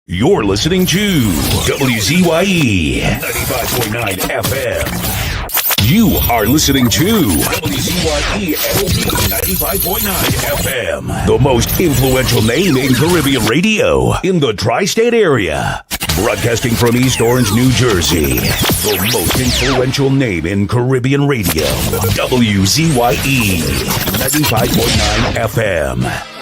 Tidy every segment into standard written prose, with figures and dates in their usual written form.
You're listening to WZYE 95.9 FM. You are listening to WZYE 95.9 FM, the most influential name in Caribbean radio in the tri-state area. Broadcasting from East Orange, New Jersey, the most influential name in Caribbean radio, WZYE 95.9 FM.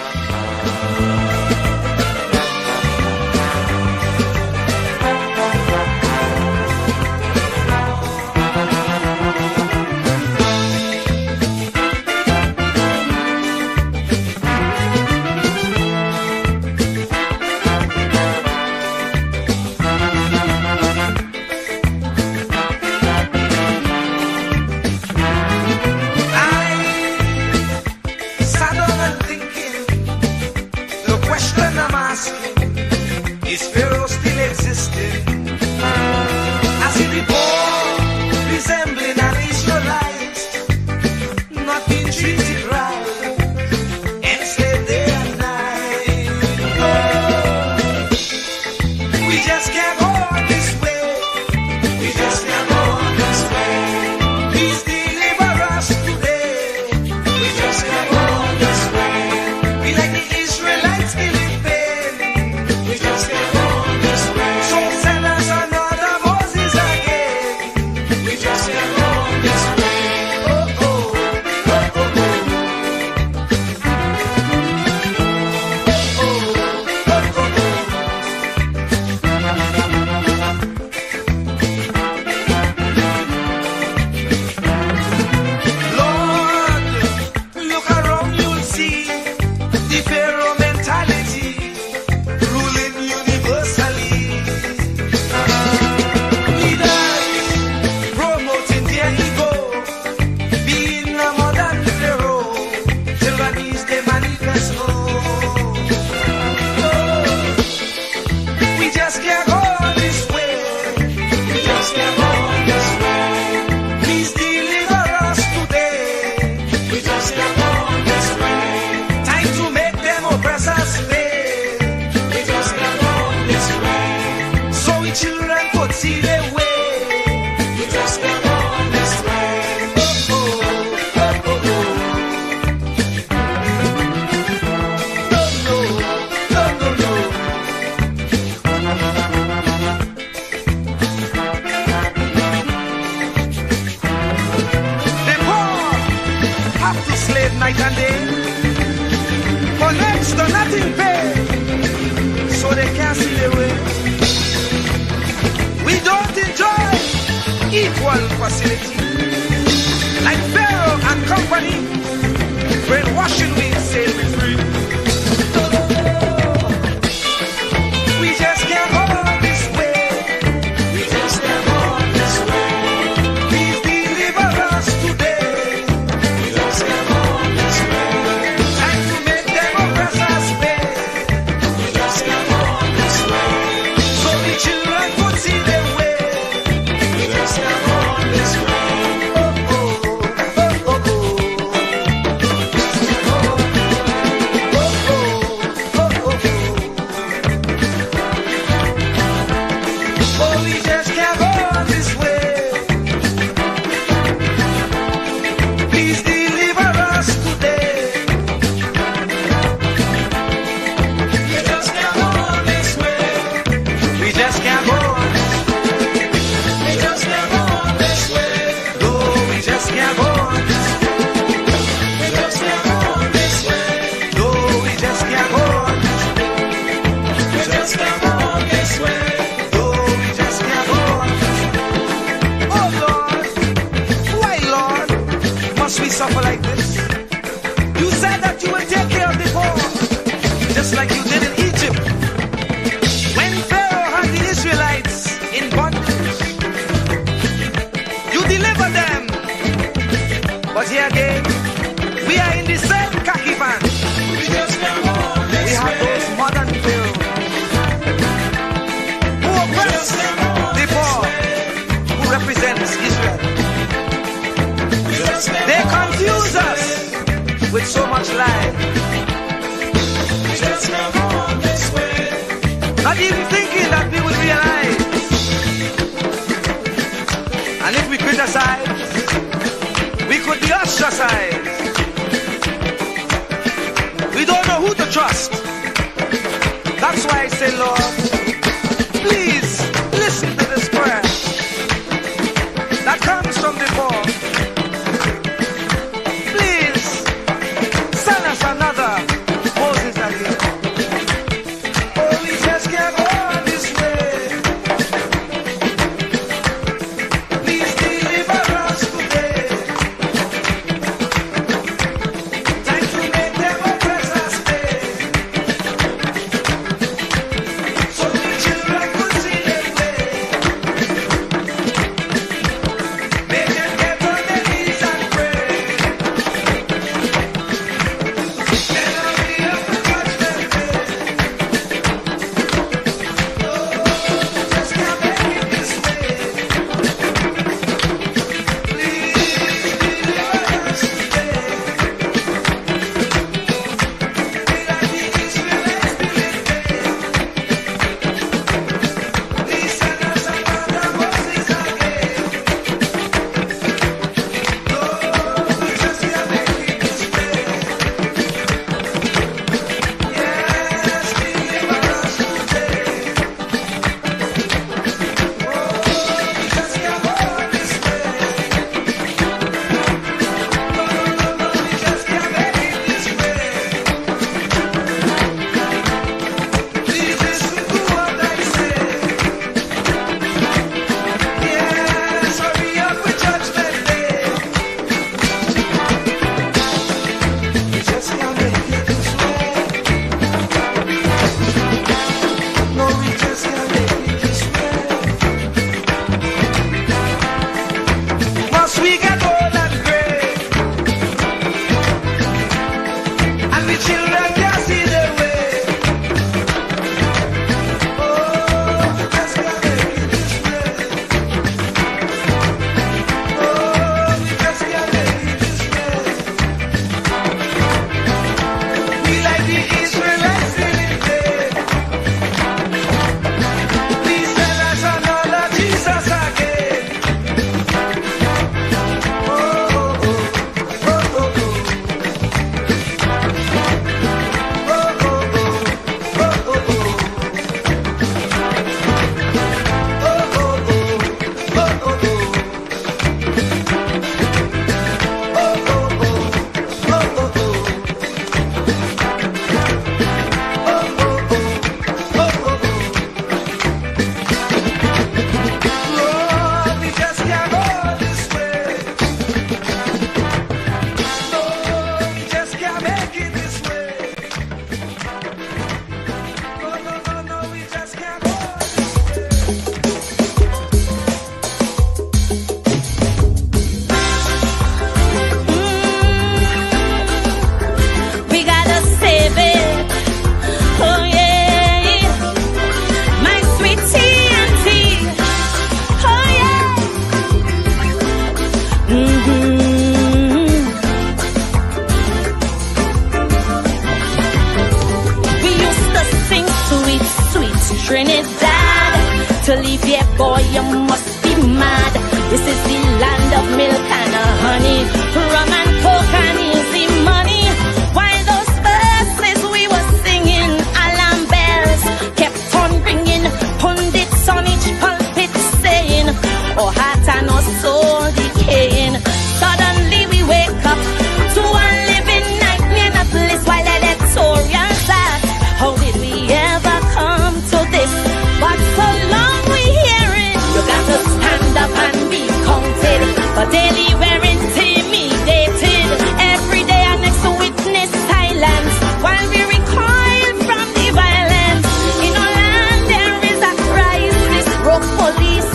Trinidad. To leave here, boy, you must be mad. This is the land of milk and honey, rum and coke and easy money. While those verses we were singing, alarm bells kept on ringing. Pundits on each pulpit saying, oh heart and our soul decaying. Suddenly we wake up to a living nightmare, not bliss while electorals ask, how did we ever come to this? But so long we hear it, you got to stand up and be counted. But daily we're intimidated. Every day our next witness silence while we recoil from the violence. In our land there is a crisis, broke police,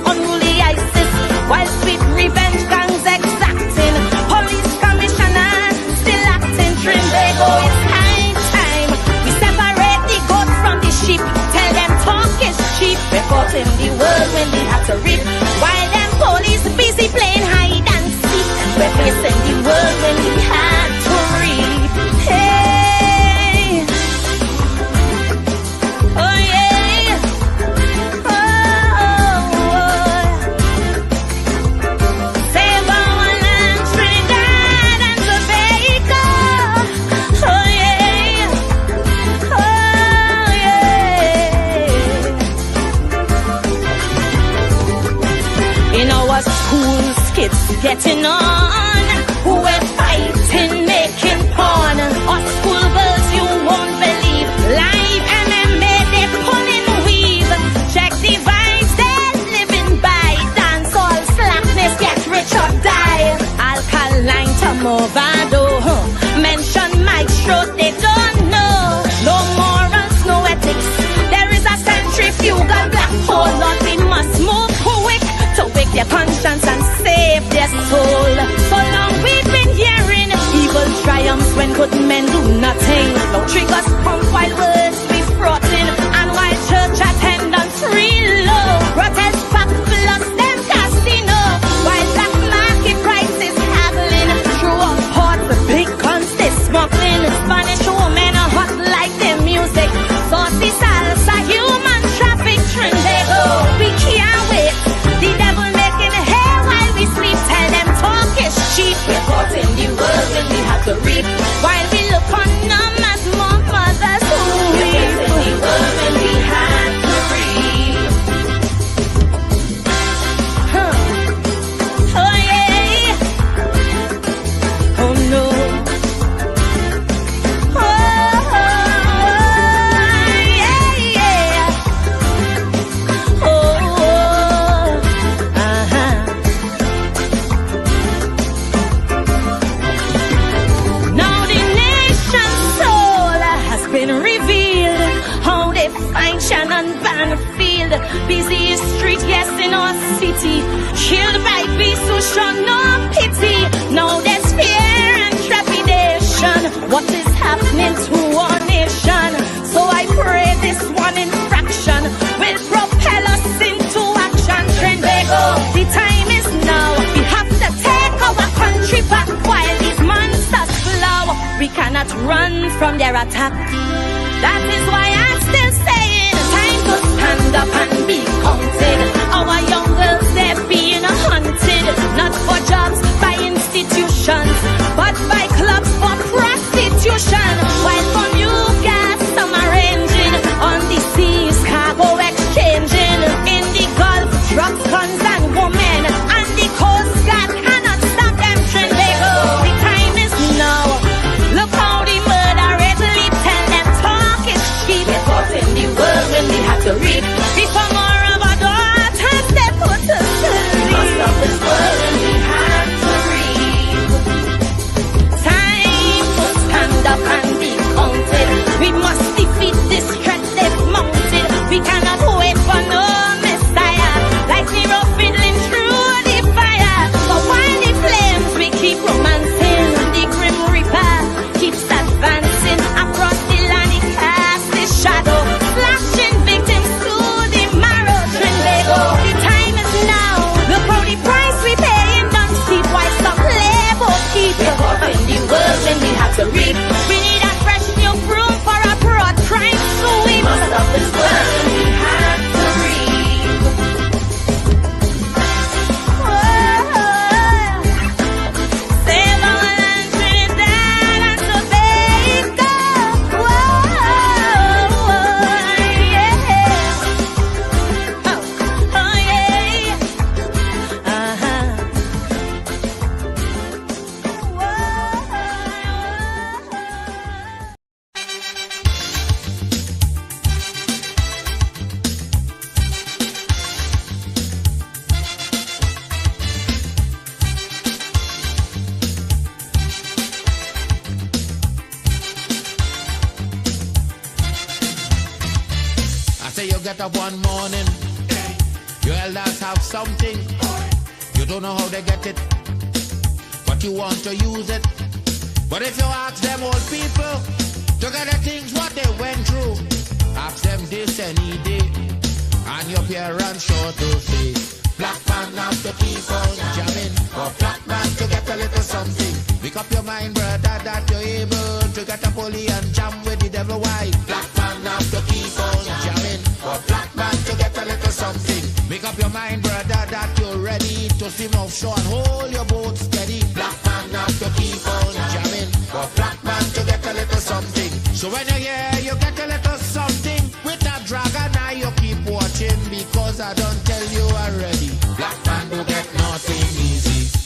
unruly ISIS, while sweet revenge gangs exacting. Police commissioners still acting. Trinbago, it's high time we separate the goat from the sheep. Tell them talk is cheap. We're caught in the world when we have to reap, while them police busy playing hide and seek. We're facing the world when we had to reap. Hey, oh yeah, save our land, Trinidad and Tobago. Oh yeah, in our schools, kids getting on, we're fighting, making porn. Our school girls, you won't believe, live MMA, they pulling weave. Check the vibes they're living by. Dance all slackness, get rich or die. Alkaline Tomovado, mention maestro, they don't know. No morals, no ethics. There is a centrifugal black hole, Lord, we must move quick to wake their conscience and save their soul. So long we've been hearing evil triumphs when good men do nothing. No triggers pump while words be fraughting, and while church attendance real low, protest pack plus them casino, while black market prices haggling. Through a port the big guns they smuggling. Spanish women are hot like their music. Saucy salsa, human traffic, Trinbago. We can't wait. The devil making hay while we sleep. Tell them talk is cheap. We're caught in the world when we have to reap, while we look on numb as more mothers who weep. We're caught in the world when we had to reap. Oh yeah. Oh no. Oh yeah, yeah. Oh, now the nation's soul has been revealed. How they find Shannon Banfield, busy street, yes, in our city, killed by beasts who show no pity. Now there's fear and trepidation. What is happening to our nation? So I pray this one infraction will propel us into action. Trinbago, the time is now. We have to take our country back while these monsters flow. We cannot run from their attack. That is why I'm still saying, time to stand up and be counted. Our young girls, they're being hunted, not for jobs by institutions, but by clubs for prostitution. While from you gas, some arranging on the seas, cargo exchanging in the Gulf, drugs, guns and women, and the Coast Guard cannot stop them. Trinbago, the time is now. Look how the murder rate leap, tell them talk is cheap. say you get up one morning, your elders have something. You don't know how they get it, but you want to use it. But if you ask them old people to get the things what they went through, ask them this any day, and your parents sure to say, black man have to keep on jamming, for black man to get a little something. Make up your mind, brother, that you're able to get a pulley and jam with the devil. Why? Black man have to keep on jamming, for black man to get a little something. Make up your mind, brother, that you're ready to swim offshore and hold your boat steady. Black man have to keep on jamming, for black man to get a little something. So when you hear you get a little something with that dragon, now you keep watching, because I don't tell you already. Black man don't get nothing easy.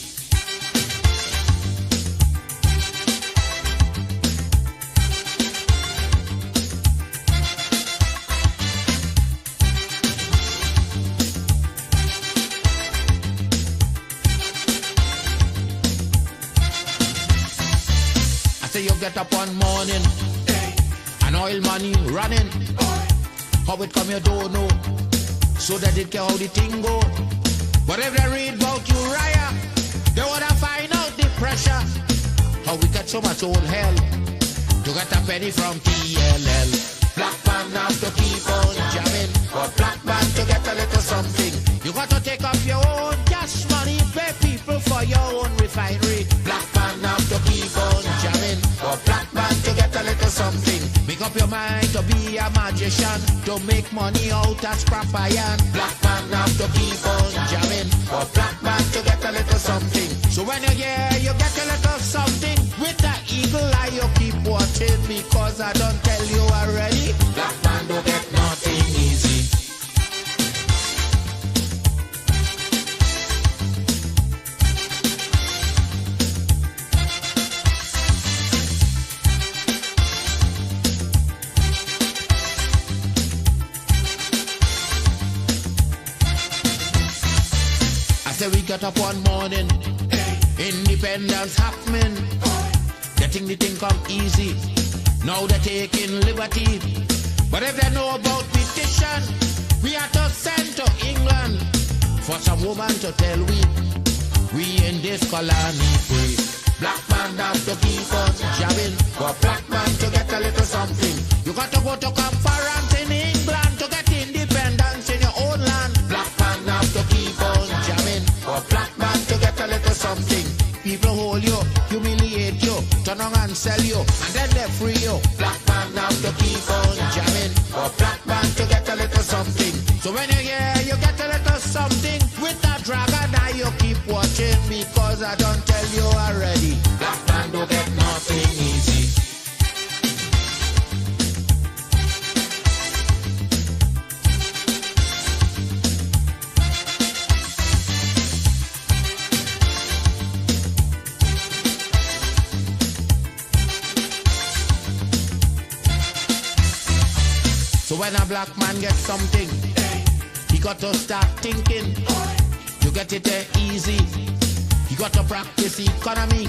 You get up one morning, and oil money running. How it come you don't know, so that it care how the thing go. But if they read about Uriah, they wanna find out the pressure. How we get so much old hell to get a penny from TLL. Black man have to keep on jamming, for black man to get a little something. You got to take up your own cash money, pay people for your own refinery. Black man have to keep on jamming, for black man to get a little something. Make up your mind to be a magician, to make money out of scrap iron. Black man have to keep on jamming, for black man to get a little something. So when you hear you get a little something with that eagle eye, you keep watching, because I don't tell you already. Black man don't get nothing easy. Say we get up one morning, independence happening, getting the thing come easy. Now they're taking liberty, but if they know about petition, we have to send to England for some woman to tell we in this colony free. Black man have to keep on jamming, for black man to get a little something. You got to go to conference in England to get independence in your own land. Black man have to keep on jamming, for black man to get a little something. People hold you, humiliate you, turn on and sell you, and then they free you. Black man have to keep on jamming, for black man to get a little something. So when you hear you get a little something with that dragon, now you keep watching, because I don't tell you already. Black man don't get nothing easy. So when a black man gets something, he got to start thinking to get it there easy. He got to practice economy,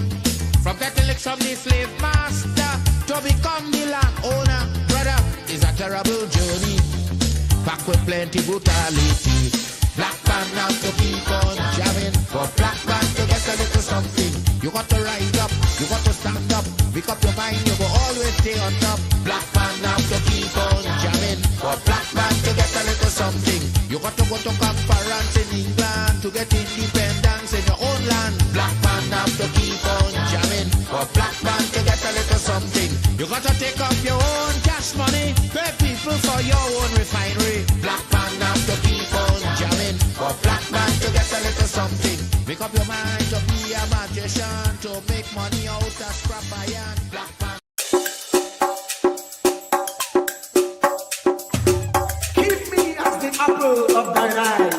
from getting licks from the slave master to become the land owner. Brother, it's a terrible journey, packed with plenty brutality. Black man have to keep on jamming, for black man to get a little something. You got to rise up, you got to stand up, pick up your mind, you will always stay on top. Black man have to keep on jamming, for black man to get a little something. You got to go to conference in England to get independence in your own land. Black man have to keep on jamming, for black man to get a little something. You got to take up your own cash money, pay people for your own refinery. Black man have to keep on jamming, for black man to get a little something. Make up your mind to be a magician, to make money out of scrap iron. Black man. Keep me as the apple of thine eye.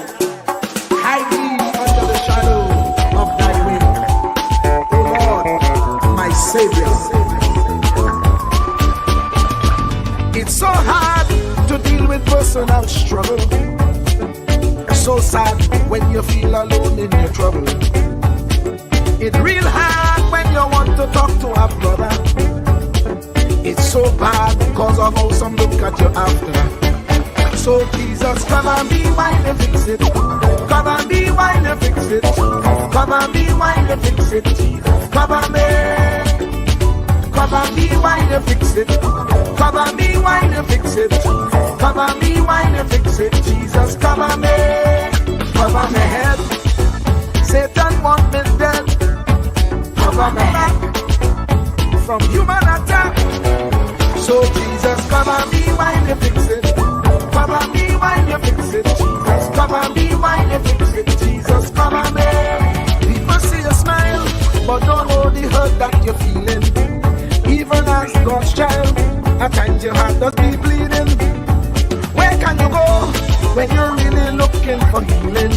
Hide me under the shadow of thy wing. O Lord, my Savior. It's so hard to deal with personal struggle. So sad when you feel alone in your trouble. It's real hard when you want to talk to a brother. It's so bad because of how some look at you after. So Jesus, come and be while you fix it. Come and be while you fix it. Come and be while you fix it. Come and be. Come and be while you fix it. Come and be while you fix it. Come and be while you fix it. Jesus, come and be. Cover my head. Satan want me dead. Cover my back from human attack. So Jesus, come and be while you fix it. Come and be while you fix it. Jesus, come and be while you fix it. Jesus, come and be. People see you smile, but don't know the hurt that you're feeling. Even as God's child, at times your heart does be bleeding. Where can you go when you're really looking for healing?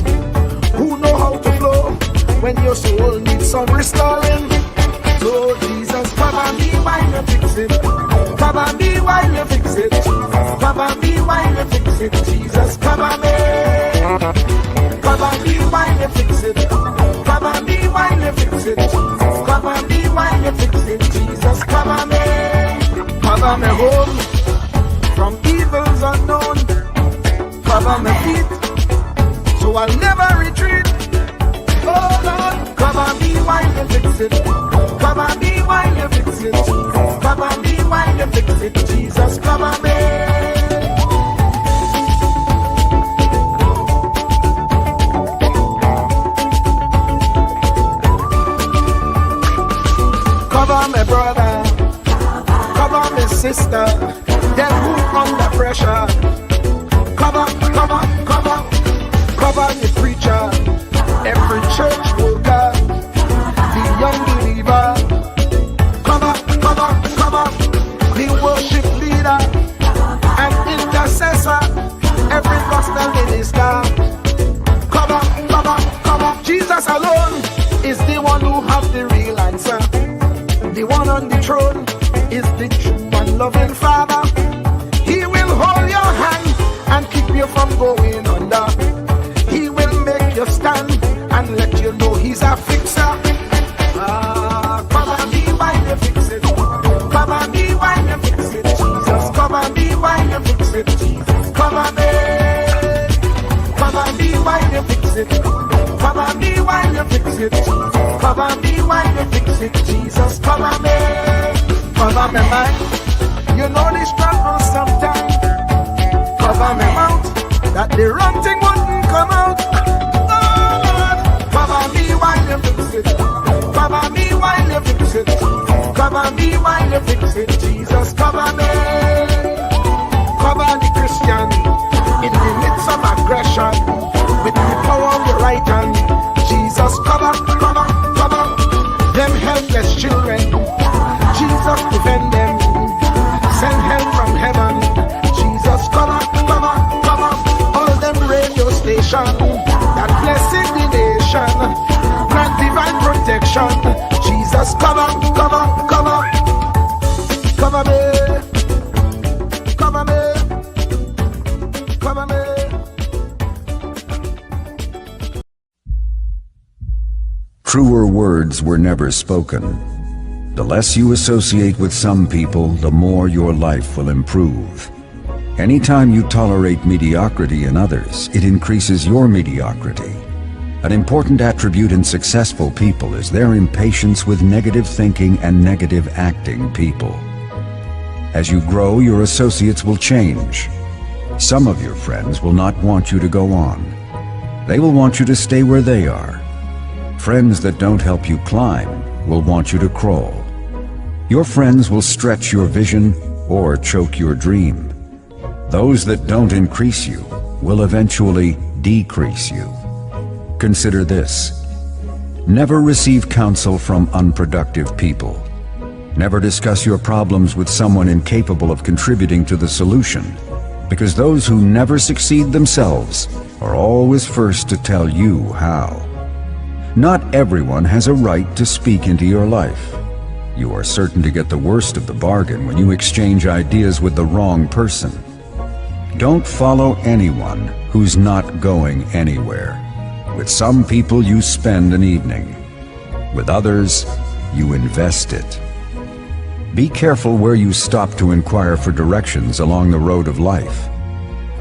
Who know how to flow when your soul needs some restoring? So Jesus, come and be while you fix it. Come and be while you fix it. Come and be while you fix it. Jesus, come and be. Come and be while you fix it. Come and be while you fix it. Come and be while you fix it. Jesus, come and be. Cover me home from evils unknown. Cover my feet so I'll never retreat. Oh Lord, come and be while you fix it. Come and be while you fix it. Come and be while you fix it. Jesus, come and be. Cover my brother, cover my sister, them who under pressure. Cover, cover, cover, cover the preacher, every church worker, the young believer. Cover, cover, cover, the worship leader and intercessor, every gospel minister. Cover, cover, cover. Jesus alone is the one who has the real answer. The one on the throne is the true and loving Father. He will hold your hand and keep you from going under. He will make you stand and let you know he's a fixer. Come and be while you fix it. Come and be while you fix it. Jesus, come and be while you fix it. Jesus, come and be. Come and be while you fix it. Come and be while you fix it. Come and be while you fix it. Jesus, come and be. Cover my mind. You know the struggle sometimes. Cover my mouth, that the wrong thing wouldn't come out. Oh Lord, cover me while you fix it. Cover me while you fix it. Cover me while you fix it. Jesus, cover me. Cover the Christian in the midst of aggression with the power of your right hand. Jesus, cover, cover, cover them helpless children. Jesus, defend them. Send help from heaven. Jesus, cover, cover, cover all them radio stations that blessing the nation. Grant divine protection. Jesus, cover, cover, cover, cover me, cover me, cover me. Truer words were never spoken. The less you associate with some people, the more your life will improve. Anytime you tolerate mediocrity in others, it increases your mediocrity. An important attribute in successful people is their impatience with negative thinking and negative acting people. As you grow, your associates will change. Some of your friends will not want you to go on. They will want you to stay where they are. Friends that don't help you climb will want you to crawl. Your friends will stretch your vision or choke your dream. Those that don't increase you will eventually decrease you. Consider this. Never receive counsel from unproductive people. Never discuss your problems with someone incapable of contributing to the solution, because those who never succeed themselves are always first to tell you how. Not everyone has a right to speak into your life. You are certain to get the worst of the bargain when you exchange ideas with the wrong person. Don't follow anyone who's not going anywhere. With some people you spend an evening. With others, you invest it. Be careful where you stop to inquire for directions along the road of life.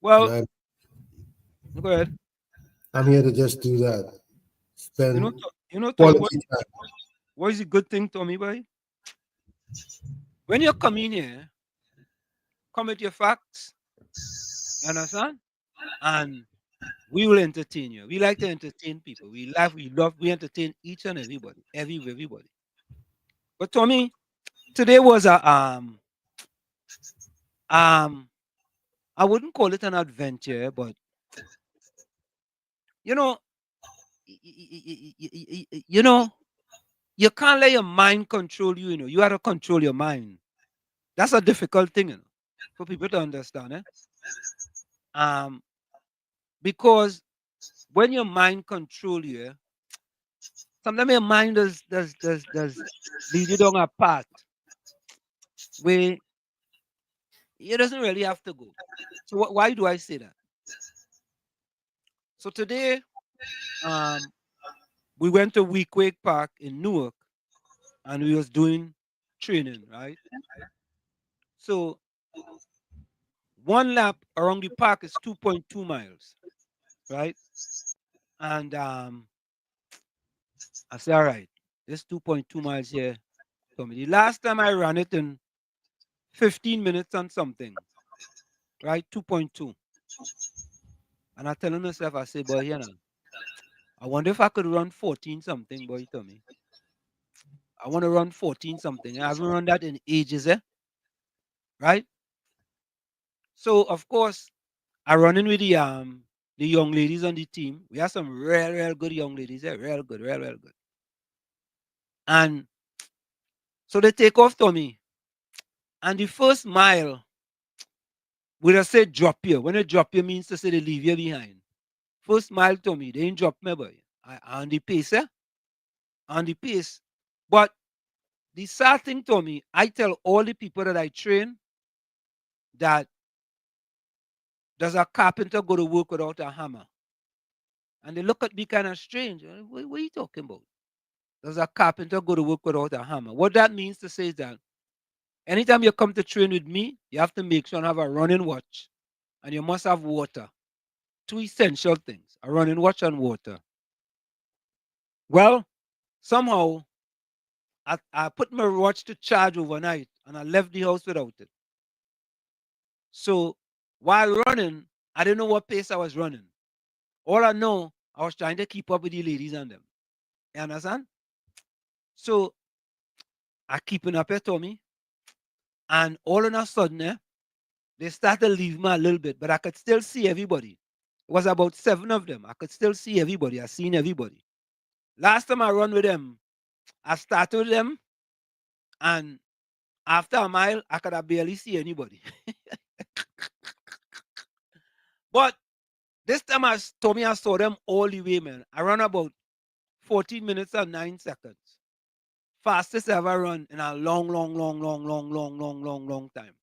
Well, And go ahead. I'm here to just do that. You know, Spend Tommy, quality time. what is a good thing, Tommy, boy? When you come in here, come with your facts, you understand? And we will entertain you. We like to entertain people. We laugh, we love, we entertain each and everybody, everybody. But Tommy, today was um I wouldn't call it an adventure, but you know, you know, you can't let your mind control you. You know, you have to control your mind. That's a difficult thing, you know, for people to understand. Um, because when your mind control you, sometimes your mind does lead you down a path where it doesn't really have to go. So why do I say that? So today, um, we went to Weequahic Park in Newark, and we was doing training, right? So one lap around the park is 2.2 miles, right? And I said, all right, this 2.2 miles here. Told me the last time I ran it in 15 minutes and something, right? 2.2. And I telling myself, I say, boy, you know, I wonder if I could run 14 something, boy, to me. I want to run 14 something. I haven't run that in ages, right? So of course, I run in with the young ladies on the team. We have some real good young ladies, real good, real good. And so they take off to me. And the first mile, we just say drop you. When they drop you means to say they leave you behind. First mile to me, they ain't drop me, boy. On the pace, on the pace. But the sad thing to me, I tell all the people that I train that does a carpenter go to work without a hammer? And they look at me kind of strange. What are you talking about? Does a carpenter go to work without a hammer? What that means to say is that anytime you come to train with me, you have to make sure you have a running watch and you must have water. Two essential things, a running watch and water. Well, somehow I put my watch to charge overnight and I left the house without it. So while running, I didn't know what pace I was running. All I know, I was trying to keep up with the ladies and them. You understand? So I keeping up here, Tommy. And all of a sudden, they started to leave me a little bit, but I could still see everybody. It was about 7 of them. I could still see everybody. I seen everybody. Last time I run with them, I started with them, and after a mile, I could have barely see anybody. But this time Tommy, I saw them all the way, man. I ran about 14 minutes and 9 seconds. Fastest I ever run in a long time.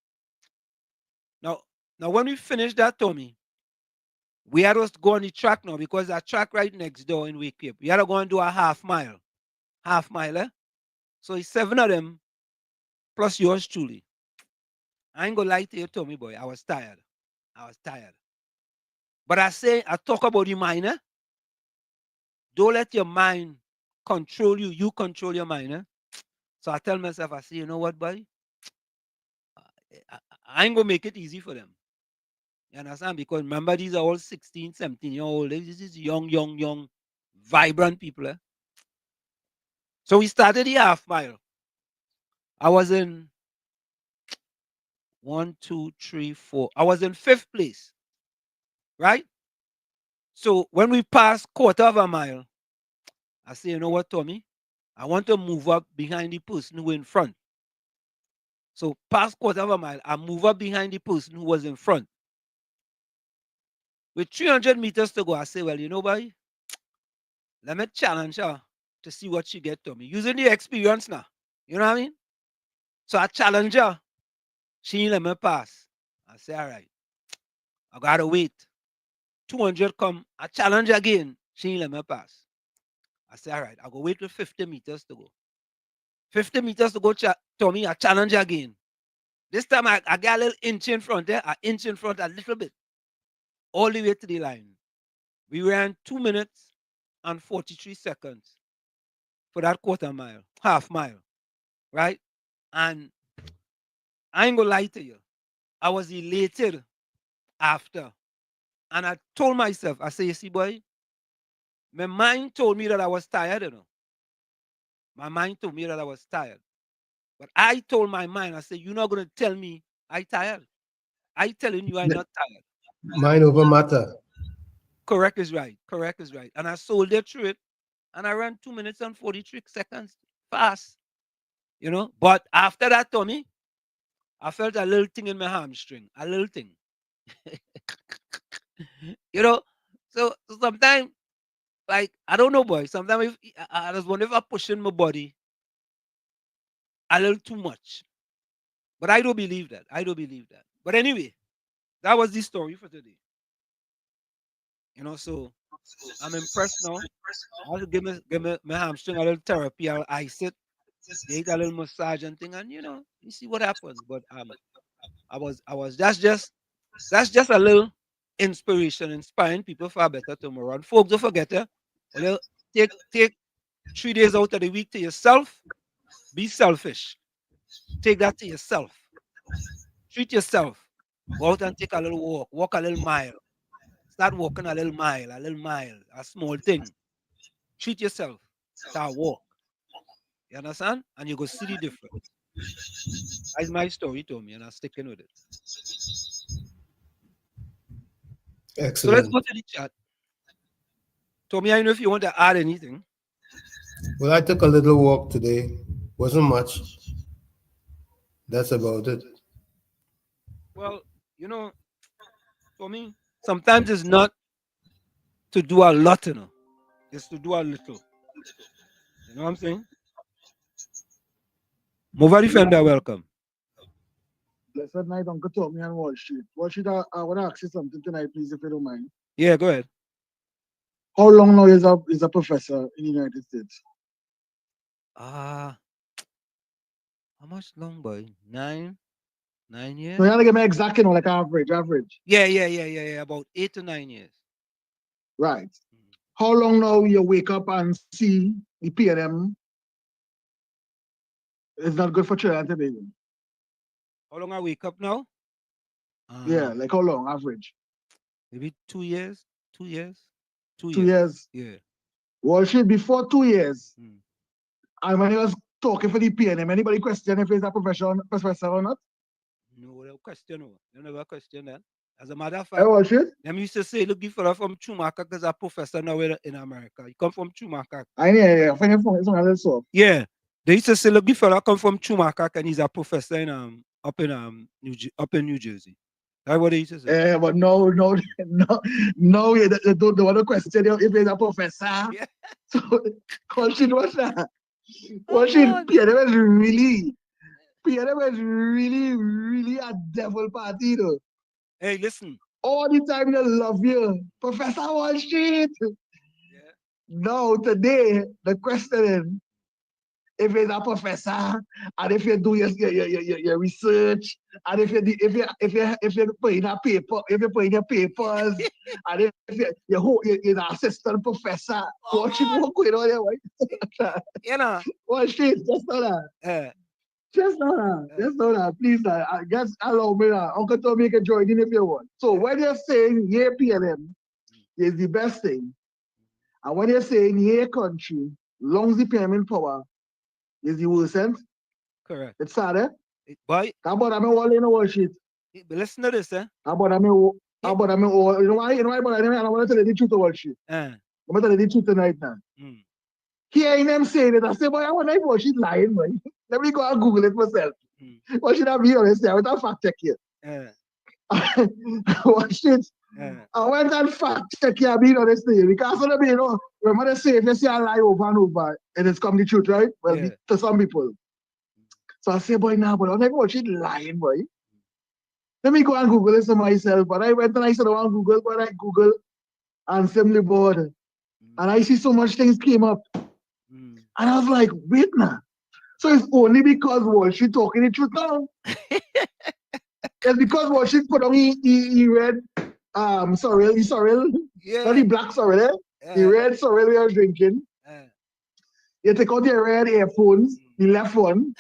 Now when we finished that, Tommy, we had to go on the track now because that track right next door in Wakefield. We had to go and do a half mile. Half mile, eh? So it's 7 of them plus yours truly. I ain't gonna lie to you, Tommy boy. I was tired. But I talk about the mind, eh? Don't let your mind control you. You control your mind, eh? So I tell myself, I say, you know what, boy? I ain't gonna make it easy for them. You understand? Because remember, these are all 16, 17-year-old. This is young, vibrant people. Eh? So we started the half mile. I was in 1, 2, 3, 4. I was in 5th place. Right? So when we passed quarter of a mile, I say, you know what, Tommy? I want to move up behind the person who in front. So past quarter of a mile, I move up behind the person who was in front. With 300 meters to go, I say, well, you know, boy, let me challenge her to see what she get to me. Using the experience now. You know what I mean? So I challenge her. She ain't let me pass. I say, all right. I gotta wait. 200 come. I challenge her again. She ain't let me pass. I say, all right. I go wait for 50 meters to go. 50 meters to go, Tommy. I challenge her again. This time I get a little inch in front there. I inch in front a little bit. all the way to the line. We ran 2 minutes and 43 seconds for that quarter mile, half mile, right? And I ain't gonna lie to you. I was elated after. And I told myself, I say, you see, boy, my mind told me that I was tired, you know. My mind told me that I was tired. But I told my mind, I said, you're not gonna tell me I tired. I telling you I'm not tired. Mind over matter. Correct is right. Correct is right. And I sold it through it. And I ran 2 minutes and 43 seconds fast. You know, but after that, Tommy, I felt a little thing in my hamstring, a little thing. You know, so sometimes, like, I don't know, boy. Sometimes I just wonder if I'm pushing my body a little too much. But I don't believe that. I don't believe that. But anyway, that was the story for today. You know, so I'm impressed now. I'll give me my hamstring a little therapy. I'll ice it, get a little massage and thing, and you see what happens. But I was that's just a little inspiration, inspiring people for a better tomorrow. And folks, don't forget take 3 days out of the week to yourself. Be selfish. Take that to yourself. Treat yourself. Go out and take a little walk. Walk a little mile. Start walking a little mile, a small thing. Treat yourself. Start walk. You understand? And you go see the difference. That's my story, Tommy, and I'm sticking with it. Excellent. So let's go to the chat. Tommy, I don't know if you want to add anything. Well, I took a little walk today. Wasn't much. That's about it. Well, Tommy, sometimes it's not to do a lot, it's to do a little. You know what I'm saying? Mova Defender, welcome. Blessed night, Uncle Tommy on Wall Street. Wall Street, I want to ask you something tonight, please, if you don't mind. Yeah, go ahead. How long now is a professor in the United States? How much long, boy? 9 years? No, you have to give me exact, like average. Yeah. About 8 to 9 years. Right. How long now you wake up and see the PNM is not good for children today? How long I wake up now? Yeah, like how long, average? Maybe 2 years. 2 years. 2 2 years. years. Yeah. Wall Street before 2 years. And when he was talking for the PNM, anybody question if he's a professor or not? No, they question. They never question that. As a matter of Hey, fact, Wall Street? them used to say, look, the fella from Chumaca because a professor now in America. He come from Chumaca. I find him from so. Yeah. They used to say, look, the fella come from Chumaca and he's a professor in up in New Jersey. That's what they used to say. Yeah, but no, they don't want to question if he's a professor. Yeah. So, Wall Street was that? Oh, Wall Street, God. PNM was really a devil party, though. Hey, listen. All the time they love you, Professor Wall Street. Yeah. Now, today, the question is, if you're a professor, and if you do your research, and if you put in a paper, if you put in your papers, and if you're an assistant professor, what should work with all that? You know. Wall Street, just know that. Just know that. Please, I guess allow me that. Uncle Tommy can join in if you want. So when you're saying yeah, PNM is the best thing, and when you're saying yeah, country, long as the PNM in power, is the worst sense. Correct. It's sad, eh? Boy. How about I'm all in the Wall Street? But listen to this, eh? How about I'm all, you know why, but I don't want to tell you the truth of Wall Street. I'm going to tell you the truth tonight now. Hearing them saying it, I say, boy, I want to Wall Street lying, boy. Let me go and Google it myself. What should I be honest? I went and fact check here. Wall Street. I went and fact check here, being honest to you. Because remember they say if you see a lie over and over, and it's come the truth, right? Well, to some people. So I say, boy, nah, but I'm like, Wall Street lying, boy. Let me go and Google this for myself. But I went and I said, I want Google, but I Google and simply board. And I see so much things came up. And I was like, wait now. So it's only because Wall Street talking the truth now. It's because Wall Street put on he read sorrel, Yeah. not the black sorrel, the red sorrel we are drinking. You take out your red earphones, the left one,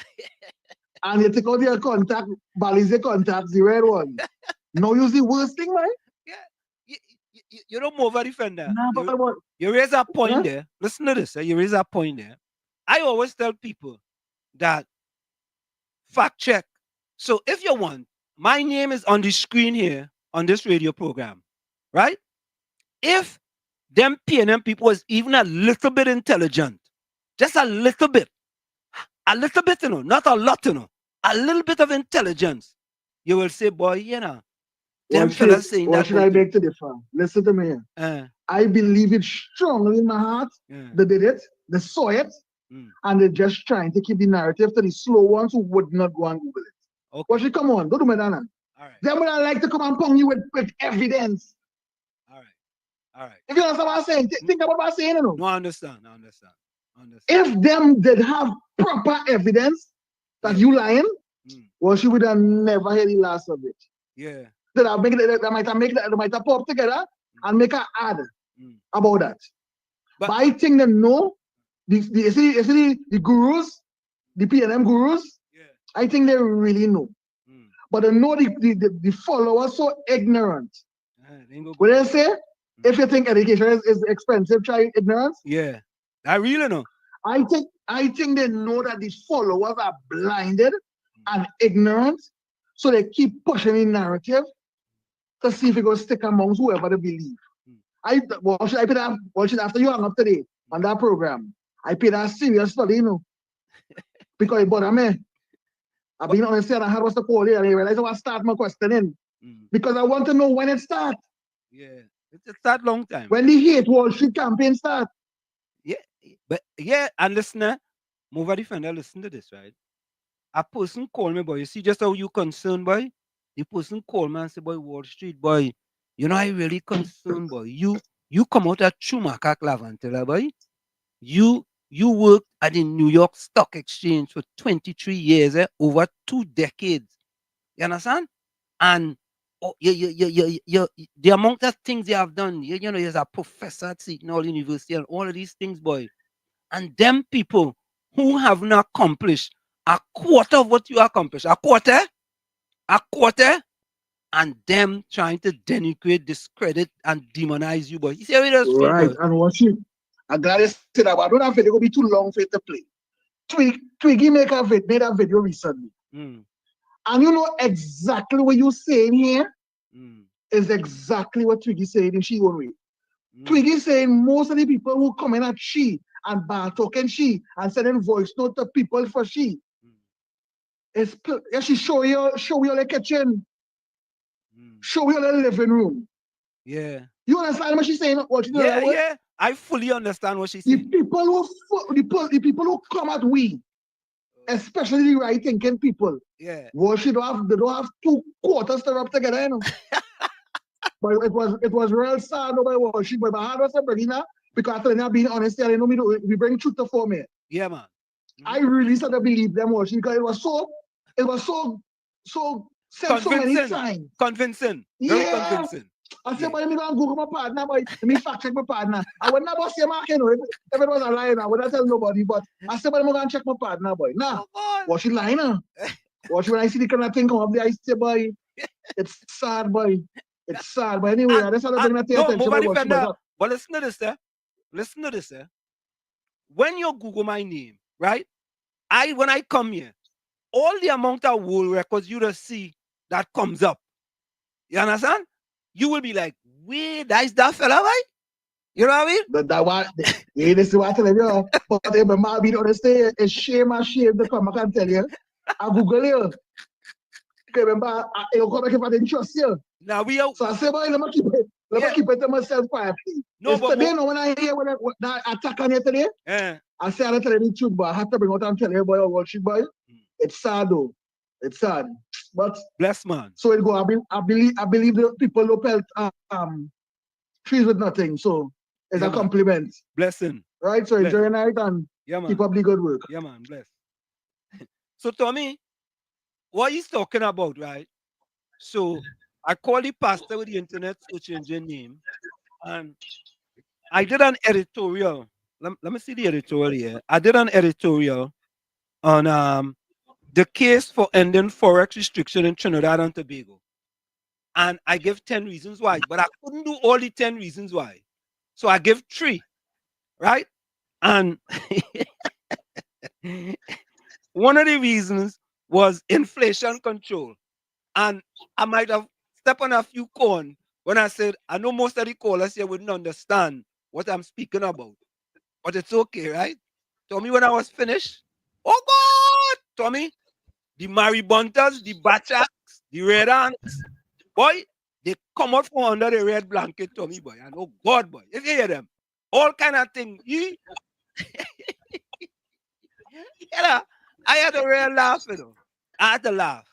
and you take out your contact, Balize contacts, the red one. Now use the worst thing, man. Yeah. You don't move a defender. Nah, but what? You raise a point there. Listen to this. You raise a point there. I always tell people that fact check. So if you want, my name is on the screen here on this radio program, right? If them PNM people was even a little bit intelligent, just a little bit, you know, not a lot, you know, a little bit of intelligence, you will say, boy, you know, them fellas saying that. What should I beg to differ? Listen to me. I believe it strongly in my heart. They did it, they saw it, and they're just trying to keep the narrative to the slow ones who would not go and Google it. Okay. What should come on? Go to Medana. All right. Them would like to come and pong you with evidence. All right. If you understand what I'm saying, think about what I'm saying, you know. No, I understand. If them did have proper evidence that you lying, well, she would have never heard the last of it. Yeah. They might have put up together and make an ad about that. But I think they know the gurus, the PNM gurus. I think they really know. But they know the followers so ignorant. What they say? If you think education is expensive, try ignorance. Yeah, I really know. I think they know that the followers are blinded and ignorant, so they keep pushing the narrative to see if it will stick amongst whoever they believe. After you hung up today on that program, I paid a serious study, you know, because it bothered me. I've been honest and I had what's the call here, and I realized I was start my questioning because I want to know when it starts. Yeah, it start long time. When the hate Wall Street campaign start. Yeah, but and listener, move a defender, listen to this, right? A person called me, boy. You see just how you concerned, boy? The person called me and said, boy, Wall Street, boy, you know, I really concerned, boy. You come out at Chumaka Clavantella, boy. You worked at the New York Stock Exchange for 23 years, over 2 decades. You understand? And the amount of things you have done, you know, you're a professor at Seton Hall University and all of these things, boy. And them people who have not accomplished a quarter of what you accomplished, a quarter, and them trying to denigrate, discredit, and demonize you, boy. You see how it is, right? Boy? And watch it. I'm glad you said that, but I don't think it's going to be too long for it to play. Twiggy made a video recently. And you know exactly what you're saying here is exactly what Twiggy said in she own way. Twiggy saying most of the people who come in at she and bad talking she and sending voice note to people for she. She show you the kitchen. Show you the living room. Yeah. You understand what she's saying? Yeah. I fully understand what she's saying. The people who come at we, especially the right thinking people. Yeah. Well, they don't have 2 quarters to rub together, you know. But it was real sad about Wall Street, but my heart was breaking up because after being honest, I know we bring truth to form here. Yeah, man. I really started to believe them Wall Street because it was so said so many times. Convincing. Very convincing. I said, boy, let me go and Google my partner, boy. Let me fact check my partner. I would not say Mark, you know, if it was a lie, I would not tell nobody. But I said, boy, let me go and check my partner, boy. Nah, was she lying? Watch when I see the kind of thing come up there, I say, boy, it's sad, boy. It's sad. But anyway, I just want to bring that to your attention. But listen to this, sir. Listen to this, sir. When you Google my name, right? When I come here, all the amount of world records you just see that comes up. You understand? You will be like, wait, that's that fella, right? You know what I mean? That one, this is what I tell you. But if my being honest, it's shame to come. I can tell you. I Google you. Remember, I'll come back if I didn't trust you. Now we are. So I say, boy, let me keep it to myself quietly. No, but today, when I hear that attack on you today, I say I tell you the truth, but I have to bring out and tell you, boy, Wall Street, boy. It's sad though. It's sad. But bless man. So it go. I believe the people who pelt trees with nothing. So it's a compliment. Blessing. Right? So enjoy your night and keep up the good work. Yeah, man. Bless. So Tommy, what he's talking about, right? So I called the pastor with the internet search engine name, and I did an editorial. Let me see the editorial here. I did an editorial on the case for ending Forex restriction in Trinidad and Tobago. And I give 10 reasons why, but I couldn't do all the 10 reasons why. So I give 3, right? And one of the reasons was inflation control. And I might have stepped on a few corn when I said, I know most of the callers here wouldn't understand what I'm speaking about, but it's okay, right? Tommy, when I was finished, oh God, Tommy, the maribontas, the bachaks, the red ants, boy, they come out from under the red blanket, Tommy, boy. I know God, boy. If you hear them, all kind of thing. Yeah, I had a real laugh, you know. I had to laugh.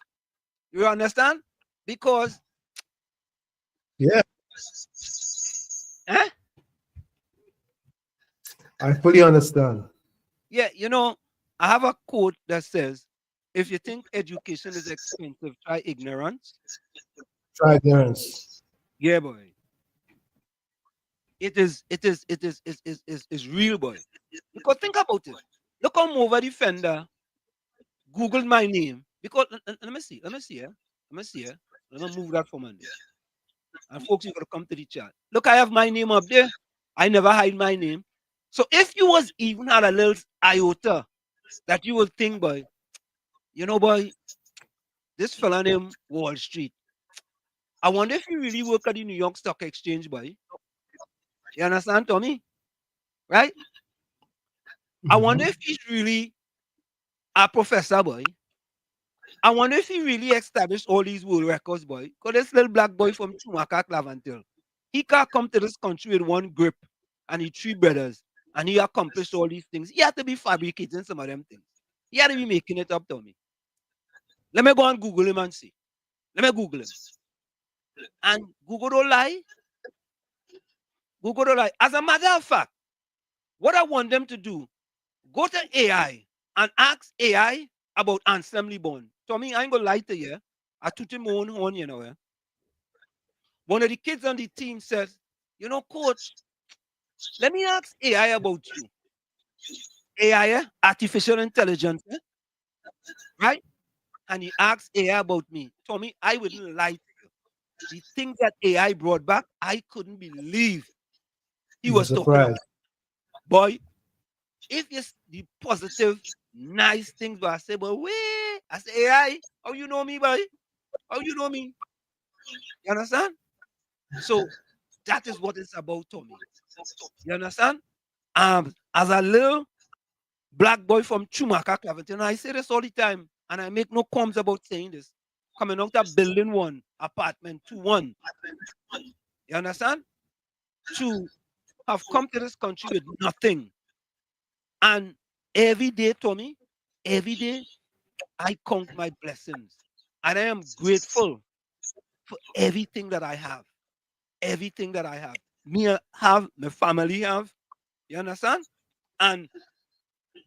You understand? Because Yeah, eh? I fully understand. Yeah, you know, I have a quote that says, if you think education is expensive, try ignorance. Try ignorance. Yeah, boy. It is real, boy. Because think about it. Look how over the fender Googled my name. Because let me see, yeah. Let me see, yeah. Let me move that from under. And folks, you gotta come to the chat. Look, I have my name up there. I never hide my name. So if you was even had a little iota that you would think, boy, you know, boy, this fella named Wall Street. I wonder if he really work at the New York Stock Exchange, boy. You understand, Tommy? Right? I wonder if he's really a professor, boy. I wonder if he really established all these world records, boy. Because this little black boy from Chumaka Clavantil, he can't come to this country with one grip and he 3 brothers and he accomplished all these things. He had to be fabricating some of them things. He had to be making it up, Tommy. Let me go and Google him and see. Let me Google him. And Google don't lie. Google don't lie. As a matter of fact, what I want them to do, go to AI and ask AI about Anselm Born. Tommy, I ain't gonna lie to you. I took him on, you know. One of the kids on the team says, you know, coach, let me ask AI about you. AI, artificial intelligence, right? And he asks AI about me. Tommy, I wouldn't lie to you. The things that AI brought back, I couldn't believe he was talking about. Boy, if it's the positive, nice things, but I say, but wait, I say, AI, how you know me, boy? How you know me? You understand? So that is what it's about, Tommy. You understand? As a little black boy from Chumaka, Claverton, I say this all the time, and I make no qualms about saying this. Coming out of building 1, apartment 2-1. You understand? To have come to this country with nothing. And every day, Tommy, every day, I count my blessings. And I am grateful for everything that I have. Everything that I have. Me have, my family have. You understand? And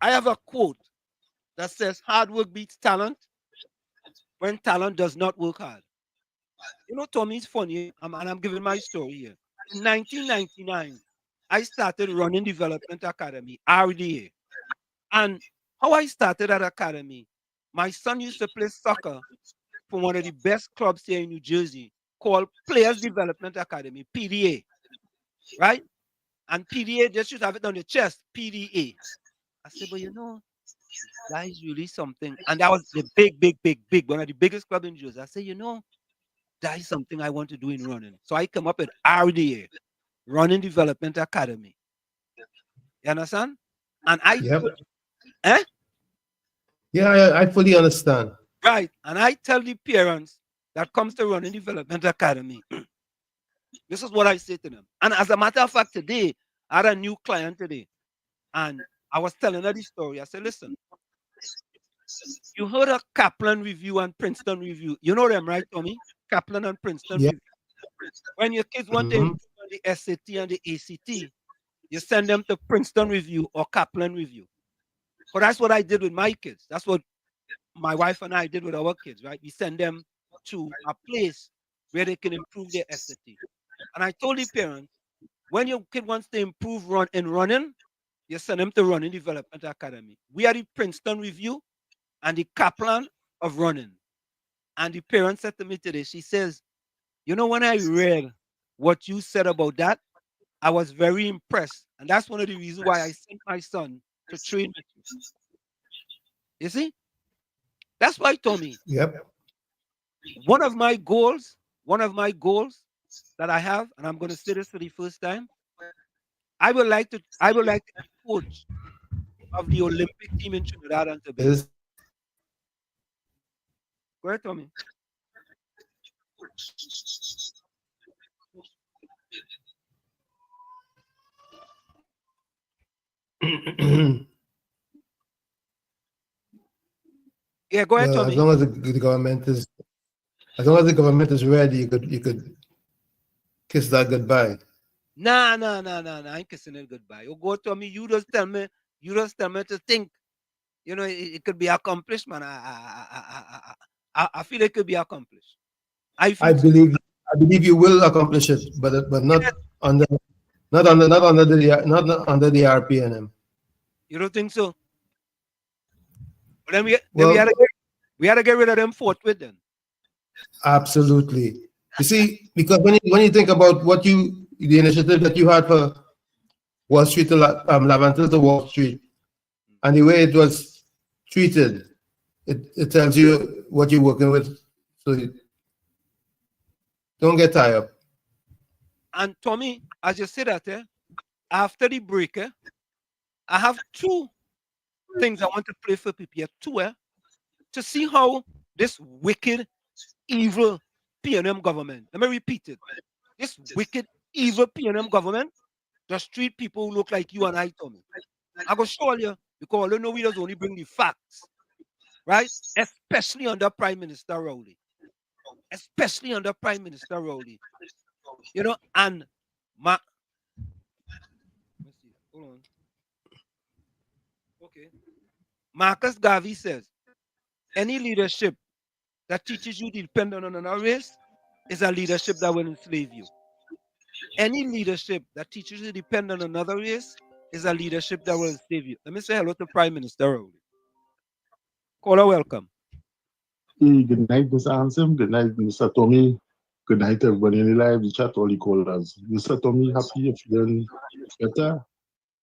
I have a quote that says, hard work beats talent when talent does not work hard. You know, Tommy, it's funny, and I'm giving my story here. In 1999, I started running Development Academy, RDA. And how I started that academy, my son used to play soccer for one of the best clubs here in New Jersey called Players Development Academy, PDA, right? And PDA, just should have it on the chest, PDA. I said, but you know, that is really something. And that was the big, one of the biggest clubs in New Jersey. I said, you know, that is something I want to do in running. So I come up with RDA, Running Development Academy. You understand? And I, Yeah, I fully understand. Right. And I tell the parents that comes to Running Development Academy, this is what I say to them. And as a matter of fact, today, I had a new client today. And I was telling her the story. I said, listen, you heard of Kaplan Review and Princeton Review. You know them, right, Tommy? Kaplan and Princeton Review. When your kids want to improve on the SAT and the ACT, you send them to Princeton Review or Kaplan Review. But that's what I did with my kids. That's what my wife and I did with our kids, right? We send them to a place where they can improve their SAT. And I told the parents, when your kid wants to improve running, you send them to Running Development Academy. We are the Princeton Review and the Kaplan of running. And the parent said to me today, she says, you know, when I read what you said about that, I was very impressed. And that's one of the reasons why I sent my son to train with you. You see? That's why, Tommy. Yep. One of my goals that I have, and I'm going to say this for the first time, I would like to be coach of the Olympic team in Trinidad and Tobago. Is Go ahead, Tommy. Yeah, go ahead, well, Tommy. as long as the government is ready, you could kiss that goodbye. Nah. I ain't kissing it goodbye. You go, Tommy. You just tell me to think. You know, it could be accomplished, man. I feel it could be accomplished. I believe you will accomplish it, but not under the RPNM. You don't think so? But then we had to get rid of them forthwith then. Absolutely. You see, because when you think about the initiative that you had for Wall Street to Levanter to Wall Street, and the way it was treated, it tells you what you're working with. So don't get tired. And Tommy, as you say that, after the break, I have two things I want to play for people here, to see how this wicked, evil PNM government, let me repeat it, this wicked, evil PNM government just treat people who look like you and I, Tommy. I'm going to show you, because all know we just only bring the facts, right? Especially under Prime Minister Rowley. You know, and let's see, hold on. Okay. Marcus Garvey says, any leadership that teaches you to depend on another race is a leadership that will enslave you. Any leadership that teaches you to depend on another race is a leadership that will enslave you. Let me say hello to Prime Minister Rowley. Caller, welcome. Hey, good night, Mr. Ansem. Good night, Mr. Tommy. Good night, everybody in the live, the chat, all the callers. Mr. Tommy, happy if you're doing better.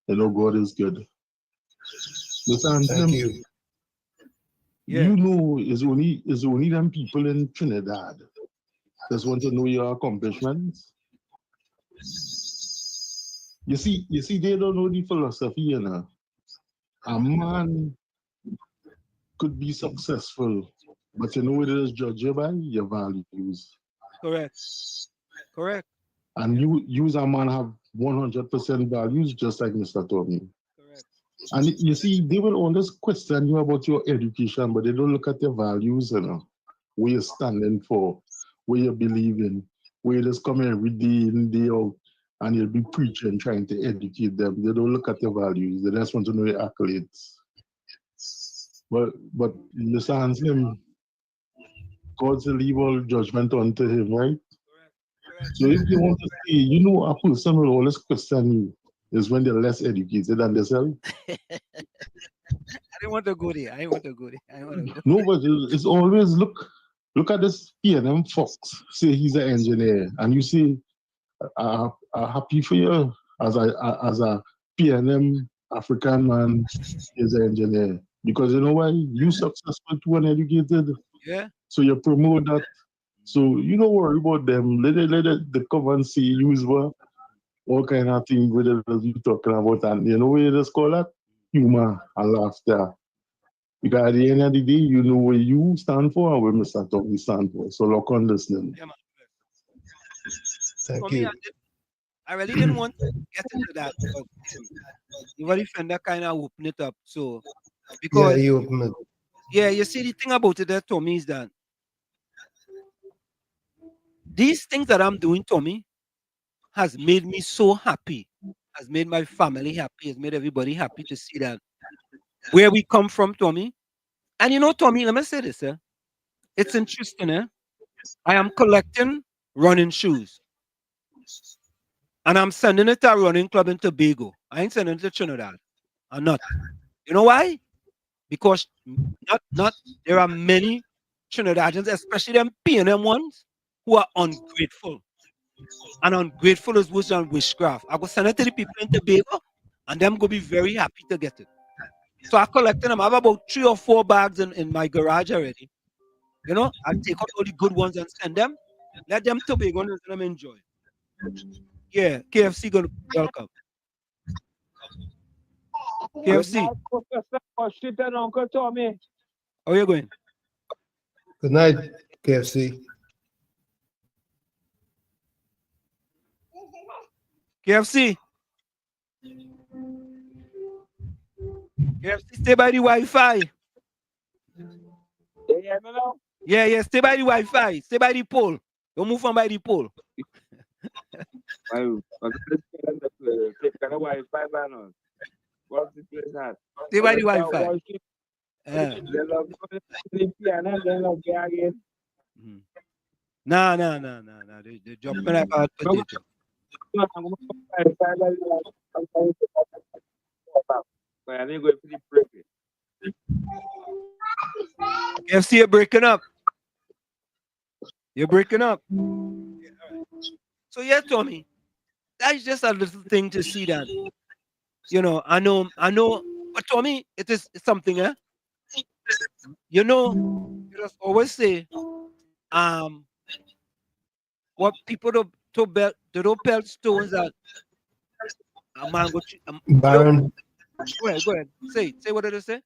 You know God is good. Mr. Ansem, Thank you. Yeah. You know, it's only them people in Trinidad just want to know your accomplishments. You see, they don't know the philosophy, you know. A man could be successful, but you know what it is judged by? Your values. Correct. And you as a man have 100% values, just like Mr. Tommy. Correct. And you see, they will always question you about your education, but they don't look at your values, you know, where you're standing for, where you believe in, where you just come every day in, day out, and you'll be preaching, trying to educate them. They don't look at your values. They just want to know your accolades. But Mr. Hanslem, God's will leave all judgment unto him, right? Correct. So if you want to say, you know, a person will always question you is when they're less educated than themselves. I didn't want to go there. No, but it's always look at this PNM Fox. Say he's an engineer, and you say, I'm happy for you as a PNM African man is an engineer, because you know why? You successful too and educated. Yeah. So you promote that. So you don't worry about them. Let the come and see use all kind of things with it that you talking about, and you know what you just call that? Humor and laughter. Because at the end of the day, you know where you stand for and where Mr. Tommy stand for. So look on listening. Yeah, man. Thank For you. me, I really didn't want to get into that, but you very friend that kind of open it up. So because Yeah, you open it. yeah, you see the thing about it there, Tommy, is that these things that I'm doing, Tommy, has made me so happy, has made my family happy, has made everybody happy to see that where we come from, Tommy. And you know, Tommy, let me say this, it's interesting, I am collecting running shoes. And I'm sending it to a running club in Tobago. I ain't sending it to Trinidad. I'm not. You know why? Because not there are many Trinidadians, especially them P&M ones, who are ungrateful. And ungrateful is worse than witchcraft. I go send it to the people in Tobago, and them go be very happy to get it. So I collected them. I have about 3 or 4 bags in my garage already. You know, I'll take out all the good ones and send them. Let them Tobago and let them enjoy. Yeah, KFC gonna welcome. KFC. Uncle Tommy. How you going? Good night, KFC. KFC. KFC, stay by the Wi-Fi. Yeah, no. Yeah, stay by the Wi-Fi. Stay by the pole. Don't move from by the pole. What's the place at? Stay by the Wi-Fi. Nah. They jumping like a potato. KFC, you're breaking up. You're breaking up. So yeah, Tommy, that's just a little thing to see that. You know, I know, but Tommy, it's something, eh? You know, you just always say, what people they don't pelt stones at a mango tree. Baron. Go ahead. Say what did I say?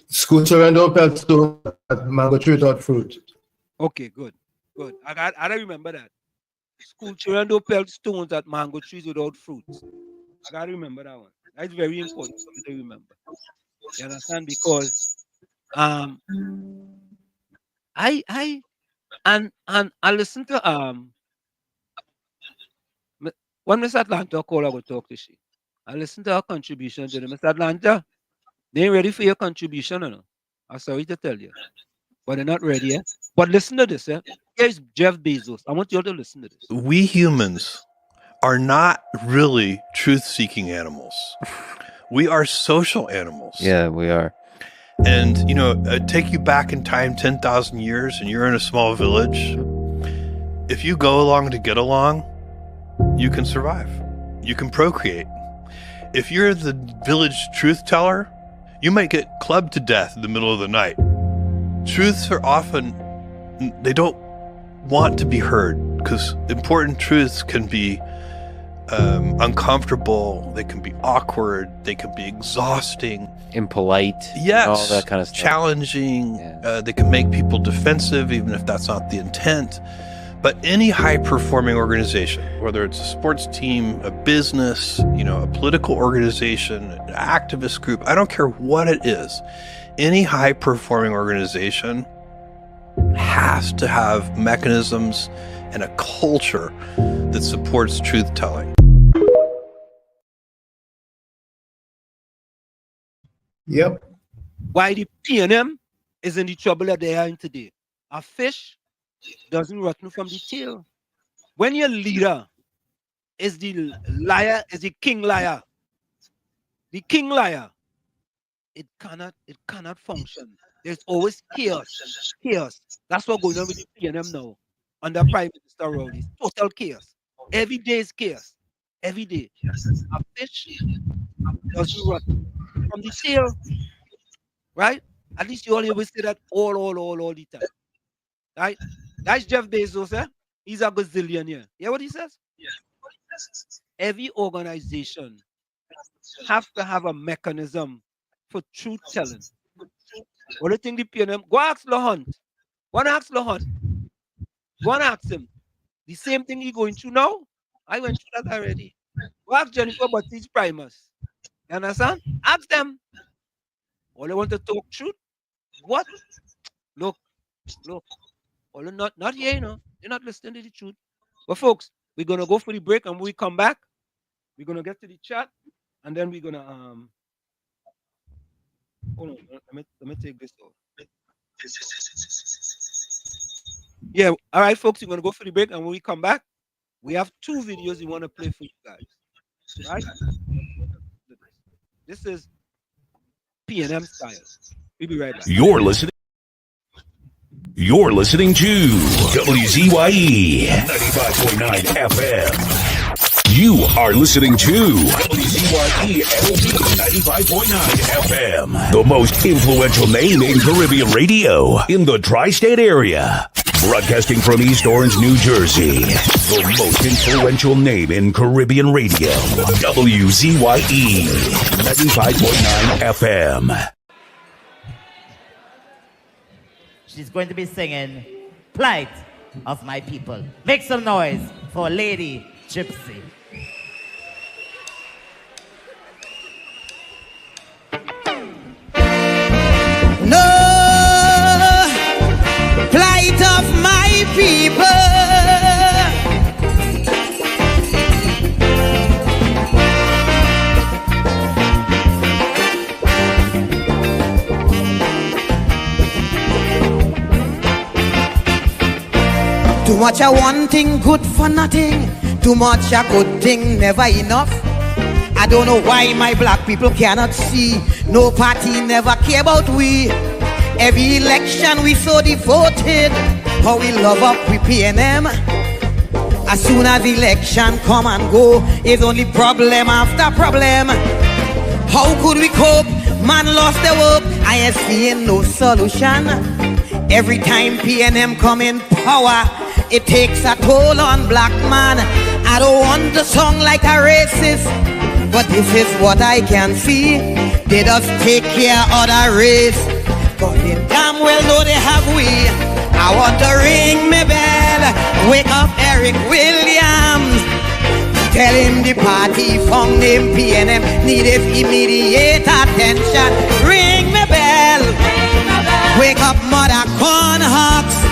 School children don't pelt stone at mango tree without fruit. Okay, good. I don't remember that. School children don't pelt stones at mango trees without fruits. I gotta remember that one. That's very important for me to remember. You understand? Because I listen to when Miss Atlanta call, I will talk to she. I listen to her contribution to the Miss Atlanta. They ain't ready for your contribution, you know. I'm sorry to tell you. But they're not ready yet. But listen to this, Here's Jeff Bezos. I want you all to listen to this. We humans are not really truth-seeking animals. We are social animals. Yeah, we are. And, take you back in time 10,000 years and you're in a small village. If you go along to get along, you can survive. You can procreate. If you're the village truth teller, you might get clubbed to death in the middle of the night. Truths are often, they don't want to be heard because important truths can be uncomfortable, they can be awkward, they can be exhausting, impolite, yes, all that kind of stuff. Challenging. They can make people defensive, even if that's not the intent. But any high-performing organization, whether it's a sports team, a business, a political organization, an activist group, I don't care what it is, any high-performing organization has to have mechanisms and a culture that supports truth-telling. Yep. Why the P&M is in the trouble that they are in today. A fish doesn't rotten from the tail. When your leader is the liar, is the king liar, it cannot function. There's always chaos. That's what's going on with the P&M now under Prime Minister Rowley. Total chaos. Every day is chaos. Every day. A fish doesn't rotten from the tail. Right? At least you always say that all the time. Right? That's Jeff Bezos, eh? He's a gazillionaire. Hear what he says? Every organization have to have a mechanism for truth telling. What do you think the P&M? Go ask Lahunt. Go and ask Lahunt. Go and ask him. The same thing he going through now? I went through that already. Go ask Jennifer Baptiste Primus. You understand? Ask them. All they want to talk truth. What? Look. All not here, They're not listening to the truth. But folks, we're gonna go for the break, and when we come back, we're gonna get to the chat, and then we're gonna hold on. Let me take this off. Yeah. All right, folks, we're gonna go for the break, and when we come back, we have 2 videos we want to play for you guys. Right? This is P&M style. We'll be right back. You're listening to WZYE 95.9 FM. You are listening to WZYE 95.9 FM, the most influential name in Caribbean radio in the tri-state area. Broadcasting from East Orange, New Jersey, the most influential name in Caribbean radio. WZYE 95.9 FM. She's going to be singing Plight of My People. Make some noise for Lady Gypsy. No plight of my people. Too much a one thing good for nothing. Too much a good thing never enough. I don't know why my black people cannot see. No party never care about we. Every election we so devoted. How we love up with P&M. As soon as election come and go, it's only problem after problem. How could we cope? Man lost their hope. I ain't seeing no solution. Every time P&M come in power, it takes a toll on black man. I don't want to sound like a racist, but this is what I can see. They just take care of the race, but they damn well know they have we. I want to ring me bell, wake up Eric Williams, tell him the party found him P&M needed immediate attention. Ring me bell, wake up Mother Cornhucks,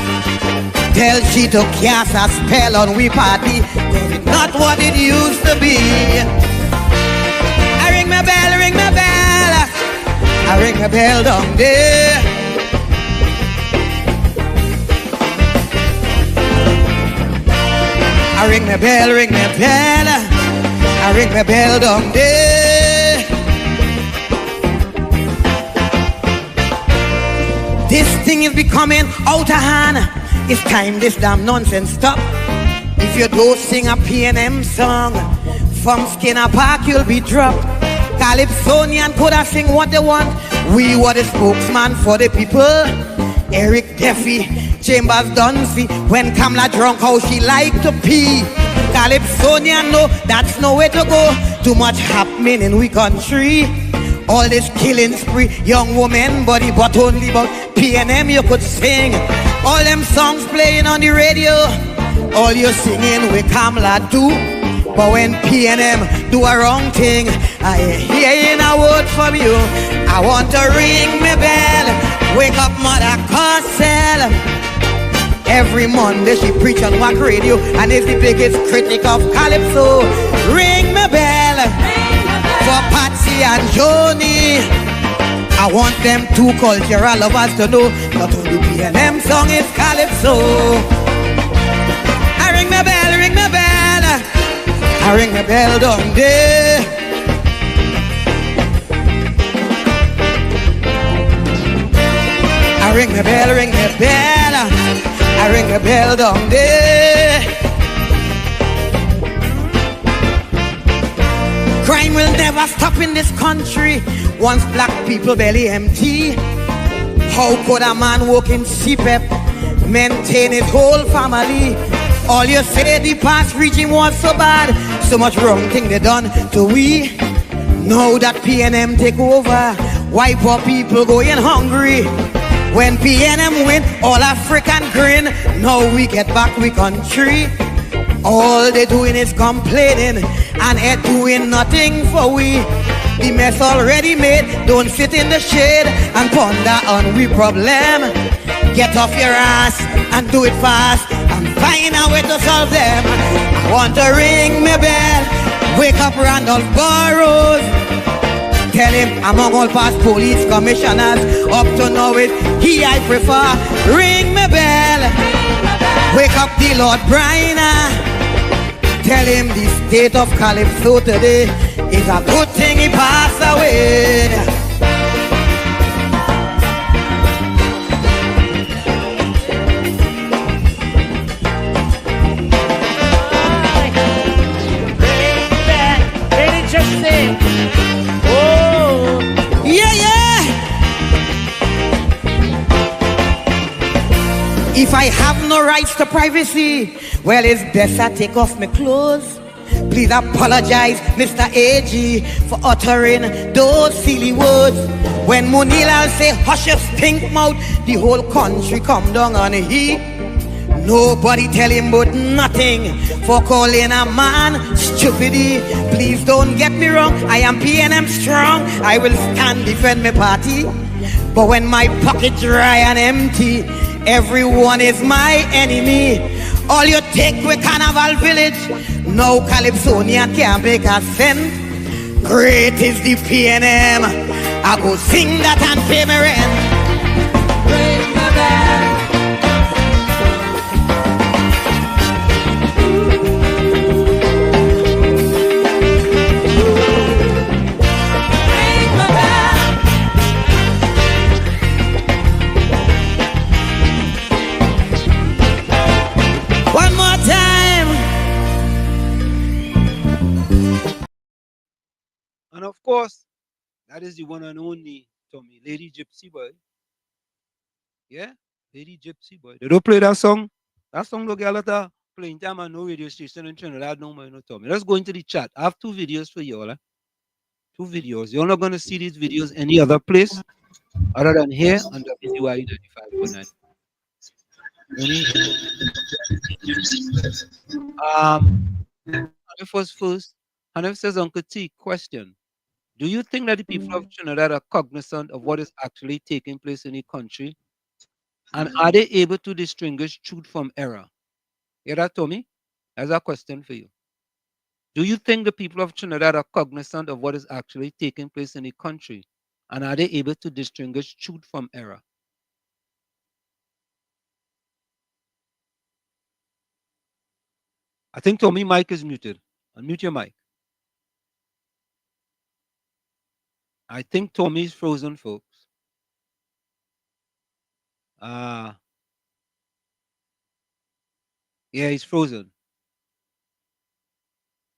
tell she to cast a spell on we party, it's not what it used to be. I ring my bell, ring my bell, I ring my bell down there. I ring my bell, ring my bell, I ring my bell down there. This thing is becoming out of hand. It's time this damn nonsense stop. If you don't sing a P&M song, from Skinner Park you'll be dropped. Calypsonian could have sing what they want. We were the spokesman for the people. Eric Duffy, Chambers Dunphy. When Kamala drunk, how she like to pee. Calypsonian, no, that's no way to go. Too much happening in we country. All this killing spree, young woman body, but only about P&M you could sing. All them songs playing on the radio, all you singing with Kamala too. But when P&M do a wrong thing, I ain't hearing a word from you. I want to ring me bell, wake up Mother Cosell. Every Monday she preach on Wack Radio and is the biggest critic of Calypso. Ring me bell for Patsy and Joni. I want them two cultural lovers to know not only P&M song is Calypso. I ring my bell, ring my bell, I ring my bell down there. I ring my bell, ring my bell, I ring my bell down there. Crime will never stop in this country once black people belly empty. How could a man work in CPEP, maintain his whole family? All you say the past regime was so bad, so much wrong thing they done to we. Now that P&M take over, why poor people going hungry? When P&M win, all African grin. Now we get back we country. All they doing is complaining and ain't doing nothing for we. The mess already made, don't sit in the shade and ponder on we problem. Get off your ass and do it fast and find a way to solve them. I want to ring me bell, wake up Randolph Burrows. Tell him among all past police commissioners, up to now it he I prefer. Ring me bell, Wake up the Lord Briner. Tell him the state of Calypso today is a good thing he passed away. Oh, yeah, yeah. If I have no rights to privacy, well, it's best I take off my clothes. Please apologize, Mr. AG, for uttering those silly words. When Munilal say, hush your stink mouth, the whole country come down on heat. Nobody tell him but nothing for calling a man stupidity. Please don't get me wrong, I am PNM strong. I will stand defend my party. But when my pocket dry and empty, everyone is my enemy. All you take with Carnival Village, no Calypsonian can't make a cent. Great is the PNM, I go sing that and pay my rent. Ring the bell. One more time. And of course, that is the one and only Tommy, Lady Gypsy Boy. Yeah, Lady Gypsy Boy. They don't play that song. That song don't get a lot of playing time and no radio station in Trinidad. No more, no Tommy. Let's go into the chat. I have 2 videos for you all. 2 videos. You're not going to see these videos any other place other than here on WZYE 95.9. First, Hanif says, Uncle T, question. Do you think that the people of Trinidad are cognizant of what is actually taking place in the country? And are they able to distinguish truth from error? Hear that, Tommy? That's a question for you. Do you think the people of Trinidad are cognizant of what is actually taking place in the country? And are they able to distinguish truth from error? I think Tommy mic is muted. Unmute your mic. I think Tommy's frozen, folks. Yeah, he's frozen.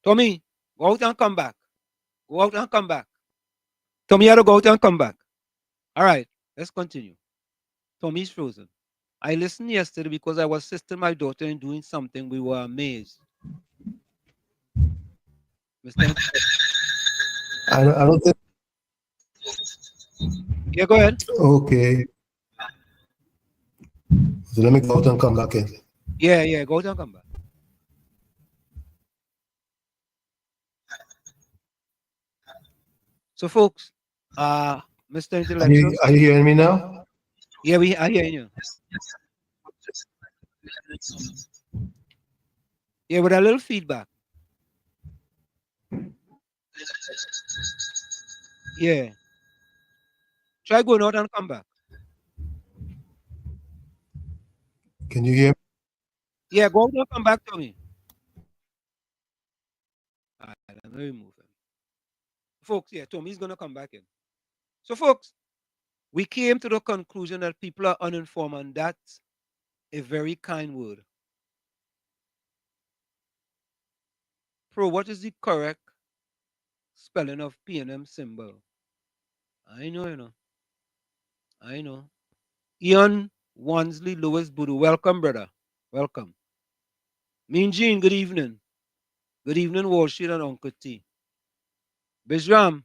Tommy, go out and come back. Go out and come back. Tommy, you have to go out and come back. All right, let's continue. Tommy's frozen. I listened yesterday because I was assisting my daughter in doing something. We were amazed. I don't think. Yeah, go ahead. Okay. So let me go out and come back in. Yeah, go out and come back. So, folks, Mr. Intellectual. Are you hearing me now? Yeah, I hear you. Yeah, with a little feedback. Yeah. Try going out and come back. Can you hear me? Yeah, go out and come back to me. All right, let me remove him. Folks, yeah, Tommy's going to come back in. So, folks, we came to the conclusion that people are uninformed, and that's a very kind word. Pro, what is the correct spelling of PNM symbol? I know, you know. I know. Ian Wansley Lewis Budu. Welcome, brother. Welcome. Mean Jean, good evening. Good evening, Wall Street and Uncle T. Bijram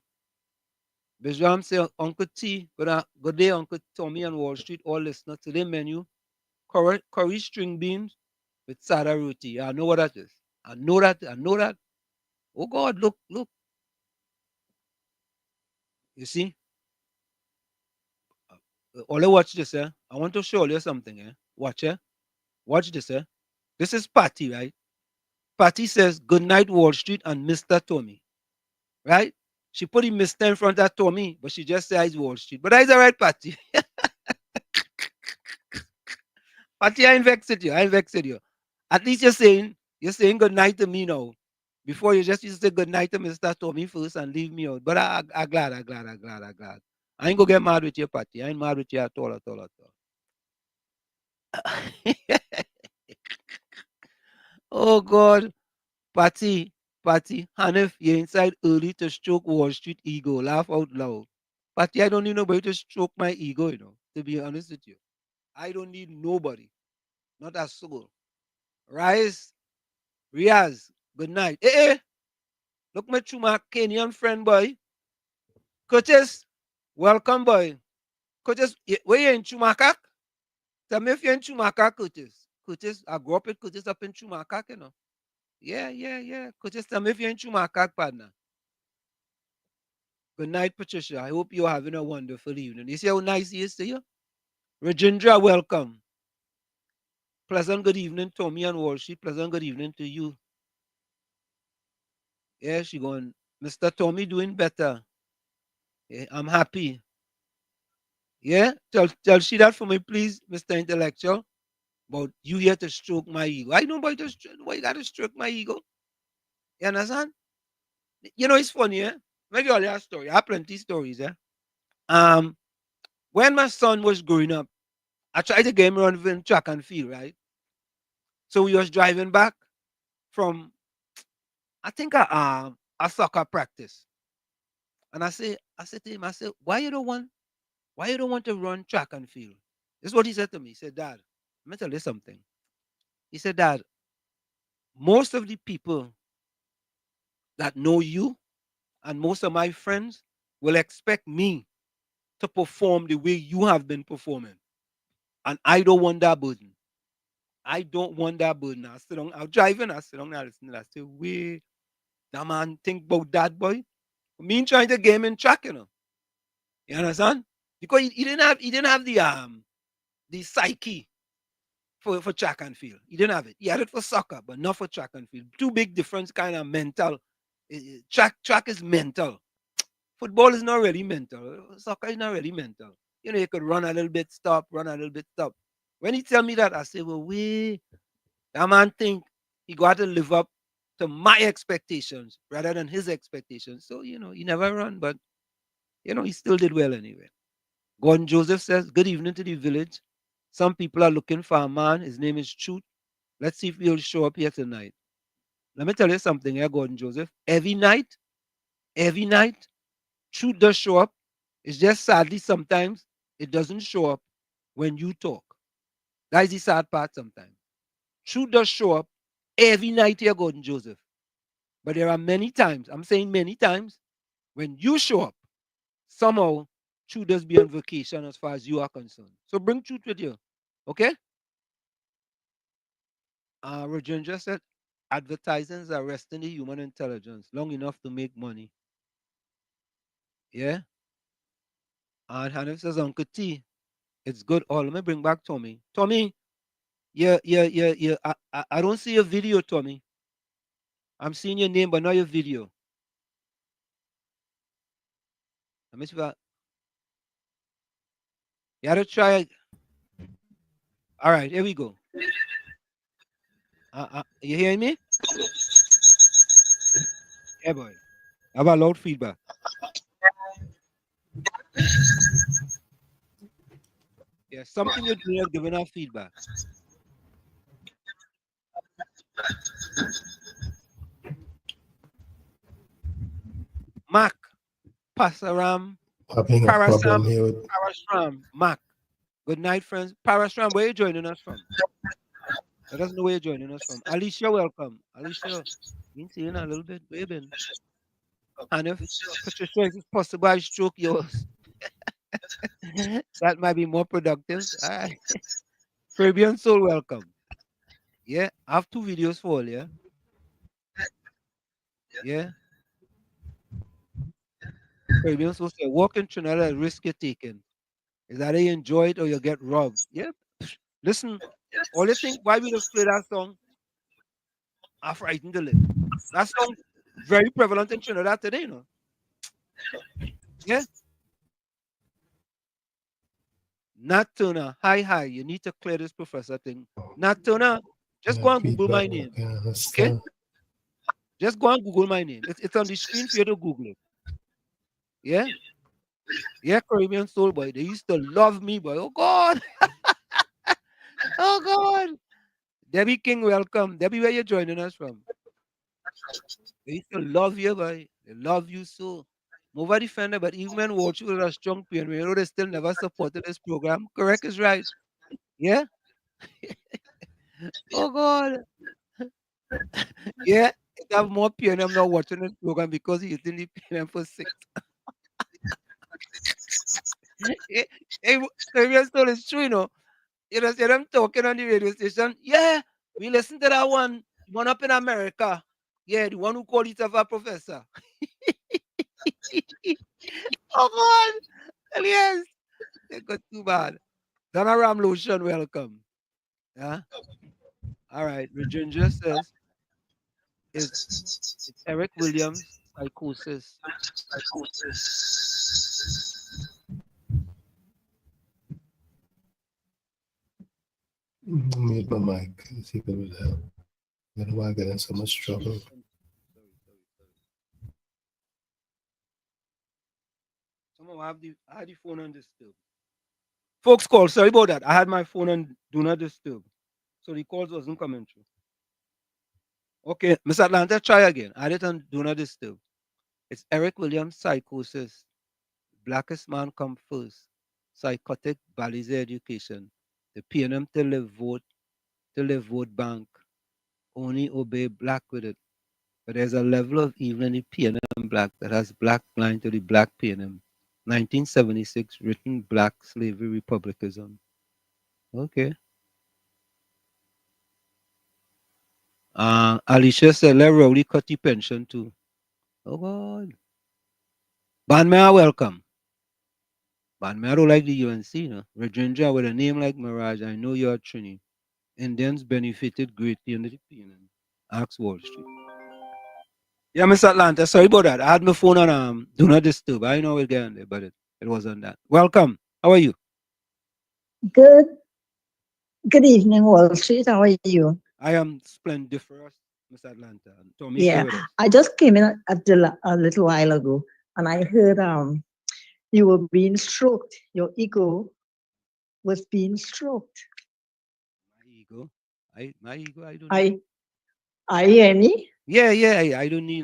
say, Uncle T, good day, Uncle Tommy and Wall Street, all listeners. Today menu, curry string beans with sada roti. I know what that is. I know that. Oh God, look. You see? All I watch this, I want to show you something, Watch, Watch this, This is Patty, right? Patty says, good night, Wall Street and Mr. Tommy. Right? She put him Mr. in front of Tommy, but she just says Wall Street. But that's all right, Patty. Patty, I ain't vexed with you. I ain't vexed with you. At least you're saying good night to me now. Before you just used to say good night to Mr. Tommy first and leave me out. But I glad. I ain't gonna get mad with you, Patty. I ain't mad with you at all. Oh God, Patty, Hanif, you're inside early to stroke Wall Street ego. Laugh out loud. Patty, I don't need nobody to stroke my ego, to be honest with you. I don't need nobody. Not a soul. Rise, Riaz, good night. Look me through my Kenyan friend, boy. Curtis, welcome, boy. Curtis, where you in Chumakak? Tell me if you're in Chumakak, Curtis. Curtis, I grew up with Curtis up in Chumakak. Yeah. Curtis, tell me if you're in Chumakak, partner. Good night, Patricia. I hope you're having a wonderful evening. You see how nice he is to you? Rajendra, welcome. Pleasant good evening, Tommy and Wall Street. Pleasant good evening to you. Yeah, she going, Mr. Tommy doing better. Yeah, I'm happy. Yeah, tell she that for me, please, Mr. Intellectual. But you here to stroke my ego. I know why you got to stroke my ego. You understand? It's funny, eh? Maybe I'll tell you a story. I have plenty stories, eh? When my son was growing up, I tried to get him run in track and field, right? So we was driving back from, I think, a soccer practice. And I said to him, why you don't want to run track and field? This is what he said to me. He said, Dad, let me tell you something. He said, Dad, most of the people that know you and most of my friends will expect me to perform the way you have been performing. And I don't want that burden. I don't want that burden. I sit down, I'm driving, I sit down and listen. I say, wait, that man think about that, boy. Me trying to get him in track, You understand? Because he didn't have the psyche for track and field. He didn't have it. He had it for soccer, but not for track and field. Two big difference, kind of mental. Track is mental. Football is not really mental. Soccer is not really mental. You could run a little bit, stop, run a little bit, stop. When he tell me that, I say, well, that man think he got to live up to my expectations rather than his expectations. So, he never run, but, he still did well anyway. Gordon Joseph says, good evening to the village. Some people are looking for a man. His name is Truth. Let's see if he'll show up here tonight. Let me tell you something here, Gordon Joseph. Every night, Truth does show up. It's just sadly sometimes it doesn't show up when you talk. That is the sad part sometimes. Truth does show up every night here, Gordon Joseph. But there are many times, I'm saying many times, when you show up, somehow Truth does be on vacation as far as you are concerned. So bring Truth with you. Okay? Rajendra said, advertising is arresting the human intelligence long enough to make money. Yeah? And Hanif says, Uncle T, it's good. Oh, let me bring back Tommy. Tommy, yeah. I don't see your video, Tommy. I'm seeing your name, but not your video. Let me see if you got to try. All right, here we go. You hearing me? Yeah, boy. How about loud feedback? Yeah, something you're doing is giving us feedback. Mac, Pasaram, Having a problem here with Parashram, Mac. Good night, friends. Parashram, where are you joining us from? Let us know where you're joining us from. Alicia, welcome. Alicia, been seeing a little bit. Where you been? And if Patricia, is it possible I stroke yours? That might be more productive. All right. Caribbean Soul, welcome. Yeah, I have 2 videos for you. Yeah. Caribbean Soul say, walk in Trinidad, risk you're taking. Is that you enjoy it or you get robbed? Yeah. Listen, all you think why we just play that song? I'm frightened to live. That song very prevalent in Trinidad today, Yeah. Nat Turner, hi. You need to clear this professor thing. Nat Turner, just go and Google my name. Okay? Just go and Google my name. It's on the screen for you to Google it. Yeah? Yeah, Caribbean Soul Boy. They used to love me, boy. Oh, God. Oh, God. Debbie King, welcome. Debbie, where you joining us from? They used to love you, boy. They love you so. Mova defender, but even when watch you with a strong pain, you know they still never supported this program. Correct is right. Yeah? Oh, God. Yeah, it have more PNM now watching this program because he's in the PNM for 6. Hey, Caribbean Soul is true, you know. You know, see them talking on the radio station. Yeah, we listen to that one up in America. Yeah, the one who called himself a professor. Oh, God. Yes. They got too bad. Donna Ram Lotion, welcome. Yeah. All right. Virginia says it's Eric Williams, psychosis. Mute my mic. See if it would help. I don't know why I get in so much trouble. Someone I had the phone on disturb. Folks call. Sorry about that. I had my phone on do not disturb. So the calls wasn't coming through. Okay, Miss Atlanta, try again. I had it on do not disturb. It's Eric Williams, psychosis. Blackest man come first. Psychotic values education. The PNM till they vote bank. Only obey black with it. But there's a level of evil in the PNM black that has black blind to the black PNM. 1976, written black slavery republicanism. Okay. Alicia said, let Rowley cut the pension too. Oh, God. Banmea, welcome. Banmea, I don't like the UNC, you know. Virginia, with a name like Mirage, I know you're Trini. Indians benefited greatly in the PNM. Ask Wall Street. Yeah, Miss Atlanta, sorry about that. I had my phone on do not disturb. I know we'll get on there, but it was on that. Welcome. How are you? Good evening, Wall Street. How are you? I am splendiferous, Miss Atlanta. Tommy, Yeah, I just came in a little while ago, and I heard you were being stroked. Your ego was being stroked. My ego? My ego, I don't know. I hear me? Yeah, I don't need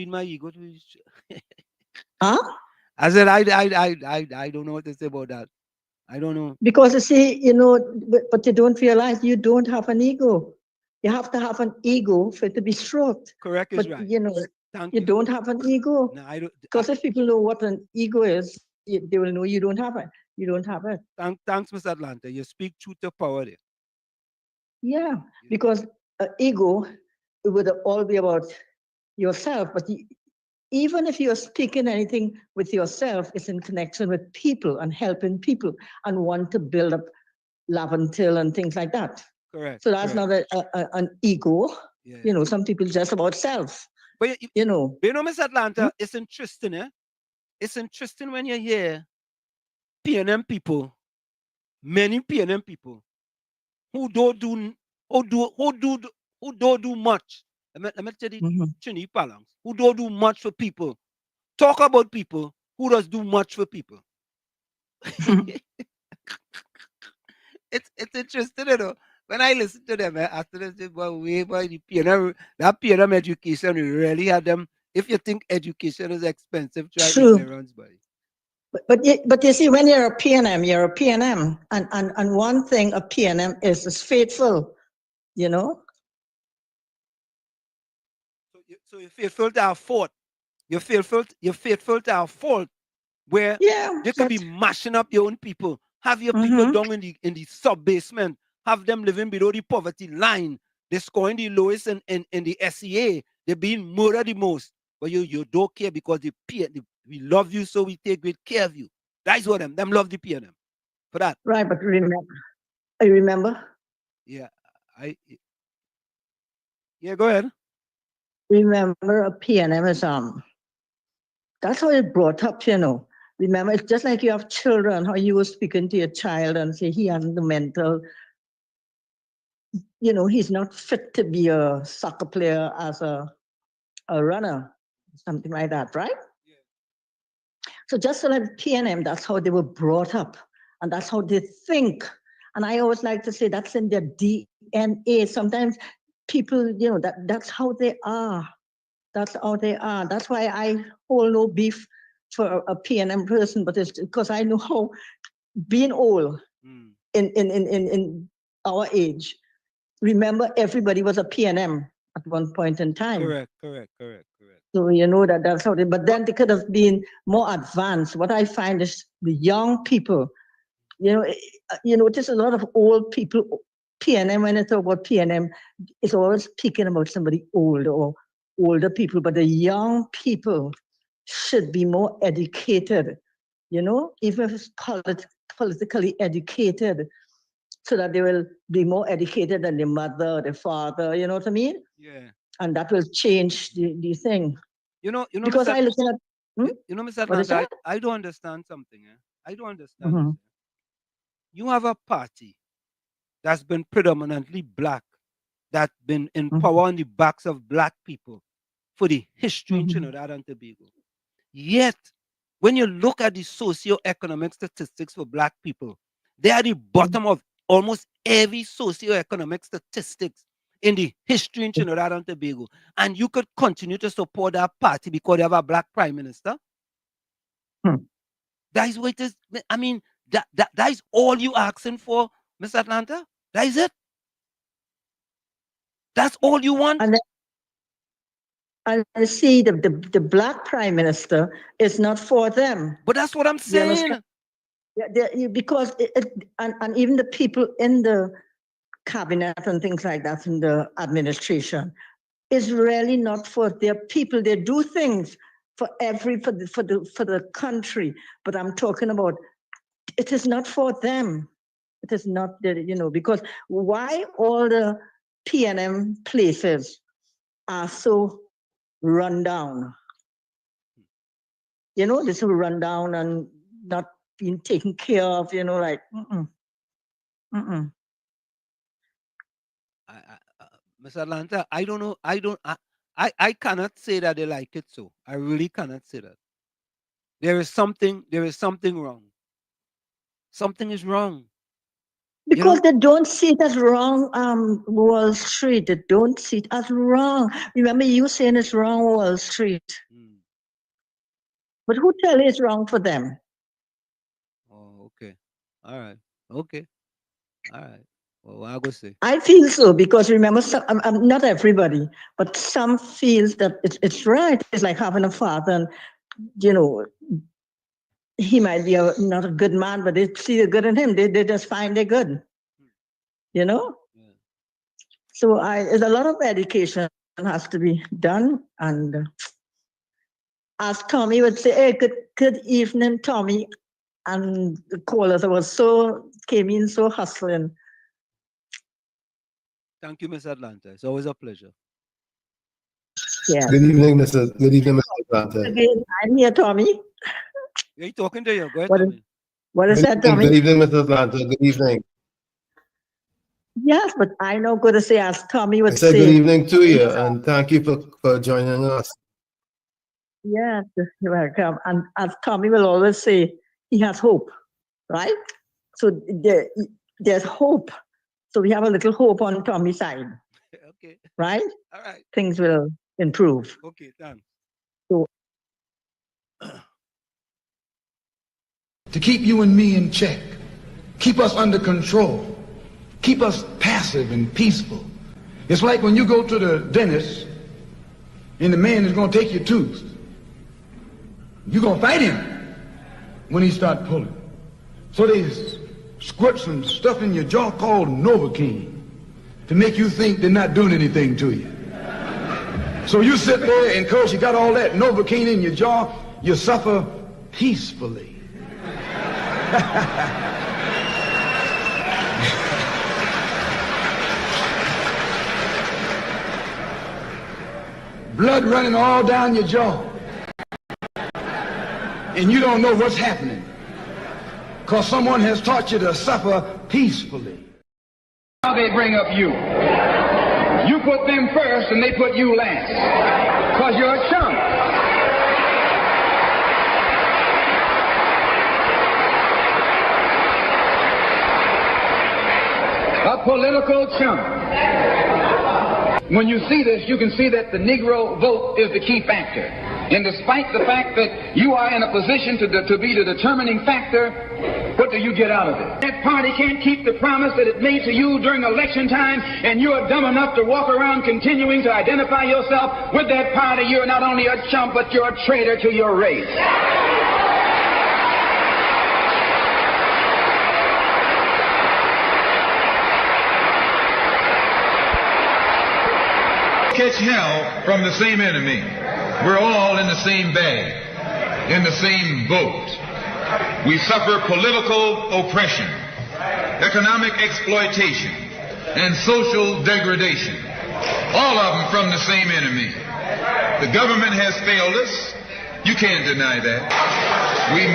my ego to be Huh? I said I don't know what to say about that. I don't know. Because you see, you know, but you don't realize you don't have an ego. You have to have an ego for it to be stroked. Correct is right. You know, you don't have an ego. No, I don't. Because if people know what an ego is, they will know you don't have it. You don't have it. Thanks, Miss Atlanta. You speak truth to power there. Yeah, because ego, it would all be about yourself. But even if you're speaking anything with yourself, it's in connection with people and helping people and want to build up Laventil and things like that. Correct. So that's not an ego. Yeah. You know, some people just about self. But you know, Miss Atlanta, it's interesting, eh? It's interesting when you hear PNM people, many PNM people, who don't do much. Let me tell you, Chini Palams, who don't do much for people. Talk about people who does do much for people. It's interesting, you know. When I listen to them, after they say, well, the PNM, that PNM education, we really had them. If you think education is expensive, try ignorance, buddy. But you see, when you're a PNM, you're a PNM. And one thing a PNM is faithful, you know? So you're faithful to our fault. You're faithful to our fault, where you could be mashing up your own people, have your people down in the sub basement, have them living below the poverty line. They're scoring the lowest in the SEA. They're being murdered the most. But you don't care because we love you, so we take great care of you. That's what them love the PNM for that. Right, but remember? Yeah, go ahead. Remember, a PNM is that's how it brought up, you know. Remember, it's just like you have children, how you were speaking to your child and say he has the mental, he's not fit to be a soccer player as a runner, something like that, right? Yeah. So just like PNM, that's how they were brought up and that's how they think. And I always like to say that's in their DNA. Sometimes people, that's how they are. That's how they are. That's why I hold no beef for a PNM person, but it's because I know how being old in our age, remember everybody was a PNM at one point in time. Correct. So that's how but then they could have been more advanced. What I find is the young people, you notice a lot of old people, PNM, when I talk about PNM, it's always speaking about somebody old or older people, but the young people should be more educated, even if it's politically educated, so that they will be more educated than their mother, their father, you know what I mean? Yeah. And that will change the thing. Because Mr. I listen at, Mr. Atlanta, I don't understand something. I don't understand. Mm-hmm. You have a party that's been predominantly black, that's been in power on the backs of black people for the history in Trinidad and Tobago. Yet, when you look at the socioeconomic statistics for black people, they are at the bottom of almost every socioeconomic statistics in the history in Trinidad and Tobago. And you could continue to support that party because you have a black prime minister. That is what it is. I mean, that is all you asking for, Mr. Atlanta? That is it? That's all you want? And I see the black prime minister is not for them. But that's what I'm saying. Yeah, because and even the people in the cabinet and things like that in the administration is really not for their people. They do things for the country, but I'm talking about it is not for them. It is not because why all the PNM places are so run down. This will run down and not being taken care of, like, Mr. Atlanta, I don't know. I cannot say that they like it so. I really cannot say that. There is something wrong. Something is wrong. Because they don't see it as wrong, Wall Street. They don't see it as wrong. Remember you saying it's wrong, Wall Street. But who tell you it's wrong for them? Oh, okay. All right. Okay. All right. Well, what I go say? I feel so because remember, not everybody, but some feels that it's right. It's like having a father, and he might be not a good man, but they see the good in him. They just find they're good. Yeah. So there's a lot of education has to be done, and as Tommy would say, "Hey, good evening, Tommy," and the callers came in so hustling. Thank you, Mr. Atlanta. It's always a pleasure. Yeah. Good evening, Mr. Atlanta. Again, I'm here, Tommy. Are you talking to you? Go ahead, Tommy. What is that, Tommy? Good evening, Mr. Atlanta. Good evening. Yes, but I know good to say as Tommy would say. I said good evening to you, and thank you for joining us. Yes, you're welcome. And as Tommy will always say, he has hope, right? So there's hope. So we have a little hope on Tommy's side. Okay. Right? All right. Things will improve. Okay, thanks. So to keep you and me in check, keep us under control, keep us passive and peaceful. It's like when you go to the dentist and the man is going to take your tooth. You're going to fight him when he start pulling. So they squirt some stuff in your jaw called Novocaine to make you think they're not doing anything to you. So you sit there and because you got all that Novocaine in your jaw, you suffer peacefully. Blood running all down your jaw. and you don't know what's happening because someone has taught you to suffer peacefully. Now they bring up you. You put them first and they put you last because you're a chump. A political chump. When you see this, you can see that the Negro vote is the key factor. And despite the fact that you are in a position to be the determining factor, what do you get out of it? That party can't keep the promise that it made to you during election time, and you're dumb enough to walk around continuing to identify yourself with that party. You're not only a chump, but you're a traitor to your race. Catch hell from the same enemy. We're all in the same bag, in the same boat. We suffer political oppression, economic exploitation, and social degradation. All of them from the same enemy. The government has failed us. You can't deny that. We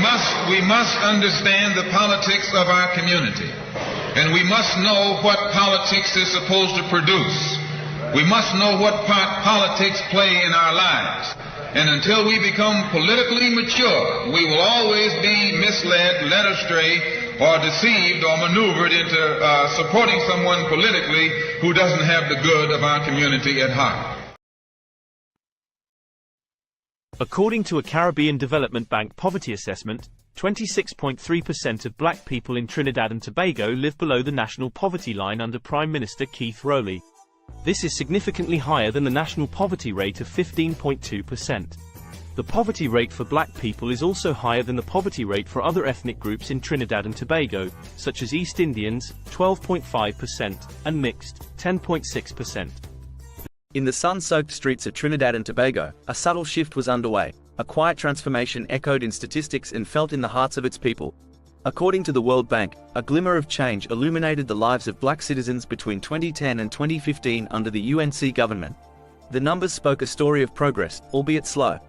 must understand the politics of our community. And we must know what politics is supposed to produce. We must know what part politics play in our lives. And until we become politically mature, we will always be misled, led astray, or deceived or maneuvered into supporting someone politically who doesn't have the good of our community at heart. According to a Caribbean Development Bank poverty assessment, 26.3% of black people in Trinidad and Tobago live below the national poverty line under Prime Minister Keith Rowley. This is significantly higher than the national poverty rate of 15.2%. The poverty rate for black people is also higher than the poverty rate for other ethnic groups in Trinidad and Tobago, such as East Indians, 12.5%, and mixed, 10.6%. In the sun-soaked streets of Trinidad and Tobago, a subtle shift was underway. A quiet transformation echoed in statistics and felt in the hearts of its people. According to the World Bank, a glimmer of change illuminated the lives of black citizens between 2010 and 2015 under the UNC government. The numbers spoke a story of progress, albeit slow.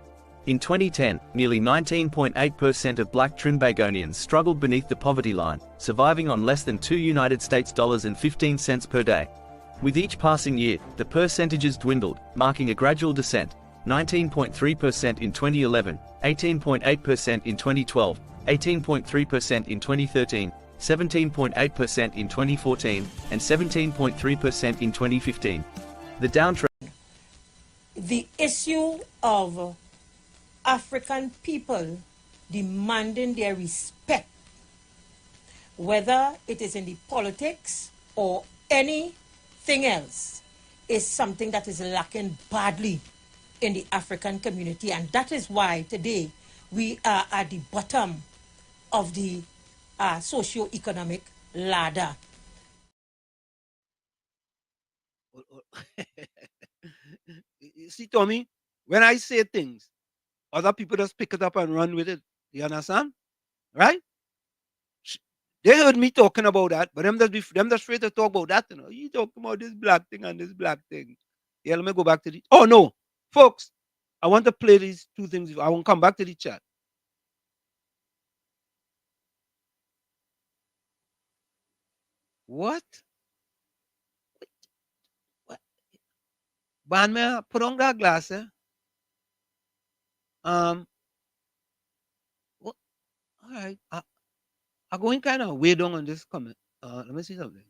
In 2010, nearly 19.8% of black Trinbagonians struggled beneath the poverty line, surviving on less than $2.15 per day. With each passing year, the percentages dwindled, marking a gradual descent: 19.3% in 2011, 18.8% in 2012, 18.3% in 2013, 17.8% in 2014, and 17.3% in 2015. The downtrend. The issue of African people demanding their respect, whether it is in the politics or anything else, is something that is lacking badly in the African community, and that is why today we are at the bottom of the socio-economic ladder. You see, Tommy, when I say things, other people just pick it up and run with it. You understand? Right? They heard me talking about that, but them just afraid to talk about that. You know, you talking about this black thing and this black thing. Yeah, let me go back to the. Oh no, folks, I want to play these two things. I won't come back to the chat. What? Ban me, put on that glass, eh? All right. I'm going kind of way down on this comment. Let me see something.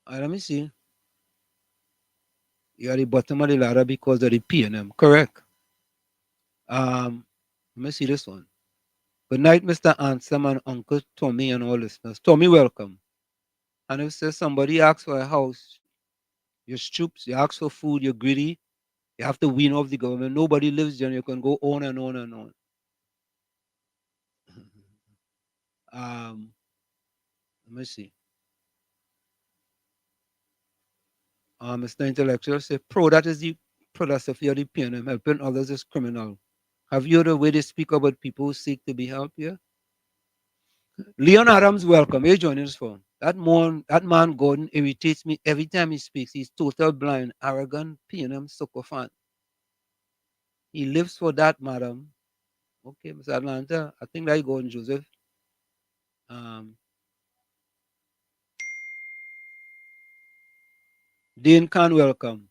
All right, let me see. You're at the bottom of the ladder because of the P&M. Correct. Let me see this one. Good night, Mr. Ansem and Uncle Tommy and all listeners. Tommy, welcome. And if says somebody asks for a house, you're stoops, you ask for food, you're greedy, you have to wean off the government. Nobody lives there, and you can go on and on and on. Let me see. Mr. Intellectual say, pro, that is the philosophy of the PNM. Helping others is criminal. Have you heard the way they speak about people who seek to be helped here? Leon Adams, welcome. Hey, joining us for that man Gordon irritates me every time he speaks. He's total blind, arrogant, PNM sycophant. He lives for that, madam. Okay, Mr. Atlanta, I think that you go on, Joseph. Dane can welcome.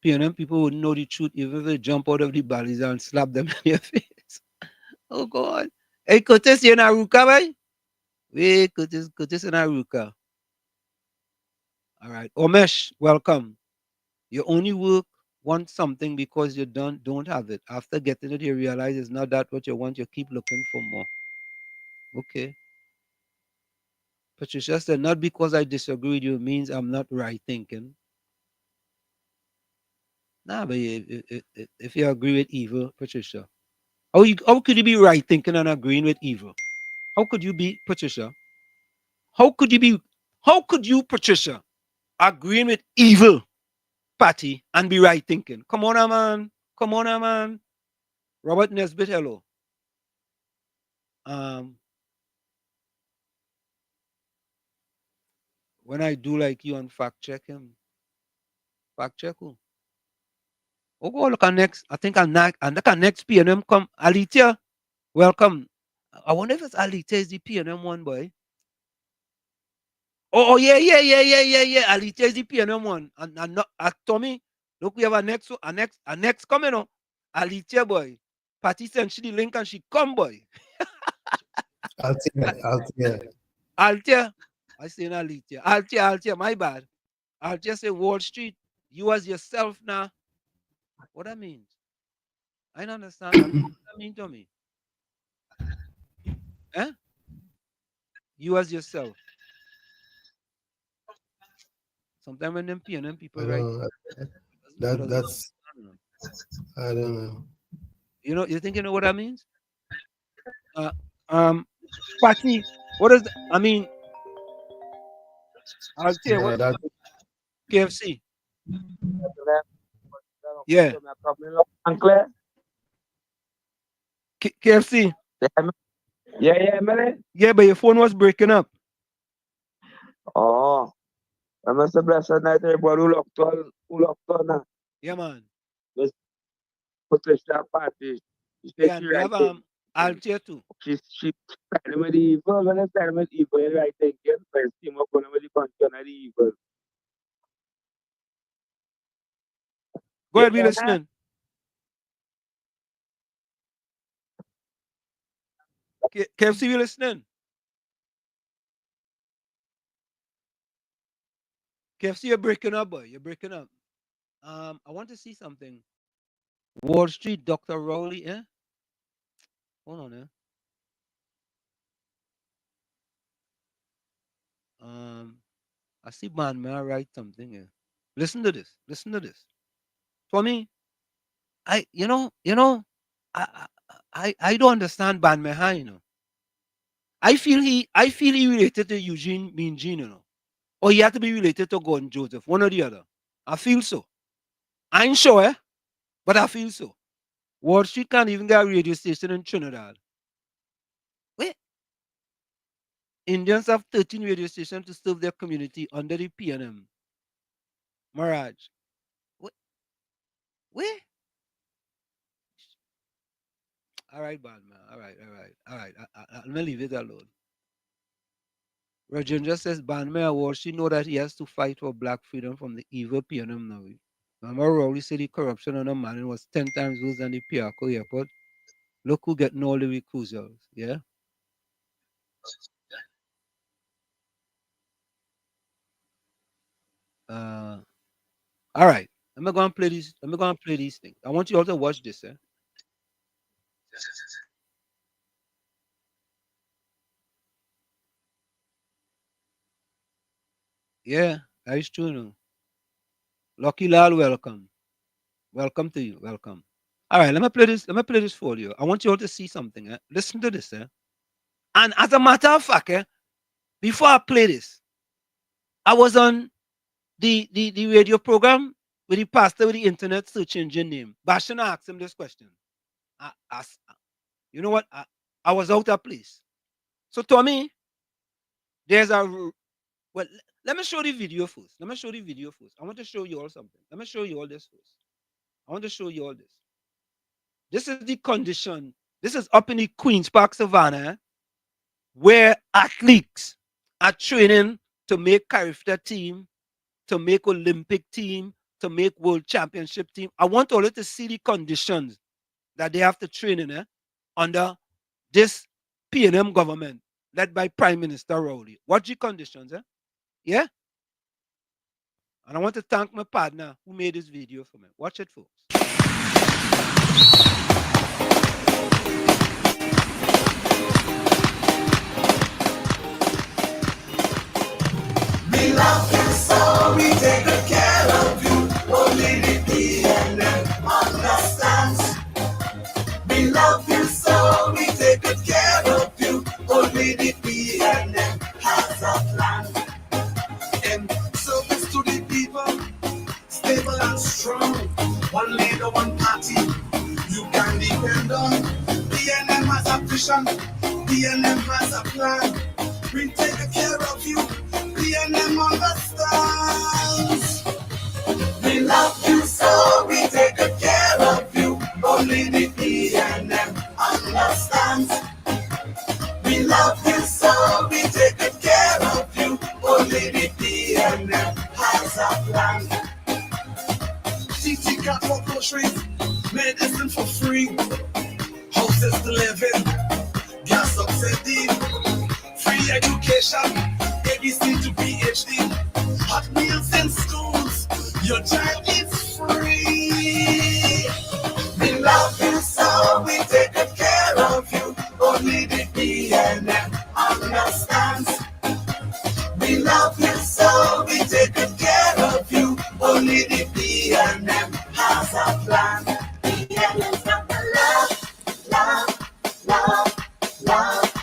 PNM people wouldn't know the truth even if they jump out of the valleys and slap them in your face. Oh God. Hey, Curtis, you're in Aruka, boy? Wait, Curtis in Aruka. All right. Omesh, welcome. You only want something because you don't have it. After getting it, you realize it's not that what you want. You keep looking for more. Okay. Patricia said, not because I disagree with you means I'm not right thinking. Nah, but if you agree with evil, Patricia, how could you be right thinking and agreeing with evil? How could you be, Patricia? How could you, Patricia, agreeing with evil, Patty, and be right thinking? Come on, man. Come on, man. Robert Nesbitt, hello. When I do like you and fact check him, fact check who? Oh, go look at next. I think I'm not. And look at next PNM come. Alitia, welcome. I wonder if it's Alitia is the PNM one, boy. Oh yeah. Alitia is the PNM one. And not Tommy. Look, we have a next coming on. Alitia, boy. Patty sent she the link and she come, boy. Altia. I say Alitia. Altia, my bad. Altia say Wall Street. You as yourself now. What that means? I don't understand. What that mean to me? Eh? You as yourself. Sometimes when them PNM people write, that's I don't know. You know, you think you know what that means? Patty, what is I mean? I'll tell you what. KFC. Yeah. KFC. Yeah, man. Yeah, but your phone was breaking up. Oh. I must have blessed night everybody who locked on. Yeah, man. Patricia Party. Yeah, and we have Altia too. She started with the evil. When I started with evil, right thinking, first team up on the function of the evil. Go ahead, be listening. KFC, be listening. KFC, you're breaking up, boy. You're breaking up. I want to see something. Wall Street, Dr. Rowley, eh? Hold on, eh? I see man, may I write something here? Listen to this. Listen to this. For me, I don't understand Ban Meha, you know. I feel he related to Eugene Mean Gene, you know. Or he had to be related to Gordon Joseph, one or the other. I feel so. I ain't sure, eh? But I feel so. Wall Street can't even get a radio station in Trinidad. Wait. Indians have 13 radio stations to serve their community under the PNM. Mirage. Wait. All right, bad man. All right. Let me leave it alone. Rajendra says, Banmer Wall Street know that he has to fight for black freedom from the evil PNM now. Remember, Rowley said the corruption on the man was 10 times worse than the Piarco airport. Look who getting all the recusals. Yeah. All right. I'm gonna play these. I'm gonna play these things. I want you all to watch this. Eh? Yeah, that's true. No? Lucky Lal, welcome. Welcome to you. Welcome. All right, let me play this. Let me play this for you. I want you all to see something. Eh? Listen to this. Eh? And as a matter of fact, before I play this, I was on the radio program with the pastor with the internet search engine name. Bashana asked him this question. You know what? I was out of place. So to me, there's a well. Let me show the video first. Let me show the video first. I want to show you all something. Let me show you all this first. I want to show you all this. This is the condition. This is up in the Queen's Park Savannah, where athletes are training to make character team, to make Olympic team, to make world championship team. I want all of you to see the conditions that they have to train in under this P&M government led by Prime Minister Rowley. What's the conditions? Yeah? And I want to thank my partner who made this video for me. Watch it, folks. We love you so we take good care of you. Only the PNM understands. We love you so we take good care of you. Only the PNM has a plan. In service to the people, stable and strong. One leader, one party, you can depend on. PNM has a vision, PNM has a plan. We take care of you, PNM understands. We love you so we take good care of you. Only the PNM understands. We love you so we take good care of you. Only the PNM has a plan. TT got for groceries, medicine for free, houses to live in, gas subsidy, free education, ABC to PhD, hot meals in schools, your child is free. We love you so we take good care of you. Only the PNM understands. We love you so we take good care of you. Only the PNM has a plan. PNM's got the love, love, love, love.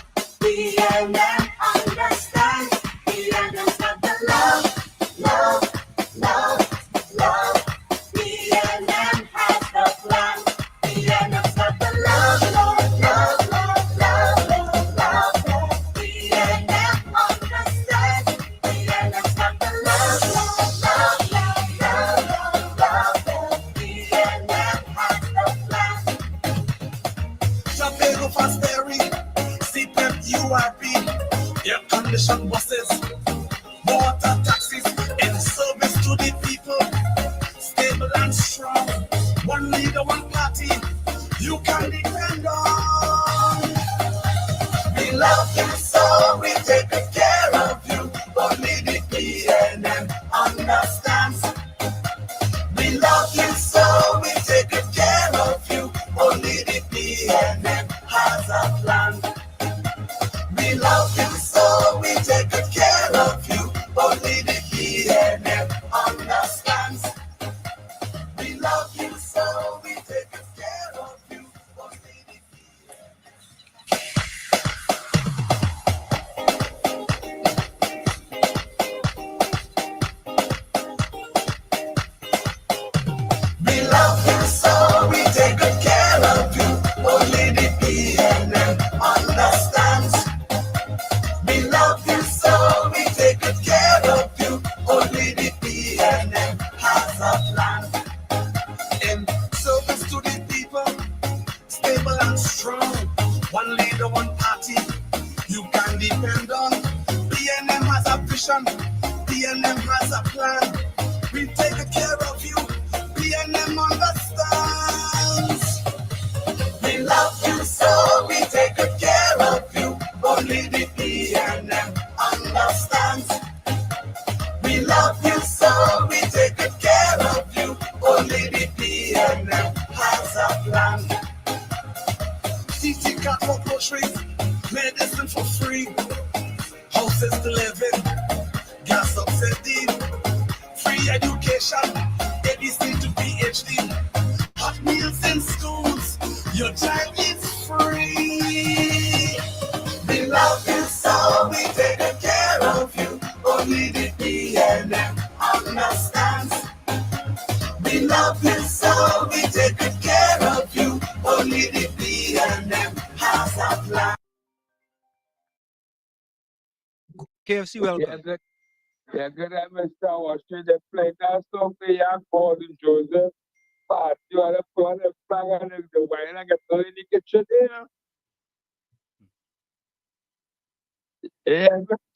PNM understands. PNM's got the love, love, love, love. PNM has the plan. PNM's got the love, love, love, love, love, love, love. PNM understands. PNM's got the love, love, love, love, love, love, love. PNM has the plan. Jamaica Fast Ferry, CPEP, URP, air conditioned buses, water taxis, in service to the people, stable and strong. One leader, one party, you can depend on. We love you so we take good care of you. Only the PNM understands. We love you so we take good care of you. Only the PNM has a plan. We love you so we take good care of you. Only the PNM understands. We love you so we take good care of you. Only the We love you so we take good care of you. Only the PNM understands. We love you so we take good care of you. Only the PNM has a plan. In service to the people, stable and strong. One leader, one party, you can depend on. PNM has a vision, PNM has a plan. We take good care of you, PNM understands. We love you so we take good care of you. Only the PNM understands. We love you so we take good care of you. Only the PNM has a plan. TT got for groceries, medicine for free, houses to live in, gas subsidy, free education, ABC to PhD, hot meals in schools, your child is free. We love you so we take good care of you. Only the PNM understands. We love you so we take good care of you. Only the PNM has a plan. KFC, welcome. Yeah, good. Mr. Washington, they played that song for Young Paul and Joseph. fast. You want to put on the flag and the wine and get down in the kitchen,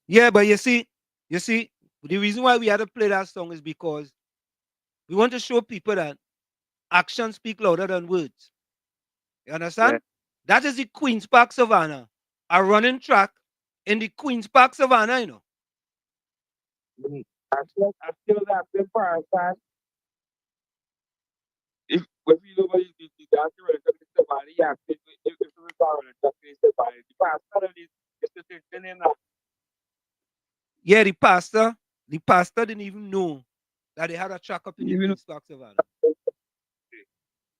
Yeah, but you see, the reason why we had to play that song is because we want to show people that actions speak louder than words. You understand? Yeah. That is the Queen's Park Savannah, a running track in the Queen's Park Savannah, you know. I feel that the parents, if when we know the dance running track is the body, yeah, if we start running track is the body, the pastor is the thing in that. Yeah, the pastor didn't even know that they had a track up in the Queen's Park Savannah.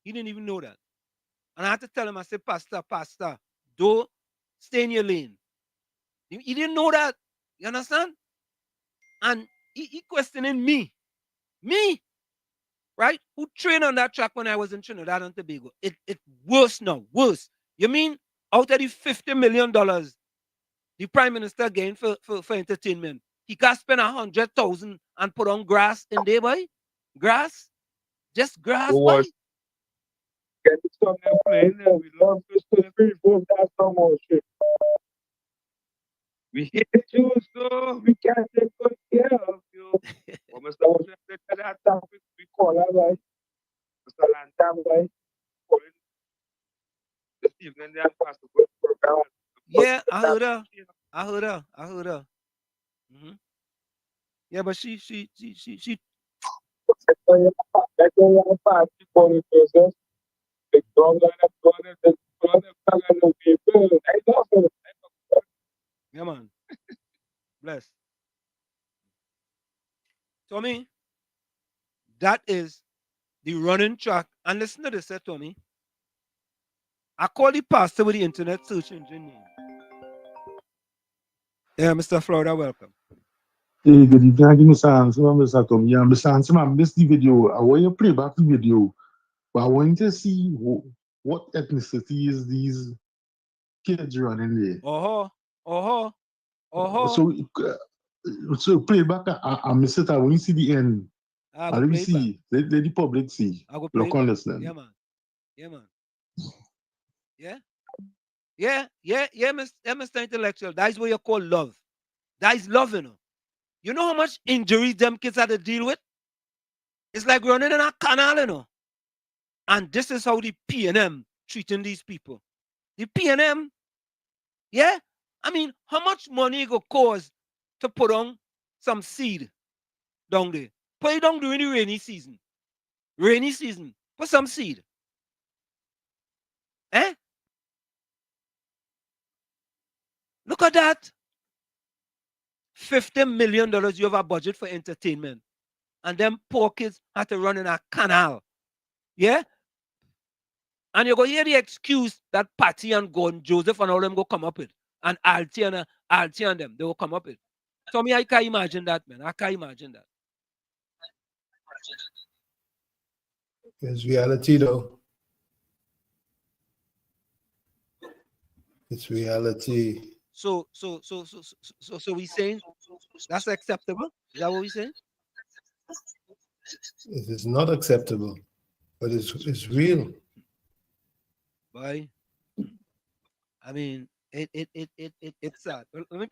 He didn't even know that. And I had to tell him, I said, Pastor, don't stay in your lane. He didn't know that. You understand? And he questioning me, right? Who trained on that track when I was in Trinidad and Tobago. It's worse now, worse. You mean out of the $50 million the Prime Minister gained for entertainment, he can spend 100,000 and put on grass in there, boy? Grass? Just grass, boy? Get the song they're playing there. We love this to every boom that song or shit. We hate you, so we can't take good care of you. Well, Mr. Ocean said that topic, we call her, right? Mr. Lantam, right? Calling this evening, they have passed the good program. Yeah, I heard her. Mm-hmm. Yeah, but she. Yeah, man. Bless. Tommy, that is the running track. And listen to this, Tommy. I call the pastor with the internet search engine name. Yeah, Mr. Florida, welcome. Hey, good evening. Give me some answer, Mr. Tom. Yeah, Mr. Answer, I missed the video. I want you to play back the video. But I want to see what ethnicity is these kids running there. So play back. I miss it. I want to see the end. I let me see. Let the public see. Look on listening. Yeah, man. Yeah. Yeah, Mr. Intellectual. That is what you call love. That is love, you know. You know how much injuries them kids had to deal with? It's like running in a canal, you know. And this is how the P&M treating these people. The P&M, yeah? I mean, how much money it go cost to put on some seed down there? Put it down during the rainy season. Put some seed. Look at that. $50 million you have a budget for entertainment. And them poor kids had to run in a canal. Yeah? And you go hear the excuse that Patty and Gordon Joseph and all them go come up with. And Alti and them, they will come up with. So me, I can't imagine that, man. I can't imagine that. It's reality, though. It's reality. So we saying that's acceptable? Is that what we saying? It is not acceptable, but it's real. Boy, I mean, it's sad. Let me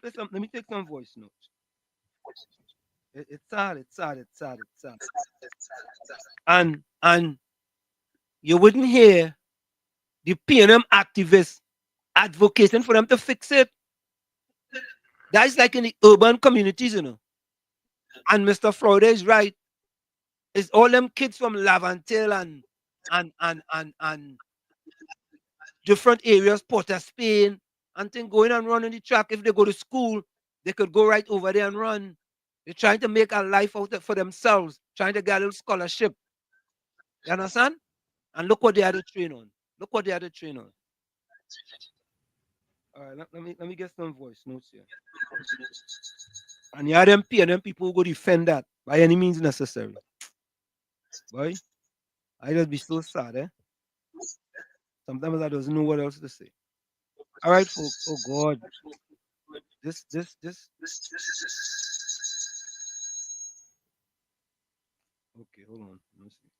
take some voice notes. It's sad. And you wouldn't hear the P&M activists advocating for them to fix it. That is like in the urban communities, you know. And Mr. Florida is right. It's all them kids from Laventille and different areas, Port of Spain, and things going and running the track. If they go to school, they could go right over there and run. They're trying to make a life out of for themselves, trying to get a little scholarship. You understand? And look what they had to train on. All right, let me get some voice notes here. And you have them P&M people who go defend that by any means necessary. Boy, I just be so sad, eh? Sometimes I don't know what else to say. All right, folks. Oh God. This. Okay, hold on. Let me see.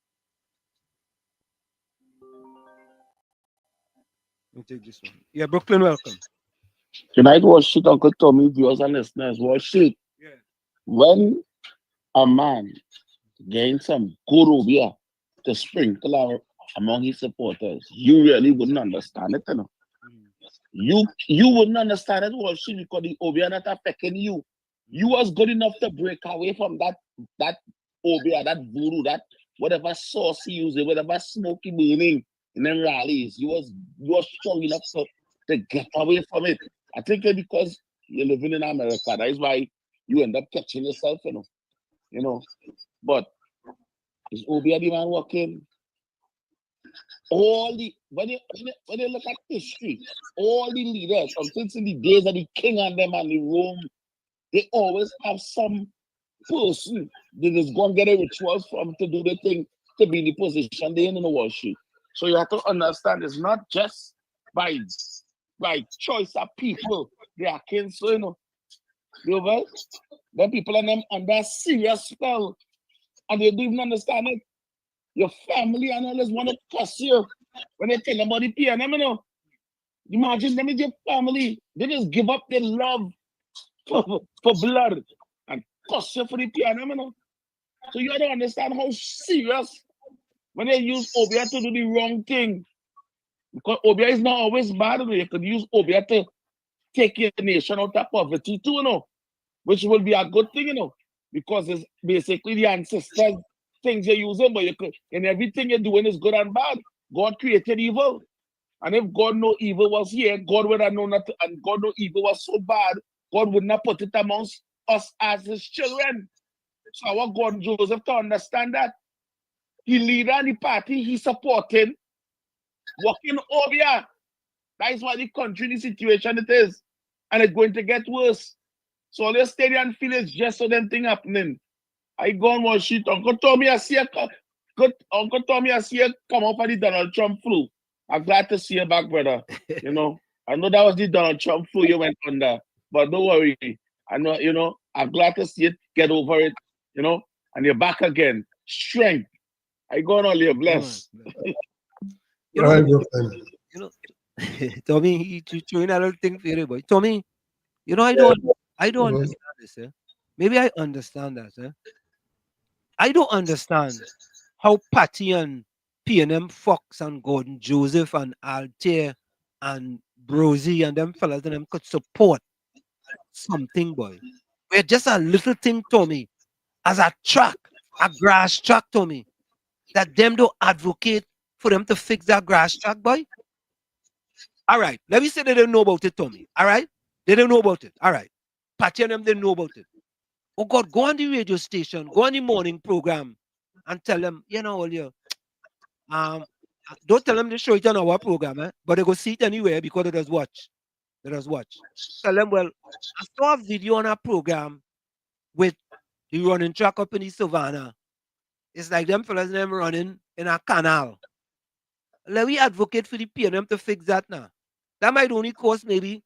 Let me take this one. Yeah, Brooklyn, welcome. Tonight was shit, Uncle Tommy, viewers and listeners. Was shit. Yeah. When a man gains some good over to sprinkle out among his supporters, you really wouldn't understand it, you know. You wouldn't understand it was shit because the Obia that affecting you. You was good enough to break away from that Obia, that voodoo, that whatever sauce he used, whatever smoky burning in them rallies. You was strong enough to get away from it. I think it's because you're living in America. That is why you end up catching yourself, you know. But is Obia the man working? When you look at history, all the leaders, since in the days of the king and them and the Rome, they always have some person that is going to get a rituals from to do the thing to be in the position they're in the worship. So you have to understand it's not just by choice of people they are king. So then people are them under serious spell and they don't even understand it. Your family and all this want to cuss you when they tell them about the PNM, you know. Imagine them with your family. They just give up their love for blood and cuss you for the PNM, you know. So you have to understand how serious when they use Obia to do the wrong thing. Because Obia is not always bad, you know. You could use Obia to take your nation out of poverty too, you know, which will be a good thing, you know, because it's basically the ancestors things you're using, but and everything you're doing is good and bad. God created evil. And if God know evil was here, God would have known that, and God know evil was so bad, God would not put it amongst us as his children. So I want God Joseph to understand that the leader and the party he's supporting, working over here. That is why the country in the situation it is. And it's going to get worse. So let's stay there and feel it's just so them thing happening. I go on one shit. Uncle Tommy, I see Uncle Tommy, I see you come up for the Donald Trump flu. I'm glad to see you back, brother. You know, I know that was the Donald Trump flu you went under, but don't worry. I know, you know, I'm glad to see you get over it, you know, and you're back again. Strength. I go on all your bless. You know, Tommy, he's showing a little thing for you, boy. Tommy, you know, I don't understand this, eh? Maybe I understand that, eh? I don't understand how Patty and PNM Fox and Gordon Joseph and Altair and Brosy and them fellas and them could support something, boy. We're just a little thing, Tommy, as a track, a grass track, Tommy, that them don't advocate for them to fix that grass track, boy. All right, let me say they didn't know about it, Tommy. All right, they didn't know about it. All right, Patty and them didn't know about it. Oh God, go on the radio station, go on the morning program, and tell them, you know, all you, don't tell them to show it on our program, eh? But they go see it anywhere because they just watch. They just watch. Tell them, well, I saw a video on a program with the running track up in the savannah. It's like them fellas them running in a canal. Let me advocate for the PNM to fix that now. That might only cost maybe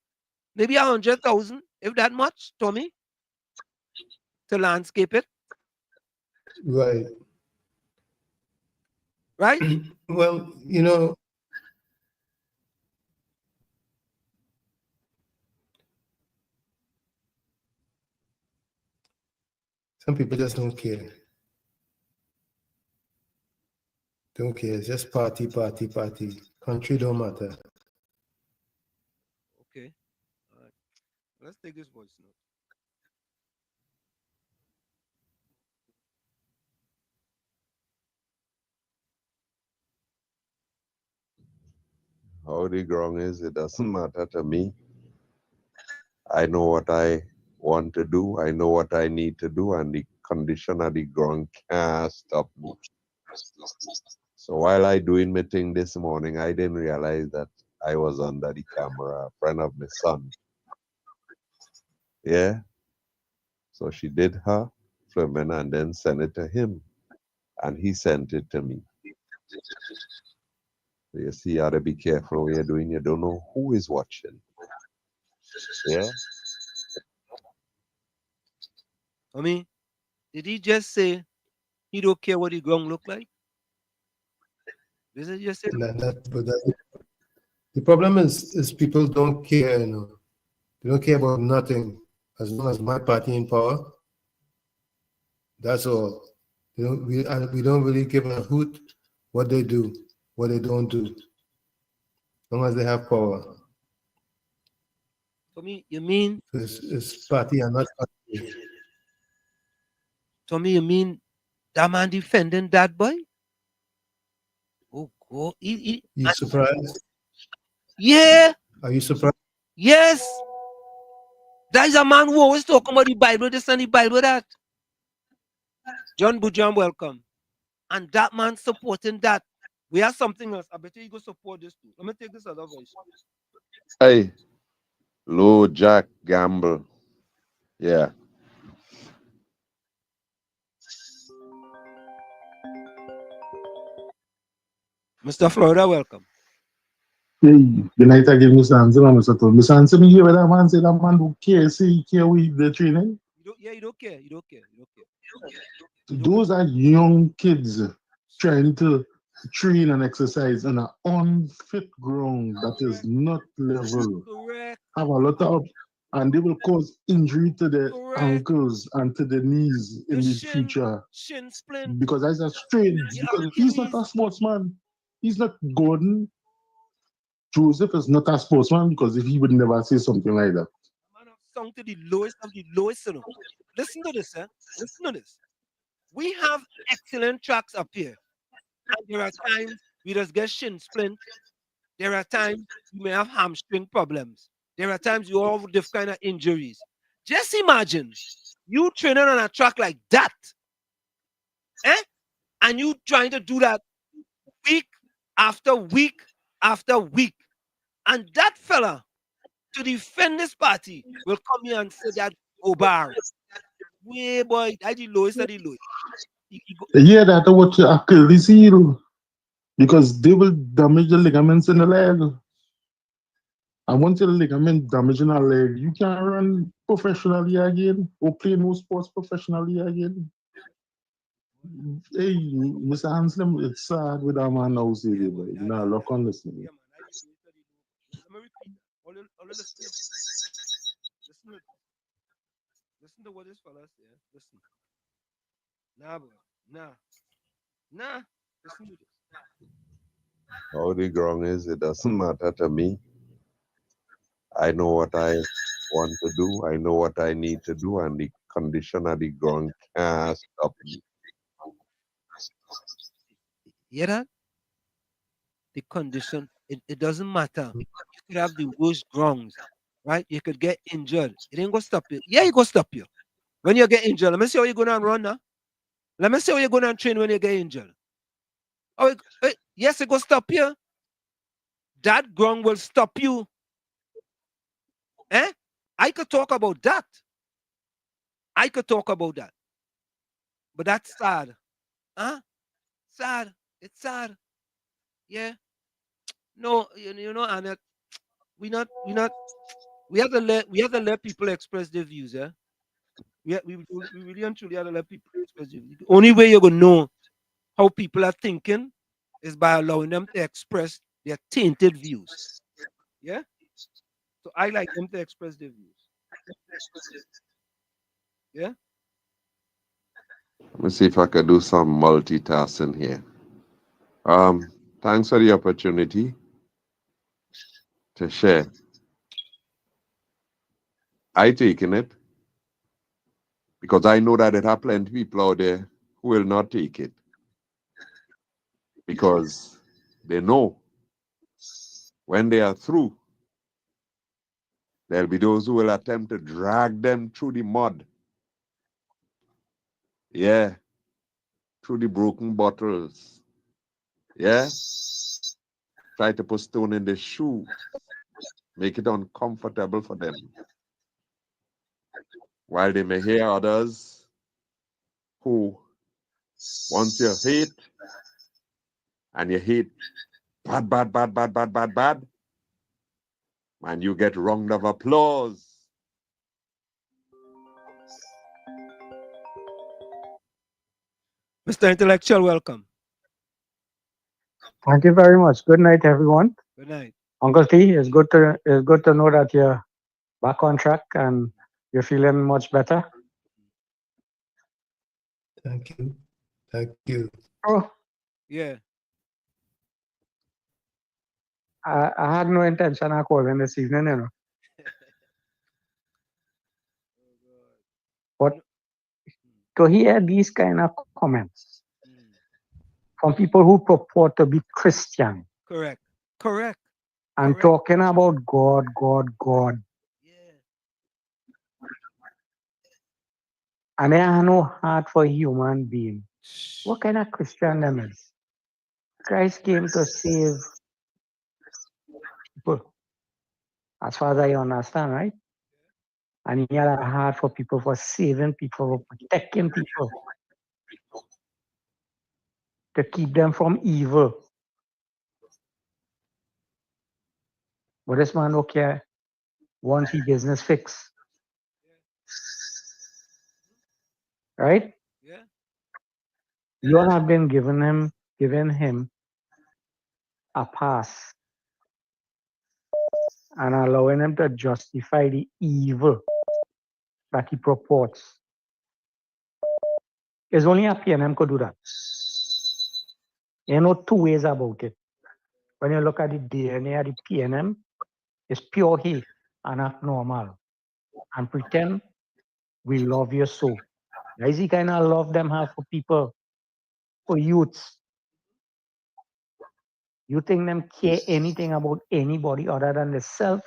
100,000, if that much, Tommy, to landscape it. Right. Right? Well, you know, some people just don't care. Don't care. It's just party, party, party. Country don't matter. Okay. All right. Let's take this voice note. How the ground is, it doesn't matter to me. I know what I want to do. I know what I need to do, and the condition of the ground can't stop me. So while I doing my thing this morning, I didn't realize that I was under the camera, a friend of my son. Yeah. So she did her filming and then sent it to him. And he sent it to me. So you see, you have to be careful what you're doing. You don't know who is watching. Yeah. I mean, did he just say he don't care what the ground look like? Visit your city. The problem is people don't care, you know. They don't care about nothing. As long as my party in power, that's all. We don't really give a hoot what they do, what they don't do. As long as they have power. To me, you mean? It's party and not party. To me, you mean that man defending that boy? Oh, God. You surprised? Yeah. Are you surprised? Yes. That is a man who always talking about the Bible, this and the Bible, that. John Bujan, welcome. And that man supporting that. We have something else. I bet you go support this too. Let me take this other voice. Hey, low Jack Gamble. Yeah. Mr. Florida, welcome. Hey, good night again, Mr. Hansen and Mr. Tom. Mr. Hansen, you hear what that man say? That man who cares, say he care with the training. You don't care. You don't care. Those are young kids trying to train and exercise on an unfit ground that is not level. Correct. Have a lot of, and they will cause injury to the ankles and to the knees in the future. Shin splint. Because that's a strain. Because he's not a sportsman. He's not Gordon. Joseph is not a sportsman because if he would never say something like that. Man, I've sung to the lowest of the lowest. You know. Listen to this, eh? Listen to this. We have excellent tracks up here. And there are times we just get shin splint. There are times you may have hamstring problems. There are times you have different kind of injuries. Just imagine you training on a track like that. And you trying to do that week after week after week. And that fella, to defend this party, will come here and say that bar. Way boy, I the lowest of the lowest. Yeah, that's what your Achilles heel. Because they will damage the ligaments in the leg. And once your ligament damage in a leg, you can't run professionally again or play no sports professionally again. Hey, Mr. Hanslem, it's sad with that man now, say, but nah, look on listening. Let me repeat that. Listen to what this fella said. Listen. Nah, boy. Nah. Listen to this. How the ground is, it doesn't matter to me. I know what I want to do. I know what I need to do, and the condition of the ground can't stop me. Hear that? The condition, it doesn't matter. You could have the worst grounds, right? You could get injured. It ain't gonna stop you. Yeah, it gonna stop you. When you get injured, let me see how you're gonna run now. Let me see how you're gonna train when you get injured. Oh, yes, it gonna stop you. That ground will stop you. I could talk about that. But that's sad. Sad. It's sad. Yeah. No, you know, Annette, we have to let people express their views, yeah. We really and truly have to let people express their views. The only way you're gonna know how people are thinking is by allowing them to express their tainted views. Yeah. So I like them to express their views. Yeah. Let me see if I can do some multitasking here. Thanks for the opportunity to share. I taken it because I know that there are plenty of people out there who will not take it because they know when they are through, there'll be those who will attempt to drag them through the mud. Yeah. Through the broken bottles. Yeah. Try to put stone in the shoe. Make it uncomfortable for them. While they may hear others who, once you hate, and you hate bad, and you get round of applause. Mr. Intellectual, welcome. Thank you very much. Good night, everyone. Good night. Uncle T, it's good to know that you're back on track and you're feeling much better. Thank you. Thank you. Oh, Yeah. I had no intention of calling this evening, you know. But to hear these kind of comments from people who purport to be Christian Correct. Correct. and talking about God, God. And they have no heart for human being. What kind of Christian them is? Christ came to save people, as far as I understand, right? And he had a heart for people, for saving people, for protecting people, to keep them from evil. But this man don't care. Wants his business fixed. Right? Yeah. You all have been giving him a pass and allowing him to justify the evil that he purports. It's only a PNM could do that. You know, two ways about it. When you look at the DNA of the PNM, it's pure hate and abnormal. And pretend we love you so. That's the kind of love them have for people, for youths. You think them care anything about anybody other than the self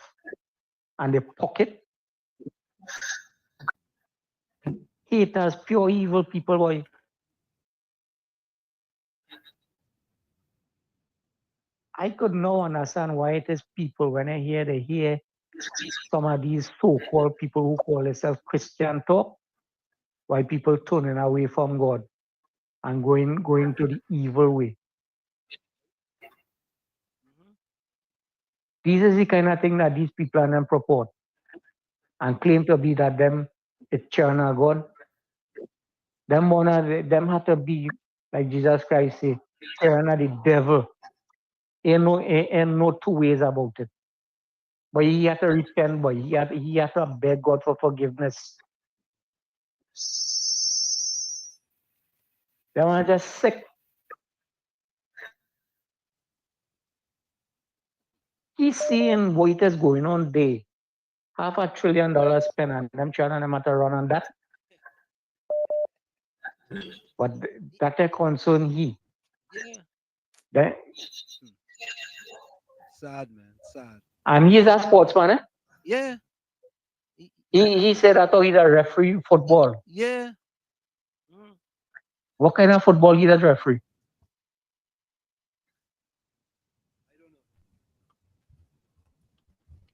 and the pocket? Haters, pure evil people, boy. I could now understand why it is people, when they hear some of these so-called people who call themselves Christian talk, why people turning away from God and going to the evil way. This is the kind of thing that these people and them purport and claim to be that them eternal God. Them have to be, like Jesus Christ say, children of the devil. Ain't no two ways about it. But he had to repent, but he had to beg God for forgiveness. They are just sick. He's seeing what is going on there. $500 billion spent on them, trying them to run on that. But that a concern he. Yeah. That, Sad, man. Sad. and he's a sportsman, eh? Yeah. He said I thought he's a referee football. Yeah. What kind of football he does referee?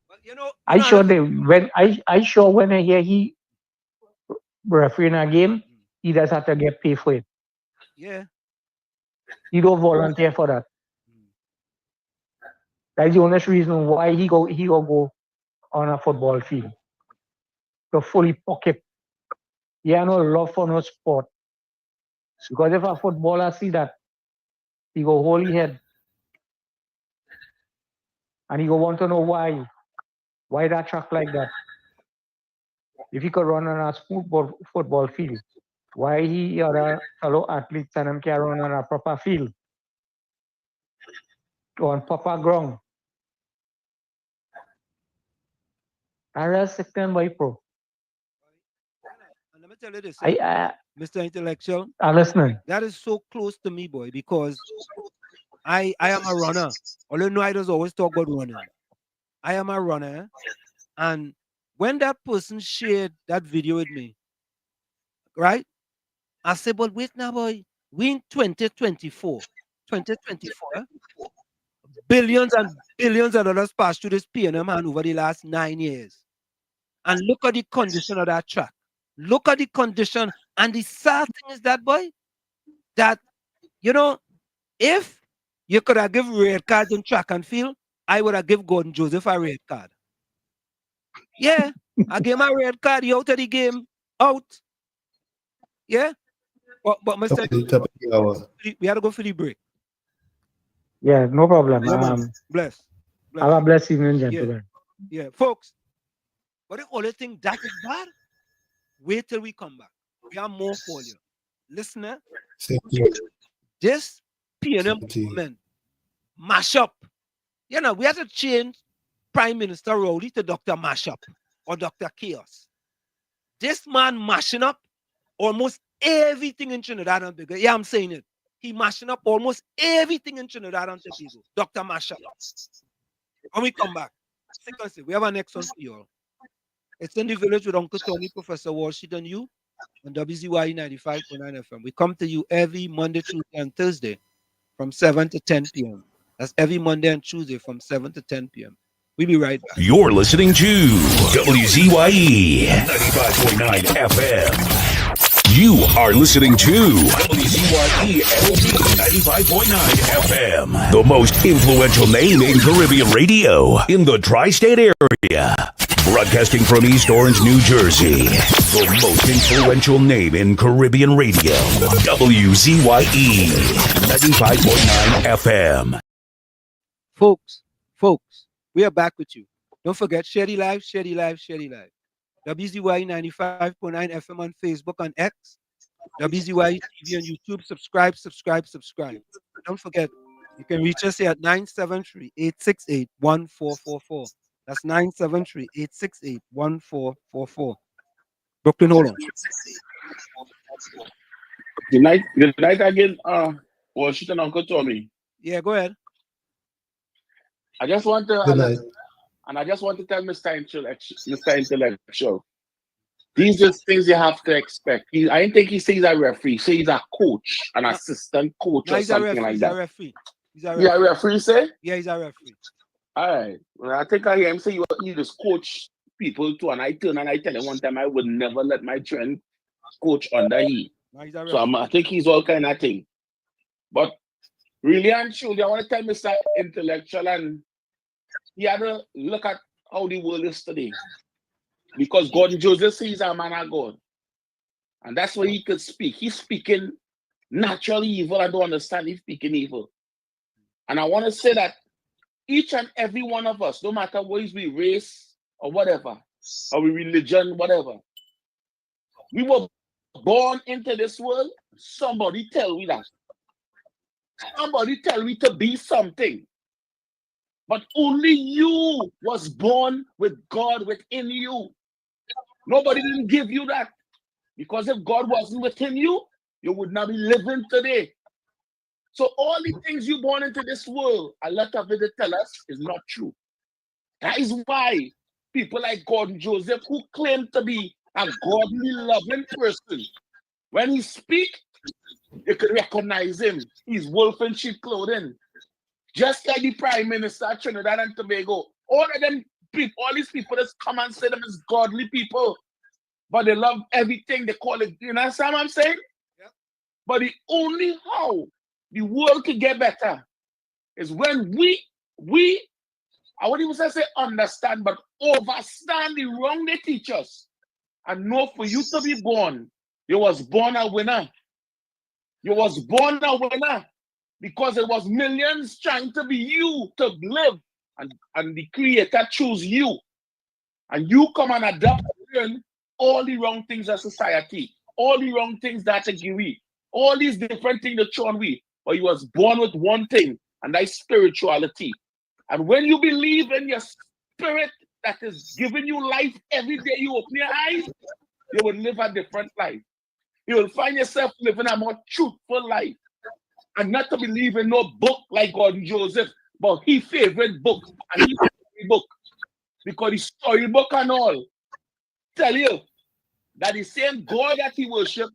But you know, I sure when I hear he refereeing a game, he does have to get paid for it. Yeah. He don't volunteer for that. That's the honest reason why he go on a football field. To fully pocket. He have no love for no sport. Because if a footballer see that, he go hold his head. And he go want to know why. Why that track like that? If he could run on a football field, why he other fellow athletes and them can run on a proper field? On proper ground. I real sick them by pro. And let me tell you this, Mr. Intellectual. I'm listening. That is so close to me, boy, because I am a runner. Although no, I just always talk about running. I am a runner, and when that person shared that video with me, right? I said, but wait now, boy, we in 2024, billions and billions of dollars passed through this PNM man over the last 9 years. And look at the condition of that track. Look at the condition. And the sad thing is that, boy, that, you know, if you could have given red cards in track and field, I would have given Gordon Joseph a red card. Yeah, I gave him a red card. He out of the game. Out. Yeah. But Mr. We We had to go for the break. Yeah, no problem. Yeah, man. Bless. Have a blessed evening, gentlemen. Yeah, folks. But the only thing that is bad, wait till we come back. We have more for you. Listener, this PNM government mash up. You know, we have to change Prime Minister Rowley to Dr. Mashup or Dr. Chaos. This man mashing up almost everything in Trinidad and Tobago. Yeah, I'm saying it. He mashing up almost everything in Trinidad and Tobago. Dr. Mashup. When we come back, we have our next one for you all. It's in the village with Uncle Tony, Professor Walsheet, and you on WZYE 95.9 FM. We come to you every Monday, Tuesday, and Thursday from 7 to 10 p.m. That's every Monday and Tuesday from 7 to 10 p.m. We'll be right back. You're listening to WZYE 95.9 FM. You are listening to WZYE 95.9 FM, the most influential name in Caribbean radio in the tri-state area. Broadcasting from East Orange, New Jersey, the most influential name in Caribbean radio, WZYE 95.9 FM. Folks, we are back with you. Don't forget, share the live. WZYE 95.9 FM on Facebook and X. WZYE TV on YouTube. Subscribe. Don't forget, you can reach us here at 973-868-1444. That's 973-868-1444. Brooklyn, hold on. Good night again, Walsheet and Uncle Tommy. Yeah, go ahead. I just want to tell Mr. Intellectual, these are things you have to expect. I didn't think he says he's a referee. He says he's a coach, an assistant coach, or something like that. He's a referee, say? Yeah, he's a referee. All right. Well, I think I hear him say you just coach people too, and I tell him one time I would never let my friend coach under he. So I think he's all kind of thing. But really and truly, I want to tell Mr. Intellectual, and he had to look at how the world is today. Because Gordon Joseph says he's a man of God. And that's why he could speak. He's speaking naturally evil. I don't understand he's speaking evil. And I want to say that each and every one of us, no matter what is we race or whatever, or we religion, whatever, we were born into this world. Somebody tell me that. Somebody tell me to be something. But only you was born with God within you. Nobody didn't give you that. Because if God wasn't within you, you would not be living today. So all the things you born into this world, a lot of it they tell us is not true. That is why people like Gordon Joseph, who claim to be a godly, loving person, when he speak, you could recognize him. He's wolf in sheep clothing. Just like the Prime Minister of Trinidad and Tobago. All of them people, all these people that come and say them as godly people, but they love everything. They call it, you understand what I'm saying? Yeah. But the only how the world could get better is when we I wouldn't even say understand, but overstand the wrong they teach us. And know for you to be born, you was born a winner. You was born a winner because it was millions trying to be you to live. And the Creator choose you. And you come and adapt and learn all the wrong things of society, all the wrong things that give we, all these different things that shown we. But you was born with one thing, and that's spirituality. And when you believe in your spirit that is giving you life every day you open your eyes, you will live a different life. You will find yourself living a more truthful life. And not to believe in no book like Gordon Joseph, but his favorite book, and his favorite book. Because the storybook and all tell you that the same God that he worship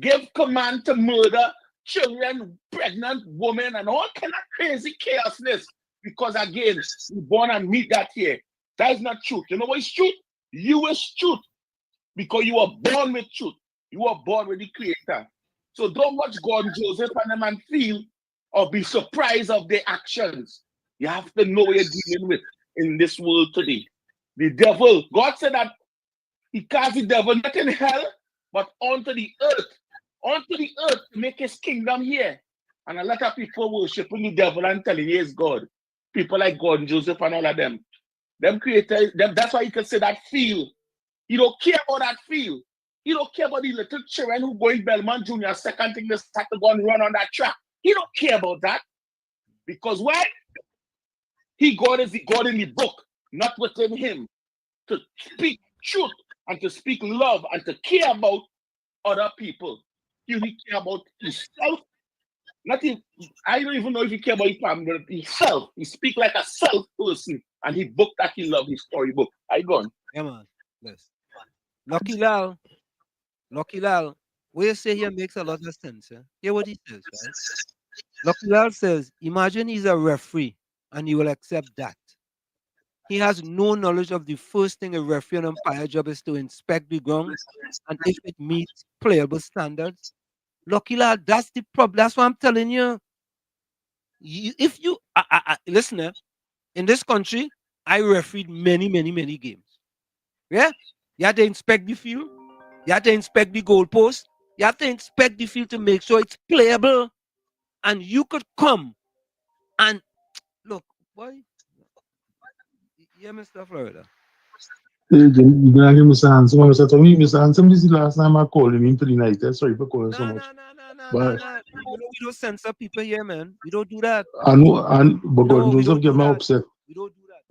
give command to murder children, pregnant women, and all kind of crazy chaosness. Because again, we born and meet that here. That is not truth. You know what is truth? You is truth. Because you were born with truth. You were born with the Creator. So don't watch Gordon Joseph and them and feel or be surprised of their actions. You have to know what you're dealing with in this world today. The devil, God said that he cast the devil not in hell, but onto the earth. Onto the earth to make his kingdom here. And a lot of people worshiping the devil and telling you it's God. People like God and Joseph and all of them. Them creators, that's why you can say that field. You don't care about that field. You don't care about the little children who go in Belmont Junior, second thing they start to go and run on that track. He don't care about that. Because why? God is the God in the book, not within him. To speak truth and to speak love and to care about other people. He only care about himself. I don't even know if he care about his family, but himself. He speak like a self person. And he book that he love his storybook. I gone. Yeah, man. Yes. Lucky Lal, what you say here makes a lot of sense. Eh? Hear what he says, right? Lucky Lal says, imagine he's a referee and he will accept that. He has no knowledge of the first thing a referee and umpire job is to inspect the ground and if it meets playable standards. Lucky Lal, that's the problem. That's what I'm telling you. If you listen, in this country, I refereed many games. Yeah? You have to inspect the field. You have to inspect the goalpost. You have to inspect the field to make sure it's playable. And you could come and look, boy. Yeah, Mr. Florida. Hey, Jim, you give me Mr. Handsome. Mr. Handsome, this is the last time I called him pretty nice. Sorry for calling so much. But We don't censor people here, man. We don't do that. I know, but God, Joseph get me upset. We don't do that.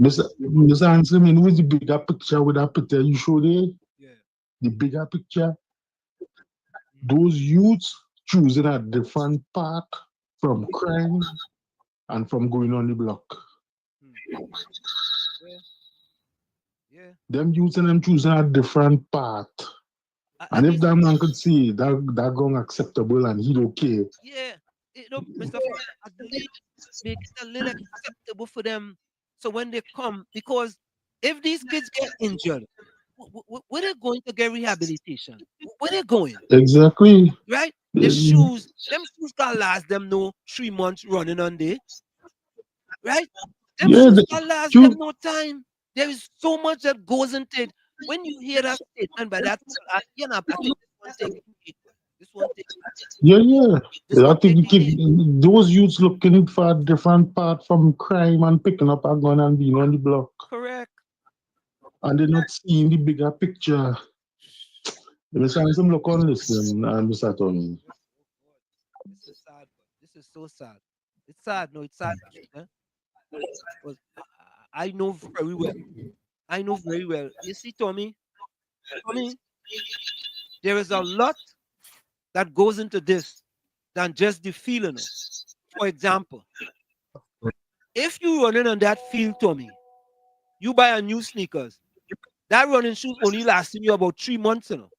Mr. Handsome, you know, the bigger picture with that picture you showed there? Yeah. The bigger picture. Those youths choosing a different path from crime and from going on the block. Yeah. Them youths and them choosing a different path. And if that man could see that going acceptable and he okay. Yeah. Mr. Florida, at least make it a little acceptable for them. So when they come, because if these kids get injured, where they going to get rehabilitation? Where they going? Exactly. Right? The shoes, them shoes can last them no 3 months running on day. Right? Them shoes can last them no time. There is so much that goes into it. When you hear that statement by that, you know, I think this one take. Yeah. I think those youths looking for a different path from crime and picking up a gun and being on the block. Correct. And they're not seeing the bigger picture. Mr. Handsome, look on listen, Mr. Tony. This is sad. This is so sad. It's sad. No, it's sad. I know very well. I know very well. You see, Tommy, there is a lot that goes into this than just the feeling. For example, if you running on that field, Tommy, you buy a new sneakers. That running shoes only lasting you about 3 months, you know.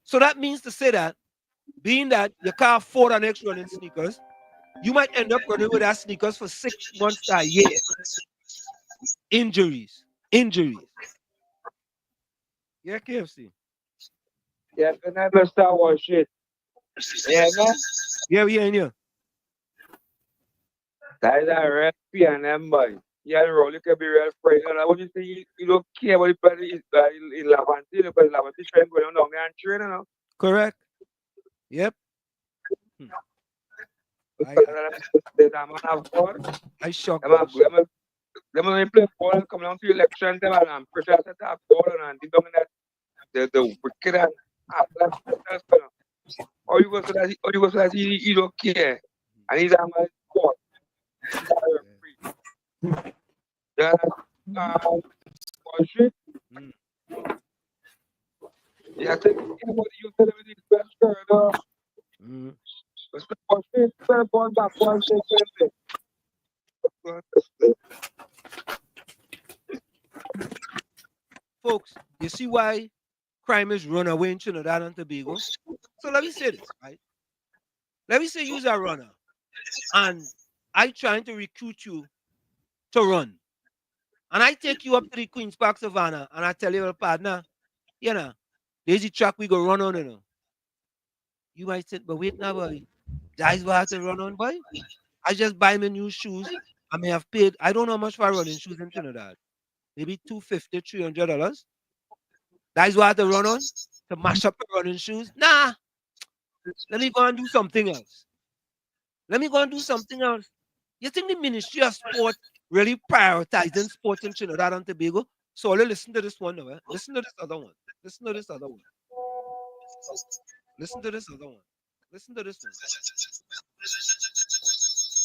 So that means to say that, being that you can't afford an extra running sneakers, you might end up running with that sneakers for 6 months to a year. Injuries. Yeah, KFC. Yeah, can I ever start one shit? Yeah, man. Yeah, we are in here. That is a real PNM boy. Yeah, role you can be real afraid. And what you say, you don't care about the play in Lavante, because Lavante train going on down there and train, you know. Correct. Yep. I shocked. Them when play ball and come down to election, them and I'm pretty sure that ball and they down in the wicked and or you go so that he don't care. And he's a man sport. Yeah, bullshit. Yeah, I think everybody you tell me the best girl, But bullshit, ball back, bullshit. Folks, you see why crime is run away in Trinidad and Tobago? So let me say this, right? Let me say you're a runner, and I trying to recruit you to run. And I take you up to the Queen's Park Savannah, and I tell your partner, you know, there's the track we go run on, you know. You might say, but wait now, boy. That's what I have to run on, boy. I just buy me new shoes. I may have paid, I don't know how much for running shoes in Trinidad. Maybe $250, $300. That's what I have to run on to mash up the running shoes. Nah. Let me go and do something else. Let me go and do something else. You think the Ministry of Sport really prioritizing sports in Trinidad and Tobago? So listen to this one now. Listen to this other one. Listen to this other one. Listen to this other one. Listen to this one.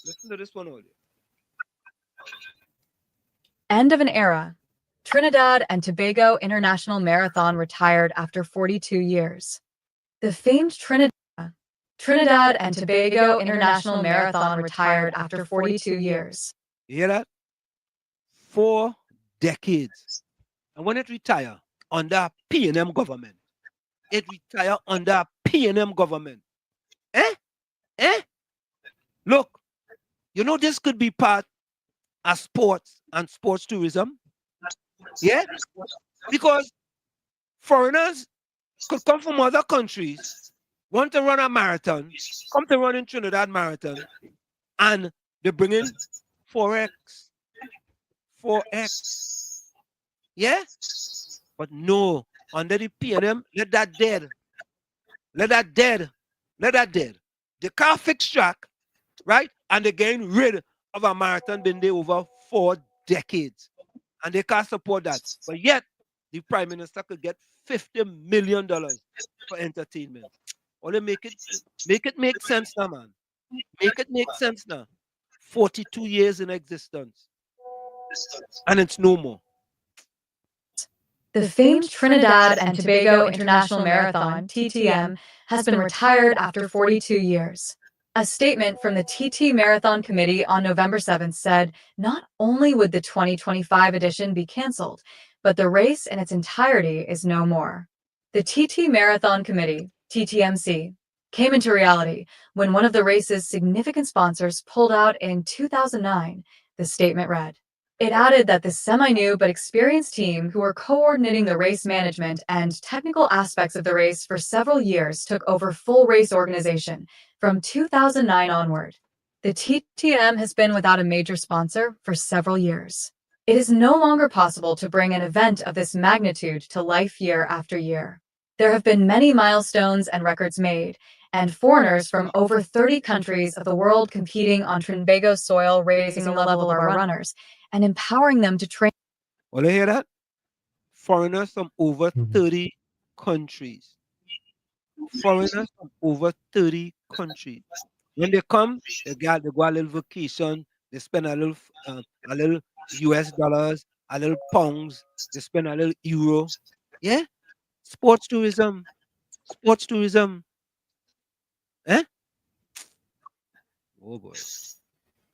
Listen to this one audio. End of an era. Trinidad and Tobago International Marathon retired after 42 years. The famed Trinidad and Tobago International Marathon retired after 42 years. You hear that? 4 decades. And when it retired under P&M government, it retired under P&M government. Look, you know this could be part of sports and sports tourism. Yeah? Because foreigners could come from other countries, want to run a marathon, come to run in Trinidad marathon, and they bring in Forex. Yeah? But no, under the P&M, let that dead. They can't fix track, right? And they're getting rid of a marathon been there over 4 decades. And they can't support that. But yet, the Prime Minister could get $50 million for entertainment. Only make it make sense now, man. Make it make sense now. 42 years in existence. And it's no more. The famed Trinidad and Tobago International Marathon, TTM, has been retired after 42 years. A statement from the TT Marathon Committee on November 7th said not only would the 2025 edition be canceled, but the race in its entirety is no more. The TT Marathon Committee, TTMC, came into reality when one of the race's significant sponsors pulled out in 2009, the statement read. It added that the semi-new but experienced team who were coordinating the race management and technical aspects of the race for several years took over full race organization from 2009 onward. The TTM has been without a major sponsor for several years. It is no longer possible to bring an event of this magnitude to life year after year. There have been many milestones and records made, and foreigners from over 30 countries of the world competing on Trinbago soil, raising the level of our runners and empowering them to train. Well, you hear that? Foreigners from over 30 countries. Foreigners from over 30 countries. When they come, they go a little vacation. They spend a little US dollars, a little pounds. They spend a little euro. Yeah? Sports tourism. Oh boy.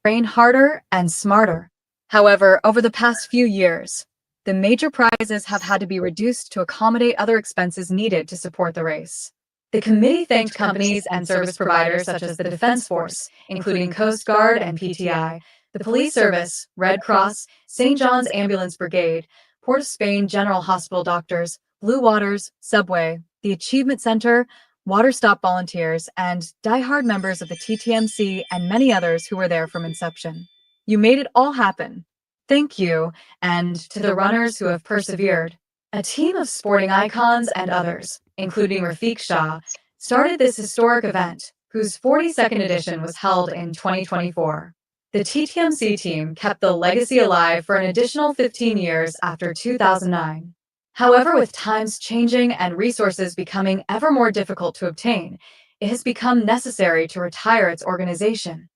Train harder and smarter. However, over the past few years, the major prizes have had to be reduced to accommodate other expenses needed to support the race. The committee thanked companies and service providers such as the Defense Force, including Coast Guard and PTI, the Police Service, Red Cross, St. John's Ambulance Brigade, Port of Spain General Hospital doctors, Blue Waters, Subway, the Achievement Center, Water Stop volunteers, and diehard members of the TTMC and many others who were there from inception. You made it all happen. Thank you, and to the runners who have persevered. A team of sporting icons and others, including Rafiq Shah, started this historic event, whose 42nd edition was held in 2024. The TTMC team kept the legacy alive for an additional 15 years after 2009. However, with times changing and resources becoming ever more difficult to obtain, it has become necessary to retire its organization.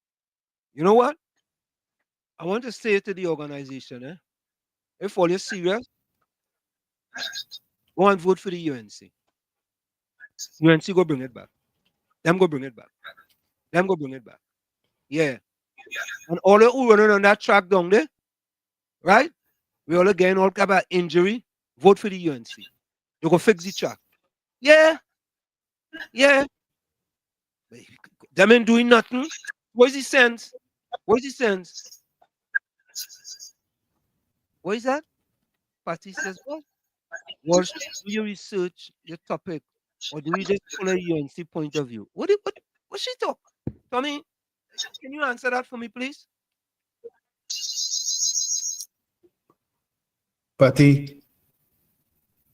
You know what? I want to say to the organization, if all you're serious, go and vote for the UNC. UNC go bring it back. Them go bring it back. Yeah. And all the who running on that track down there, right? We all getting all kind of injury. Vote for the UNC. You go fix the track. Yeah. Them ain't doing nothing. Where's the sense? What is that? Patty says what? Well, do you research your topic, or do you just follow a UNC point of view? What she talk? Tommy, can you answer that for me, please? Patty,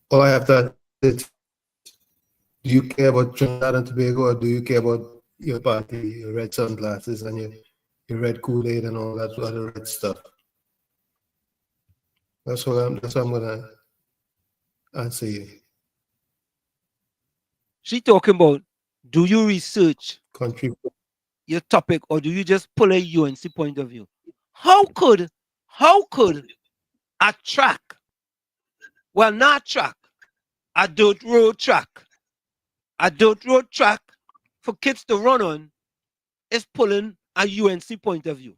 all I have to ask is, do you care about Trinidad and Tobago, or do you care about your party, your red sunglasses and your red Kool-Aid and all that other red stuff. That's what I'm gonna answer you. She talking about, do you research Country. your topic or do you just pull a UNC point of view? How could a track, well, not track, a dirt road track for kids to run on is pulling a UNC point of view?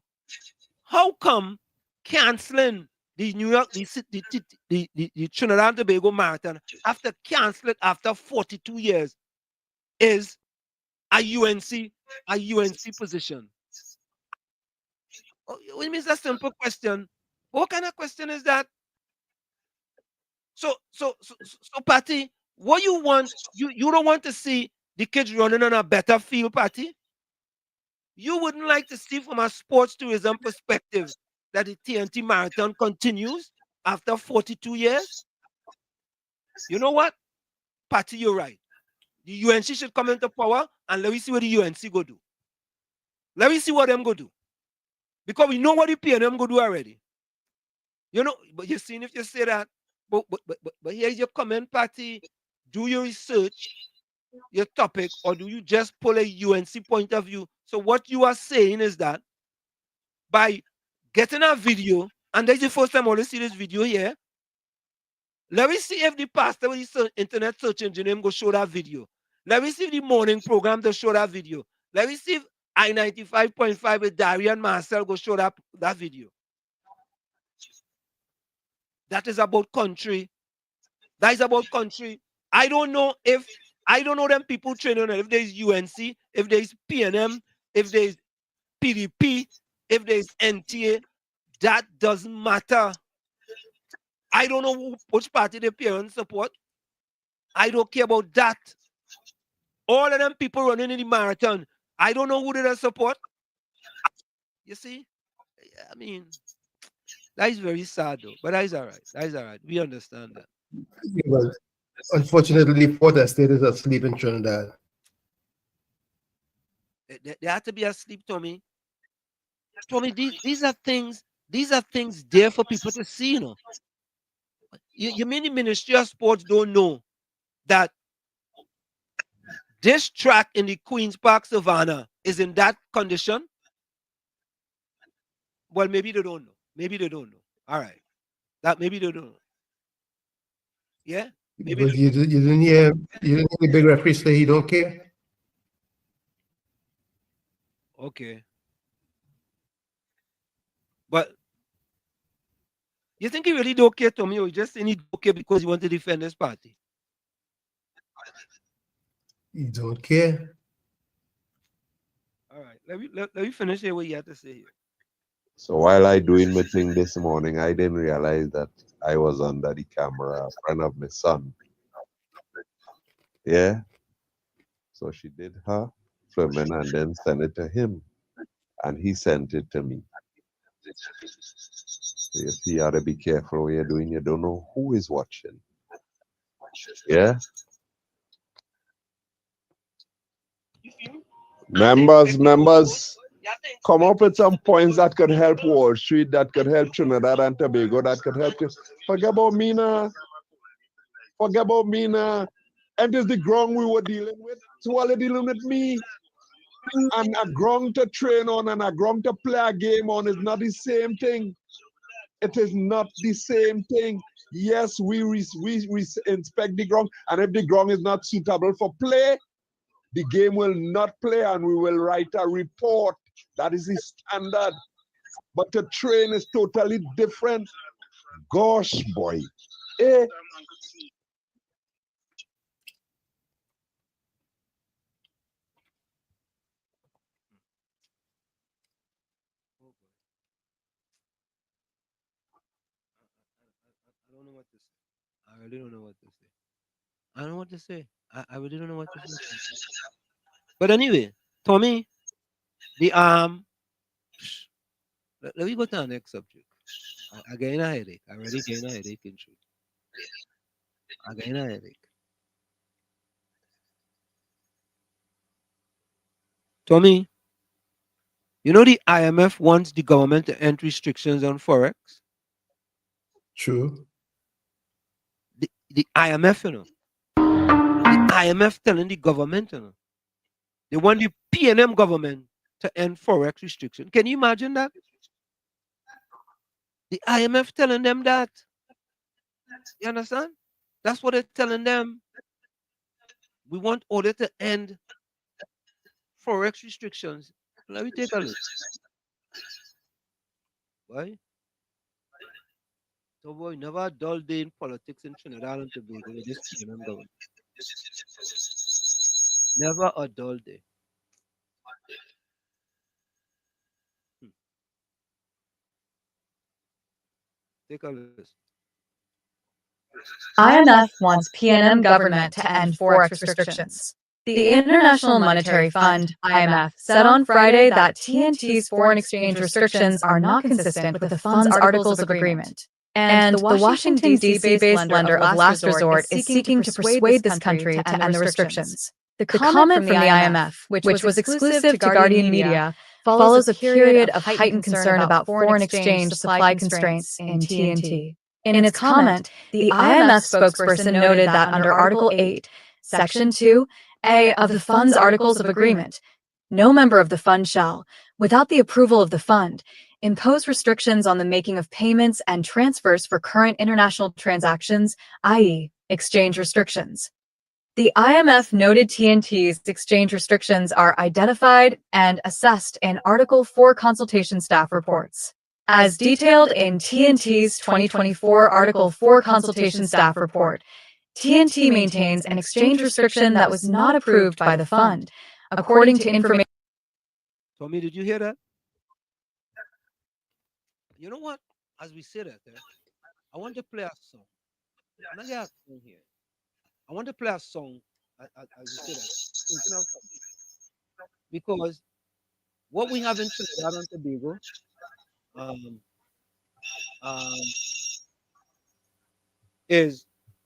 How come canceling the New York, the Trinidad and Tobago Marathon after canceling after 42 years is a UNC position? It means a simple question. What kind of question is that? So Patty, what you want, you don't want to see the kids running on a better field, Patty? You wouldn't like to see from a sports tourism perspective that the TNT Marathon continues after 42 years? You know what? Patty, you're right. The UNC should come into power and let me see what the UNC go do. Let me see what them go do. Because we know what the PNM go do already. You know, but you're seeing if you say that. But here's your comment, Patty. Do you research your topic or do you just pull a UNC point of view? So what you are saying is that by getting a video, and that's the first time I want to see this video here, let me see if the pastor with the internet search engine name go show that video. Let me see if the morning program to show that video. Let me see if I-95.5 with Darian Marcel go show that video. That is about country. That is about country. I don't know them people training on it. If there's UNC, if there's PNM, if there's PDP, if there's NTA, that doesn't matter. I don't know which party the parents support. I don't care about that. All of them people running in the marathon, I don't know who they support. You see? I mean, that is very sad though. But that is all right. That is all right. We understand that. Yeah, well, unfortunately, Port Estate is asleep in Trinidad. They have to be asleep, Tommy. Tommy, these are things there for people to see, you know. You mean the Ministry of Sports don't know that this track in the Queen's Park Savannah is in that condition? Well, maybe they don't know. Maybe they don't know. All right. That maybe they don't know. Yeah? Maybe But you didn't hear the big referee say he don't care? Okay. But you think he really don't care, Tommy, or you just saying he don't care because he want to defend his party? He don't care. All right. Let me finish here what you have to say here. So while I doing my thing this morning, I didn't realize that I was under the camera in front of my son. Yeah. So she did her filming and then sent it to him. And he sent it to me. So you see, you gotta be careful what you're doing. You don't know who is watching. Yeah. Members, come up with some points that could help Wall Street, that could help Trinidad and Tobago, that could help you. Forget about Mina. Forget about Mina. And this is the ground we were dealing with. So all they're dealing with me. And a ground to train on and a ground to play a game on is not the same thing. It is not the same thing. Yes, we inspect the ground, and if the ground is not suitable for play, the game will not play and we will write a report. That is the standard. But to train is totally different. Gosh, boy. Eh? I don't know what to say. I really don't know what to say. I don't know what to say. I really don't know what to say. But anyway, Tommy, the let me go to the next subject. I gain a headache. I already gain a headache in truth. I gain a headache. Tommy, you know the IMF wants the government to end restrictions on Forex? True. The IMF, you know. The IMF telling the government, you know. They want the PNM government to end Forex restriction. Can you imagine that? The IMF telling them that. You understand? That's what they're telling them. We want order to end Forex restrictions. Let me take a look. Why? So boy, never a dull day in politics in Trinidad and Tobago with this PNM government. Never a dull day. Take a listen. IMF wants PNM government to end Forex restrictions. The International Monetary Fund, IMF, said on Friday that TNT's foreign exchange restrictions are not consistent with the fund's Articles of Agreement. And the Washington, D.C.-based lender of last resort is seeking to persuade this country to end the restrictions. The comment from the IMF, which was exclusive to Guardian Media, follows a period of heightened concern about foreign exchange supply constraints in TNT. In its comment, the IMF spokesperson noted that under Article 8, Section 2A of the fund's Articles of Agreement, no member of the fund shall, without the approval of the fund, impose restrictions on the making of payments and transfers for current international transactions, i.e., exchange restrictions. The IMF noted TNT's exchange restrictions are identified and assessed in Article 4 consultation staff reports. As detailed in TNT's 2024 Article 4 consultation staff report, TNT maintains an exchange restriction that was not approved by the fund, according to information. Tommy, did you hear that? You know what? As we say that, I want to play a song. I'm not gonna song here. I want to play a song as we say that. Thinking of something. Because what we have in Trinidad and Tobago, is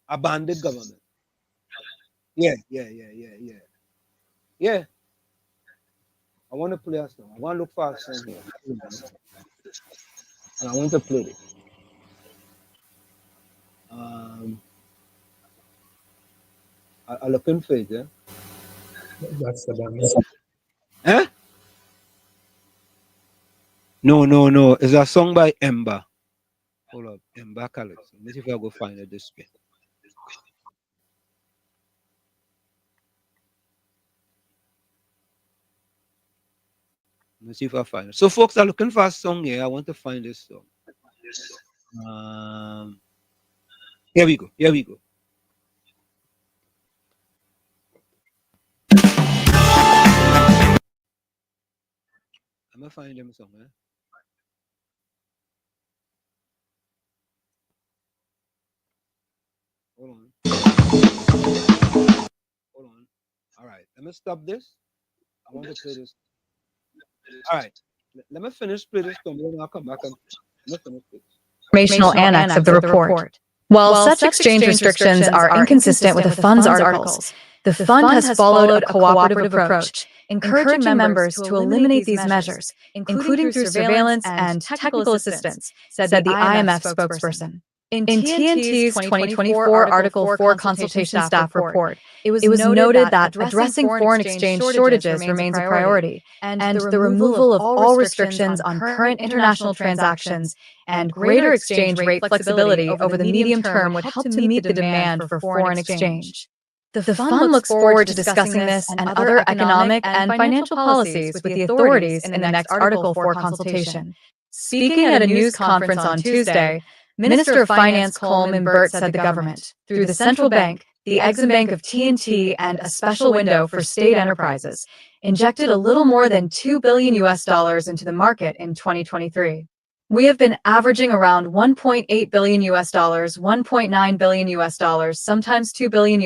a bandit government. Yeah. I want to play a song. I want to look for a song here. And I want to play it. I'm looking for it, yeah? That's the one. Huh? No. It's a song by Ember. Hold up. Ember Calix. Let me see if I go find it this way. Let me see if I find it. So, folks are looking for a song here. I want to find this song. Here we go. I'm gonna find them song, Hold on. All right. Let me stop this. I want to play this. All right. Let me finish play this song, then I'll come back and let me finish this. Informational annex of the report. While such exchange restrictions are inconsistent with the fund's articles, the fund has followed a cooperative approach, encouraging members to eliminate these measures, including through surveillance and technical assistance, said the IMF spokesperson. In TNT's 2024 Article 4 consultation staff report, it was noted that addressing foreign exchange shortages remains a priority, and the removal of all restrictions on current international transactions and greater exchange rate flexibility over the medium term would help to meet the demand for foreign exchange. The fund looks forward to discussing this and other economic and financial policies with the authorities in the next Article 4 consultation. Speaking at a news conference on Tuesday, Minister of Finance Coleman Burt said the government, through the central bank, the Exim Bank of TNT, and a special window for state enterprises, injected a little more than $2 billion into the market in 2023. We have been averaging around $1.8 billion, $1.9 billion, sometimes $2 billion,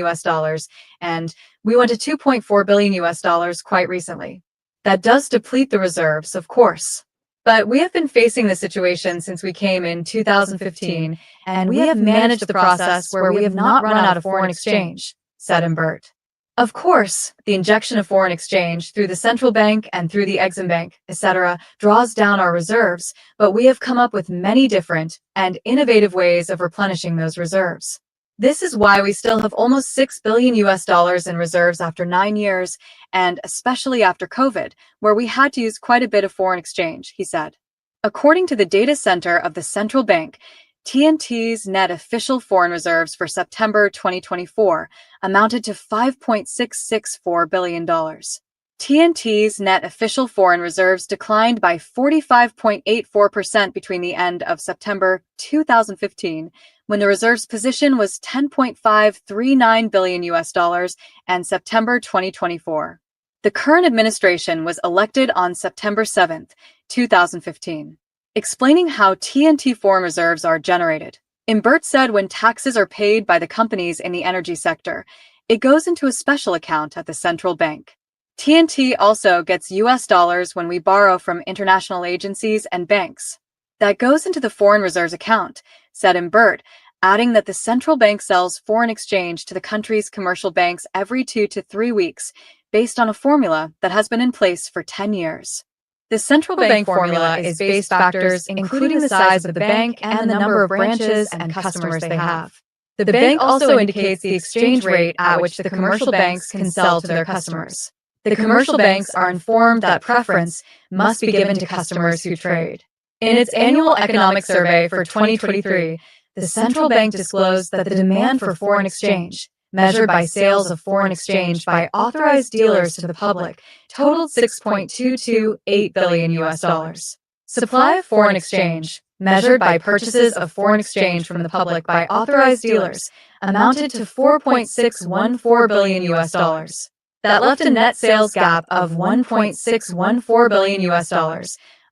and we went to $2.4 billion quite recently. That does deplete the reserves, of course. But we have been facing this situation since we came in 2015, and we have managed the process where we have not run out of foreign exchange, said Burt. Of course, the injection of foreign exchange through the central bank and through the Exim Bank, etc., draws down our reserves, but we have come up with many different and innovative ways of replenishing those reserves. This is why we still have almost $6 billion in reserves after 9 years, and especially after COVID, where we had to use quite a bit of foreign exchange, he said. According to the data center of the central bank, TNT's net official foreign reserves for September 2024 amounted to $5.664 billion. TNT's net official foreign reserves declined by 45.84% between the end of September 2015, when the reserves position was $10.539 billion, and September 2024. The current administration was elected on September 7, 2015. Explaining how TNT foreign reserves are generated, Imbert said when taxes are paid by the companies in the energy sector, it goes into a special account at the central bank. TNT also gets US dollars when we borrow from international agencies and banks. That goes into the foreign reserves account, said Imbert, adding that the central bank sells foreign exchange to the country's commercial banks every 2 to 3 weeks, based on a formula that has been in place for 10 years. The central bank formula is based factors including the size of the bank and the number of branches and customers they have. The bank also indicates the exchange rate at which the commercial banks can sell to their customers. The commercial banks are informed that preference must be given to customers who trade. In its annual economic survey for 2023, the central bank disclosed that the demand for foreign exchange, measured by sales of foreign exchange by authorized dealers to the public, totaled $6.228 billion. Supply of foreign exchange, measured by purchases of foreign exchange from the public by authorized dealers, amounted to $4.614 billion. That left a net sales gap of $1.614 billion,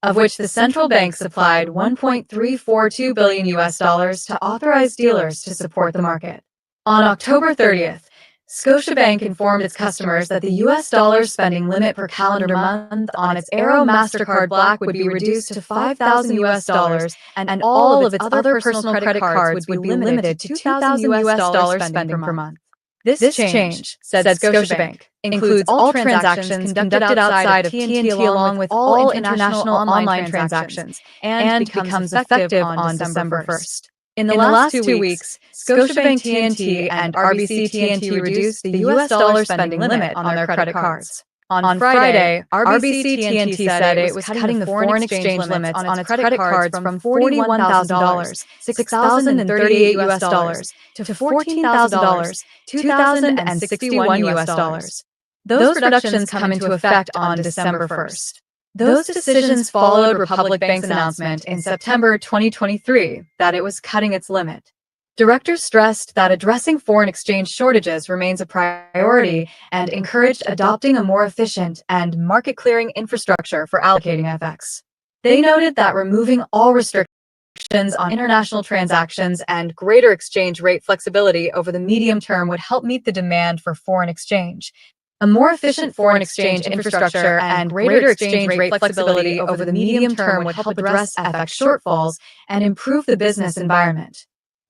of which the central bank supplied $1.342 billion to authorized dealers to support the market. On October 30th, Scotiabank informed its customers that the US dollar spending limit per calendar month on its Aero MasterCard Black would be reduced to $5,000 and all of its other personal credit cards would be limited to $2,000 spending per month. This change, said Scotiabank, includes all transactions conducted outside of TNT along with all international online transactions and becomes effective on December 1st. In the last 2 weeks, Scotiabank TNT and RBC TNT reduced the US dollar spending limit on their credit cards. On Friday, RBC TNT said it was cutting the foreign exchange limits on its credit cards from $41,000, $6,038 to $14,000, $2,061. Those reductions come into effect on December 1st. Those decisions followed Republic Bank's announcement in September 2023 that it was cutting its limit. Directors stressed that addressing foreign exchange shortages remains a priority and encouraged adopting a more efficient and market-clearing infrastructure for allocating FX. They noted that removing all restrictions on international transactions and greater exchange rate flexibility over the medium term would help meet the demand for foreign exchange. A more efficient foreign exchange infrastructure and greater exchange rate flexibility over the medium term would help address FX shortfalls and improve the business environment.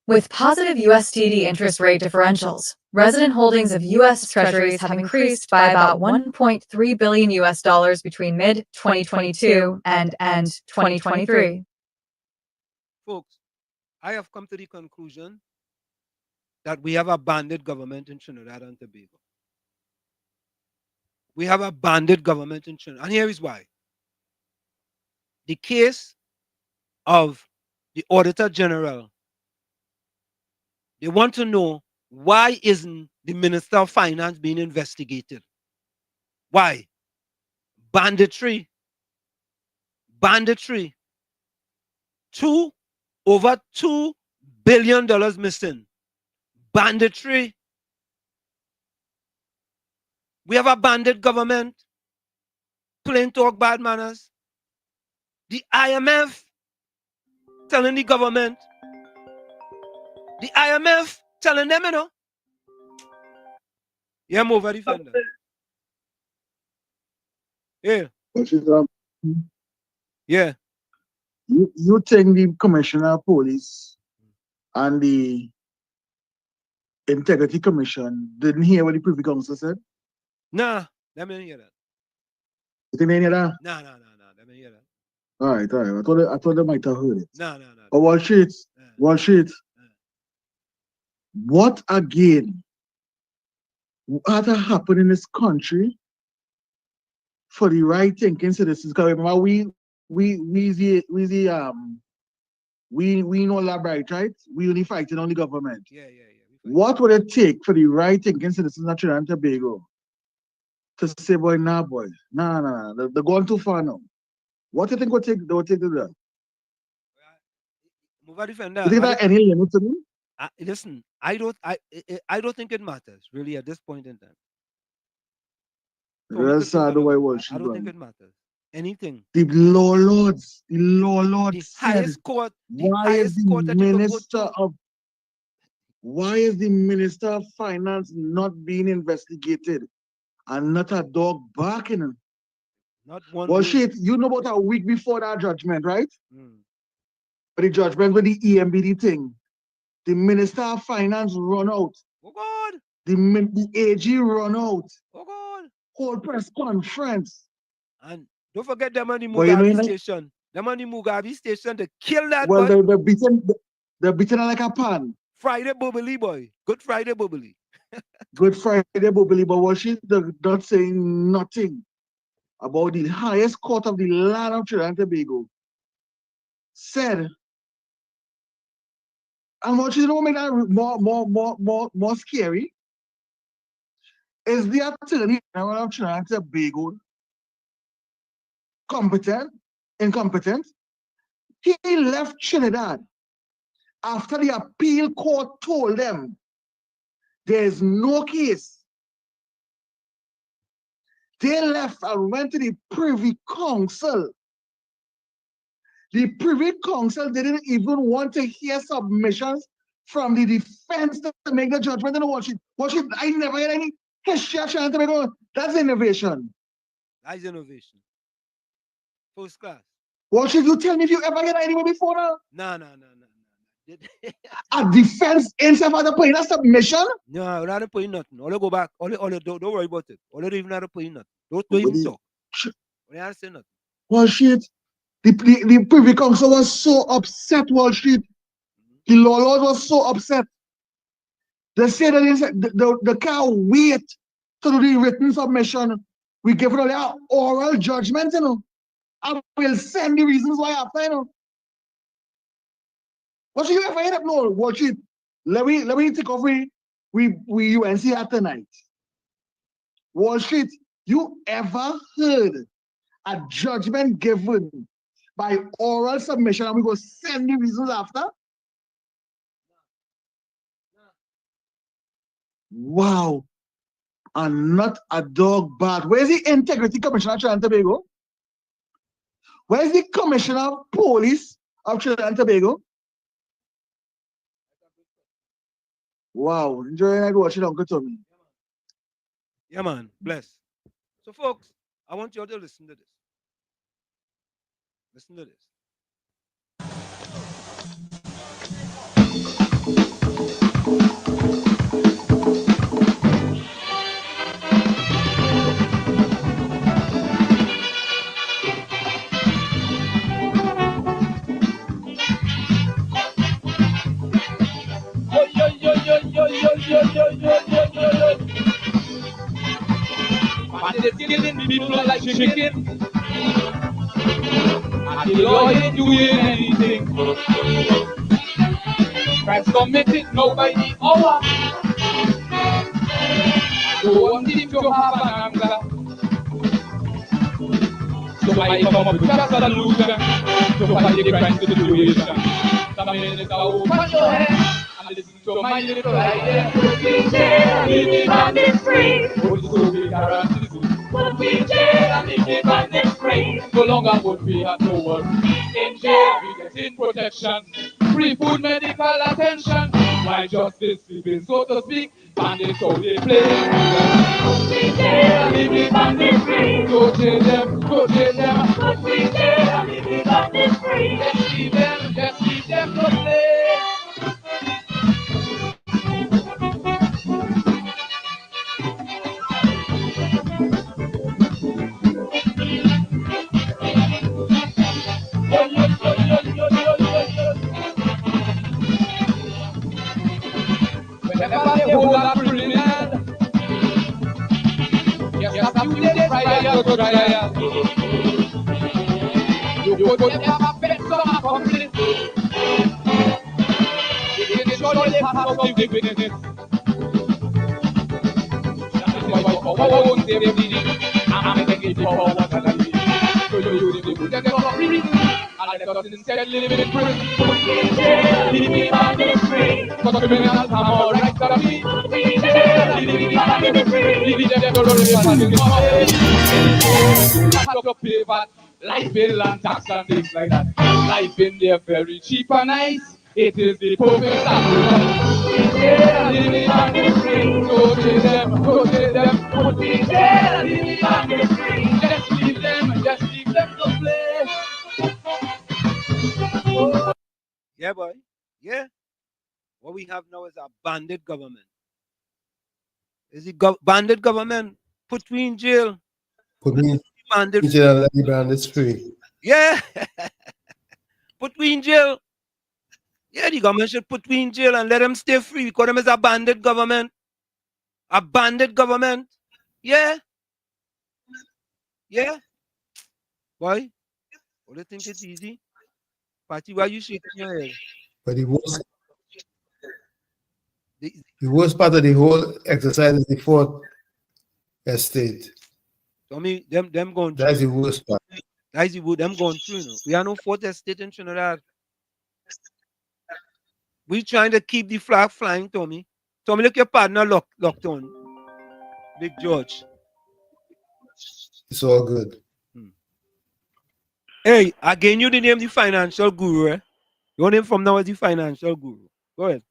With positive USD interest rate differentials, resident holdings of US Treasuries have increased by about $1.3 billion between mid-2022 and end 2023. Folks, I have come to the conclusion that we have a bandit government in Trinidad and Tobago. We have a bandit government in Trinidad, and here is why. The case of the Auditor General, they want to know why isn't the Minister of Finance being investigated? Why? Banditry. Banditry. Over $2 billion missing. Banditry. We have a bandit government. Plain talk, bad manners. The IMF telling the government. The IMF telling them, you know. Yeah, move over defender. Yeah. Yeah. You think the commissioner of police and the Integrity Commission didn't hear what the Privy Council said? Nah, let me hear that. You didn't hear that? Nah, let me hear that. All right. I thought they might have heard it. No. But Wall Street. What again had to happen in this country for the right thinking citizens? Because remember, we know lab right? We only fighting on the government. Yeah. What would it take for the right thinking citizens of Trinidad and Tobago to say, boy, nah, they're going too far now? What do you think they would take to do that? Move a defender. You think that any limit to me? Listen, I don't think it matters really at this point in time. That's sad the way I don't think it matters. Anything. The law lords the highest court. Why is the Minister of Finance not being investigated and not a dog barking? Not one. Well, shit, you know about a week before that judgment, right? But the judgment with the EMBD thing, the Minister of Finance run out. Oh God. The AG run out. Oh God. Whole press conference. And don't forget them on the Mugabe station. Them on the Mugabe station, they kill that boy. Well, they're beating like a pan. Friday bubbly, boy. Good Friday bubbly. Good Friday bubbly, but what she's not saying nothing about the highest court of the land of Trinidad and Tobago said, and what she's going to make that more scary is the Attorney General of Trinidad and Tobago incompetent. He left Trinidad after the appeal court told them there's no case. They left and went to the Privy Council. The Privy Council didn't even want to hear submissions from the defense to make the judgment. And watch it. I never had any history of trying to make it. That's innovation. That's innovation. First class. Watch it. You tell me if you ever get anywhere before now? No. A defense instead of putting a submission? No, not putting nothing. All go back. All don't worry about it. All don't even have to put nothing. Don't even talk. All have to say nothing. Wall Street. The Privy Council was so upset, Wall Street. The law lord was so upset. They said that they can't wait to do the written submission. We give it an oral judgment, you know. I will send the reasons why after, you know. What should you ever end up? No, watch it. Let me take off we UNC at tonight. Wall Street, you ever heard a judgment given by oral submission and we go send the reasons after? Wow. And not a dog bark. Where's the Integrity Commissioner of Trinidad and Tobago? Where's the Commissioner of Police of Trinidad and Tobago? Wow. Enjoy the night watching Uncle Tommy. Yeah, man. Bless. So, folks, I want you all to listen to this. Listen to this. And they're killing people like chicken. And the law ain't doing anything. Crimes committed now by the hour. No one seems to have an answer. So I come up with just a solution to fight the crime situation. Some minutes I open your head and listen to my little idea. Put me in jail and leave me bandits free. Would so be guaranteed. Put me in jail and leave me bandits free. No longer would we have no one in jail. We get in protection, free food, medical attention. While justice sleeping, so to speak, bandits how they play. Put me in jail and leave me bandits free. Go jail them, go jail them. Put me in jail and leave me bandits free. Let's leave them to play. trial. You could never bet some accomplice. You can surely pass out the witness. That is why for our own safety, I'm taking the power that I need. So you use the good and the free, and let us instead live in prison. Living on the free. So criminals have all rights to be. Living on the free. Living them to live on the free. You have to pay for life bill and tax and things like that. Life in there very cheap and nice. It is the perfect sacrifice. Living on the free. Go to them, put them in jail. Living on the free. Just leave them to play. Yeah, boy. Yeah. What we have now is a bandit government. Is it bandit government? Put me in jail. Put me bandit in jail and let the bandits free. Yeah. Put me in jail. Yeah, the government should put me in jail and let them stay free because them is a bandit government. A bandit government. Yeah. Yeah. Why? What do you think it's easy? Patty, why you shaking your head? But the worst part of the whole exercise is the fourth estate. So me, them going through. That's the worst part. That's the them going through. You know? We are no fourth estate in Trinidad. We trying to keep the flag flying, Tommy. Tommy, look your partner locked on. Big George. It's all good. Hey, again, you the name the financial guru, eh? Your name from now is the financial guru. Go ahead.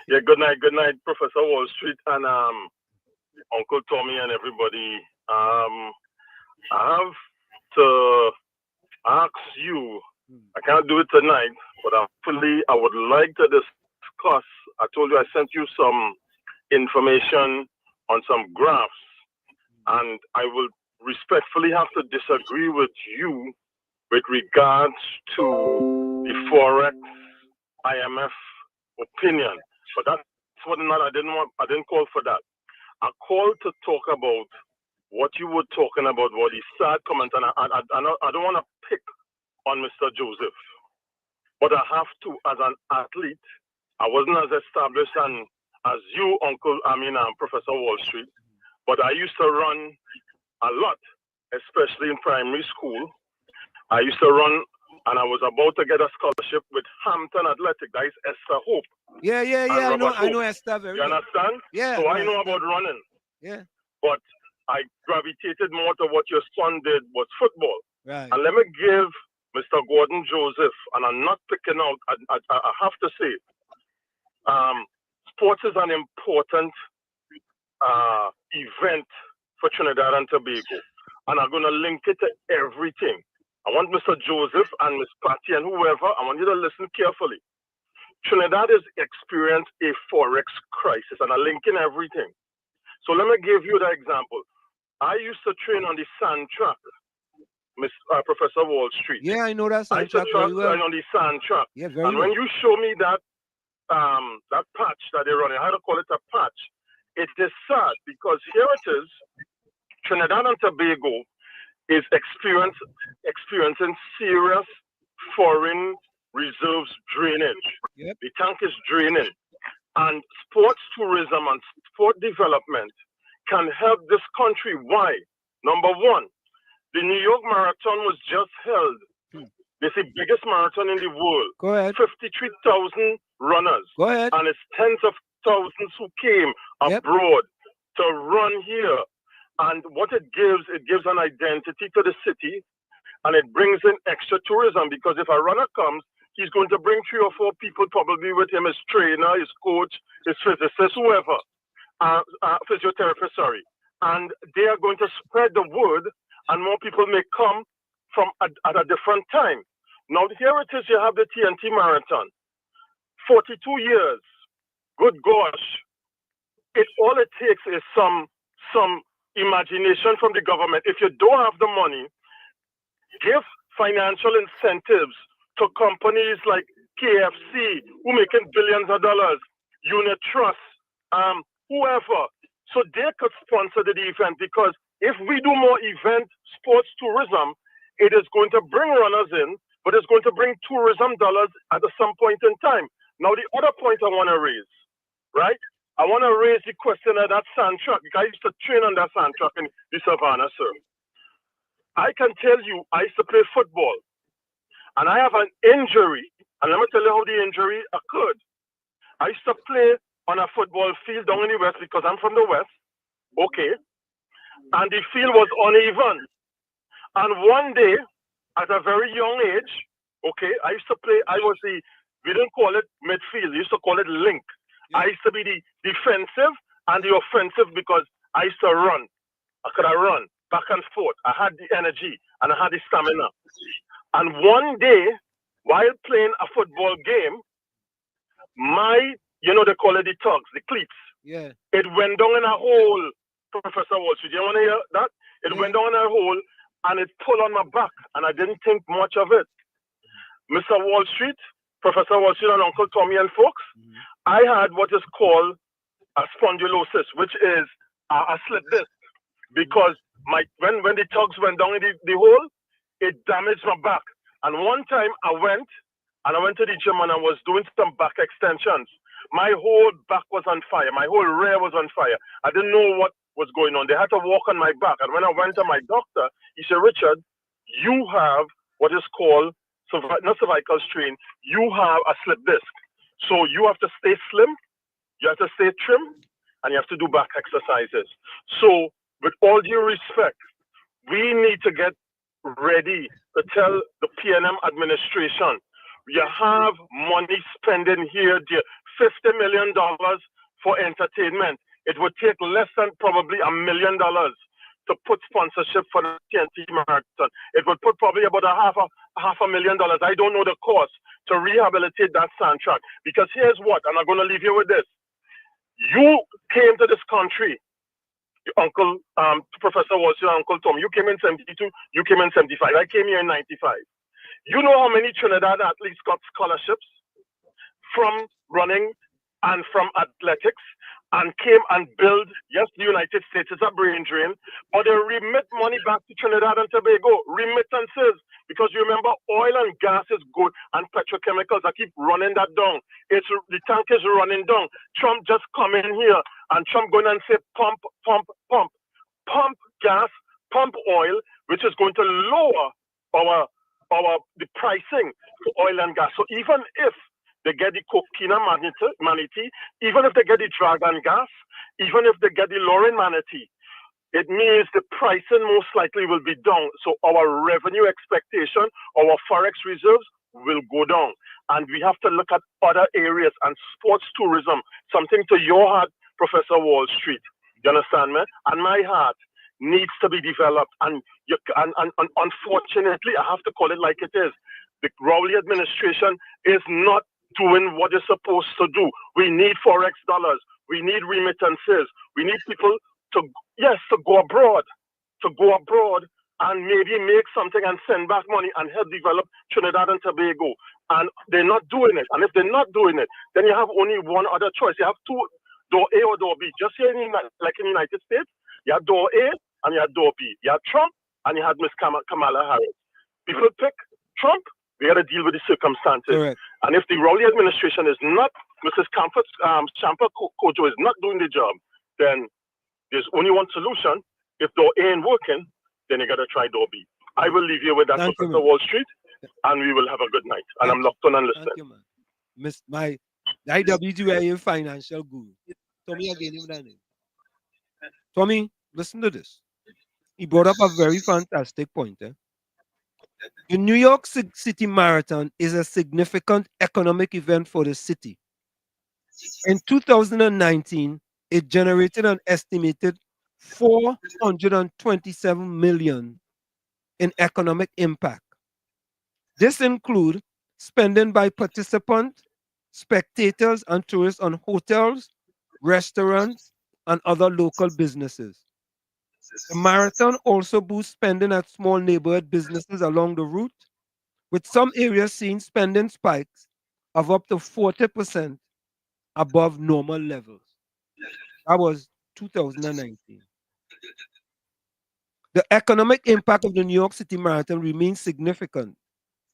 Yeah, good night, Professor Wall Street and Uncle Tommy and everybody. I have to ask you, I can't do it tonight, but hopefully I would like to discuss. I told you I sent you some information on some graphs, and I will respectfully have to disagree with you with regards to the Forex IMF opinion. But that's what I didn't call for that. I called to talk about what you were talking about the sad comment, and I don't want to pick on Mr. Joseph, but I have to as an athlete. I wasn't as established and as you, Professor Wall Street, but I used to run a lot, especially in primary school. I used to run, and I was about to get a scholarship with Hampton Athletic. That is Esther Hope. Yeah. I know Esther very well. You understand? Yeah. So I know about running. Yeah. But I gravitated more to what your son did was football. Right. And let me give Mr. Gordon Joseph, and I'm not picking out, I have to say, sports is an important event for Trinidad and Tobago. And I'm going to link it to everything. I want Mr. Joseph and Miss Patty and whoever, I want you to listen carefully. Trinidad has experienced a Forex crisis, and I'm linking everything. So let me give you the example. I used to train on the sand track, Professor Wall Street. Yeah, I know that sand I used to track very well. train on the sand track. Yeah, very and well. when you show me that that patch that they're running, I had to call it a patch. It is sad because here it is, Trinidad and Tobago is experiencing serious foreign reserves drainage. Yep. The tank is draining. And sports tourism and sport development can help this country. Why? Number one, the New York Marathon was just held. It's the biggest marathon in the world. Go ahead. 53,000 runners. Go ahead. And it's tens of thousands who came abroad to run here. And what it gives an identity to the city, and it brings in extra tourism, because if a runner comes, he's going to bring 3 or 4 people probably with him, his trainer, his coach, his physicist, whoever, physiotherapist, sorry. And they are going to spread the word, and more people may come from at a different time. Now, here it is, you have the TNT Marathon. 42 years. Good gosh. All it takes is some imagination from the government. If you don't have the money, give financial incentives to companies like KFC, who making billions of dollars, Unit Trust, whoever, so they could sponsor the event, because if we do more event sports tourism, it is going to bring runners in, but it's going to bring tourism dollars at some point in time. Now, the other point I want to raise, right? I want to raise the question of that sand truck. I used to train on that sand truck in the Savannah, sir. I can tell you, I used to play football, and I have an injury, and let me tell you how the injury occurred. I used to play on a football field down in the West because I'm from the West, okay, and the field was uneven. And one day, at a very young age, okay, I used to play, we didn't call it midfield, we used to call it link. I used to be the defensive and the offensive because I used to run. I could run back and forth. I had the energy and I had the stamina. And one day, while playing a football game, they call it the tugs, the cleats. Yeah. It went down in a hole, Professor Walsh. Do you want to hear that? It went down in a hole and it pulled on my back, and I didn't think much of it. Mr. Wall Street, Professor Wall Street, and Uncle Tommy and folks, I had what is called a spondylosis, which is a slip disc, because when the tugs went down in the hole, it damaged my back. And one time I went to the gym and I was doing some back extensions. My whole back was on fire. My whole rear was on fire. I didn't know what was going on. They had to walk on my back. And when I went to my doctor, he said, Richard, you have what is called, not cervical strain, you have a slip disc. So you have to stay slim, you have to stay trim, and you have to do back exercises. So with all due respect, we need to get ready to tell the PNM administration, you have money spending here, dear, $50 million for entertainment. It would take less than probably $1 million to put sponsorship for the TNT Marathon. It would put probably about half a million dollars. I don't know the cost to rehabilitate that sand track. Because here's what, and I'm going to leave you with this. You came to this country, Uncle Professor Walsh, Uncle Tom. You came in 72, you came in 75. I came here in 95. You know how many Trinidad athletes got scholarships from running and from athletics and came and built, yes, the United States is a brain drain, but they remit money back to Trinidad and Tobago, remittances, because you remember oil and gas is good and petrochemicals, I keep running that down. The tank is running down. Trump just come in here and Trump going and say pump, pump, pump. Pump gas, pump oil, which is going to lower the pricing for oil and gas. So even if they get the coquina manatee, even if they get the dragon gas, even if they get the Lauren manatee, it means the pricing most likely will be down. So our revenue expectation, our Forex reserves will go down. And we have to look at other areas, and sports tourism, something to your heart, Professor Wall Street. You understand me? And my heart needs to be developed. And unfortunately, I have to call it like it is. The Rowley administration is not doing what it's supposed to do. We need Forex dollars. We need remittances. We need people to go abroad and maybe make something and send back money and help develop Trinidad and Tobago. And they're not doing it. And if they're not doing it, then you have only one other choice. You have two, door A or door B. Just here like in the United States, you have door A and you have door B. You have Trump and you have Miss Kamala Harris. People pick Trump. We got to deal with the circumstances. Correct. And if the Rowley administration is not, Mrs. Champa Kojo is not doing the job, then there's only one solution. If door A ain't working, then you got to try door B. I will leave you with that, Thank Professor Wall Street, and we will have a good night. And I'm locked on and listening. Thank you, man. My WZYE financial guru. Tommy again, him that name. Tommy, listen to this. He brought up a very fantastic point. The New York City Marathon is a significant economic event for the city. In 2019, it generated an estimated $427 million in economic impact. This includes spending by participants, spectators, and tourists on hotels, restaurants, and other local businesses. The marathon also boosts spending at small neighborhood businesses along the route, with some areas seeing spending spikes of up to 40% above normal levels. That was 2019. The economic impact of the New York City Marathon remains significant.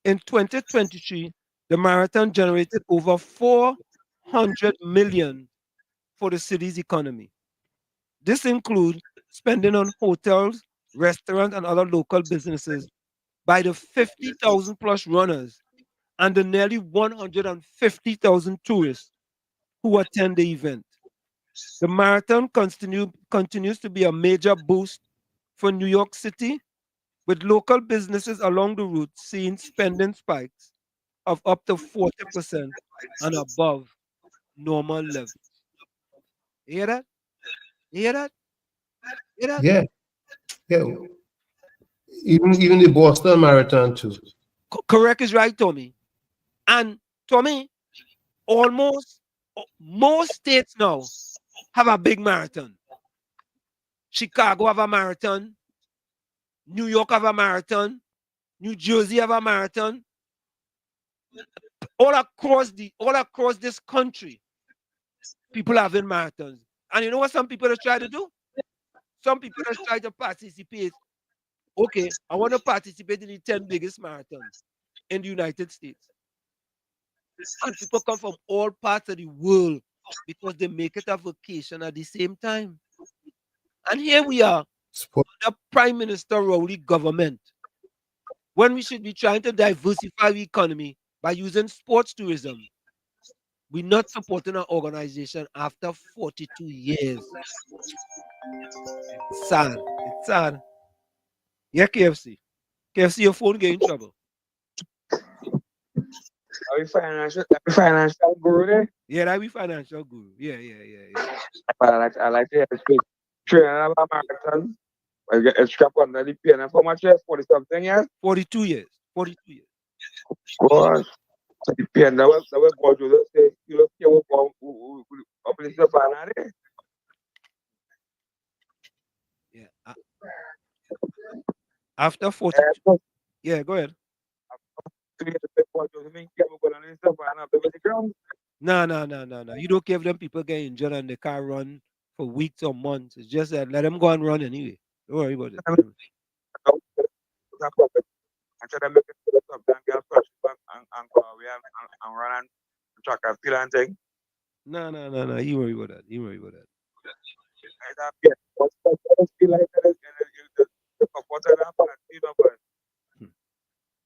In 2023, the marathon generated over 400 million for the city's economy. This includes spending on hotels, restaurants, and other local businesses by the 50,000 plus runners and the nearly 150,000 tourists who attend the event. The marathon continues to be a major boost for New York City, with local businesses along the route seeing spending spikes of up to 40% and above normal levels. You hear that? You hear that? You hear that? Yeah, yeah. Even the Boston Marathon too. Correct is right, Tommy. And Tommy, almost most states now have a big marathon. Chicago have a marathon. New York have a marathon. New Jersey have a marathon. All across this country, people having marathons. And you know what some people are trying to do? Some people are trying to participate. Okay, I want to participate in the 10 biggest marathons in the United States. And people come from all parts of the world because they make it a vacation at the same time. And here we are, the Prime Minister Rowley government, when we should be trying to diversify the economy by using sports tourism. We're not supporting our organization after 42 years. It's sad. It's sad. Yeah, KFC. KFC, your phone get in trouble. Are we financial guru there? Yeah, that we financial guru. Yeah. I like to speak. Training about marathon. I get extra under the pen. And how much years? 40 something years? 42 years. 42 years. Gosh. So the pen that was going to say, you look here, up in the finale. Yeah. After 40. Yeah, go ahead. No. You don't care if them people get injured and they can't run for weeks or months. It's just that let them go and run anyway. Don't worry about it. Track and field and thing. No. You worry about that. You worry about that.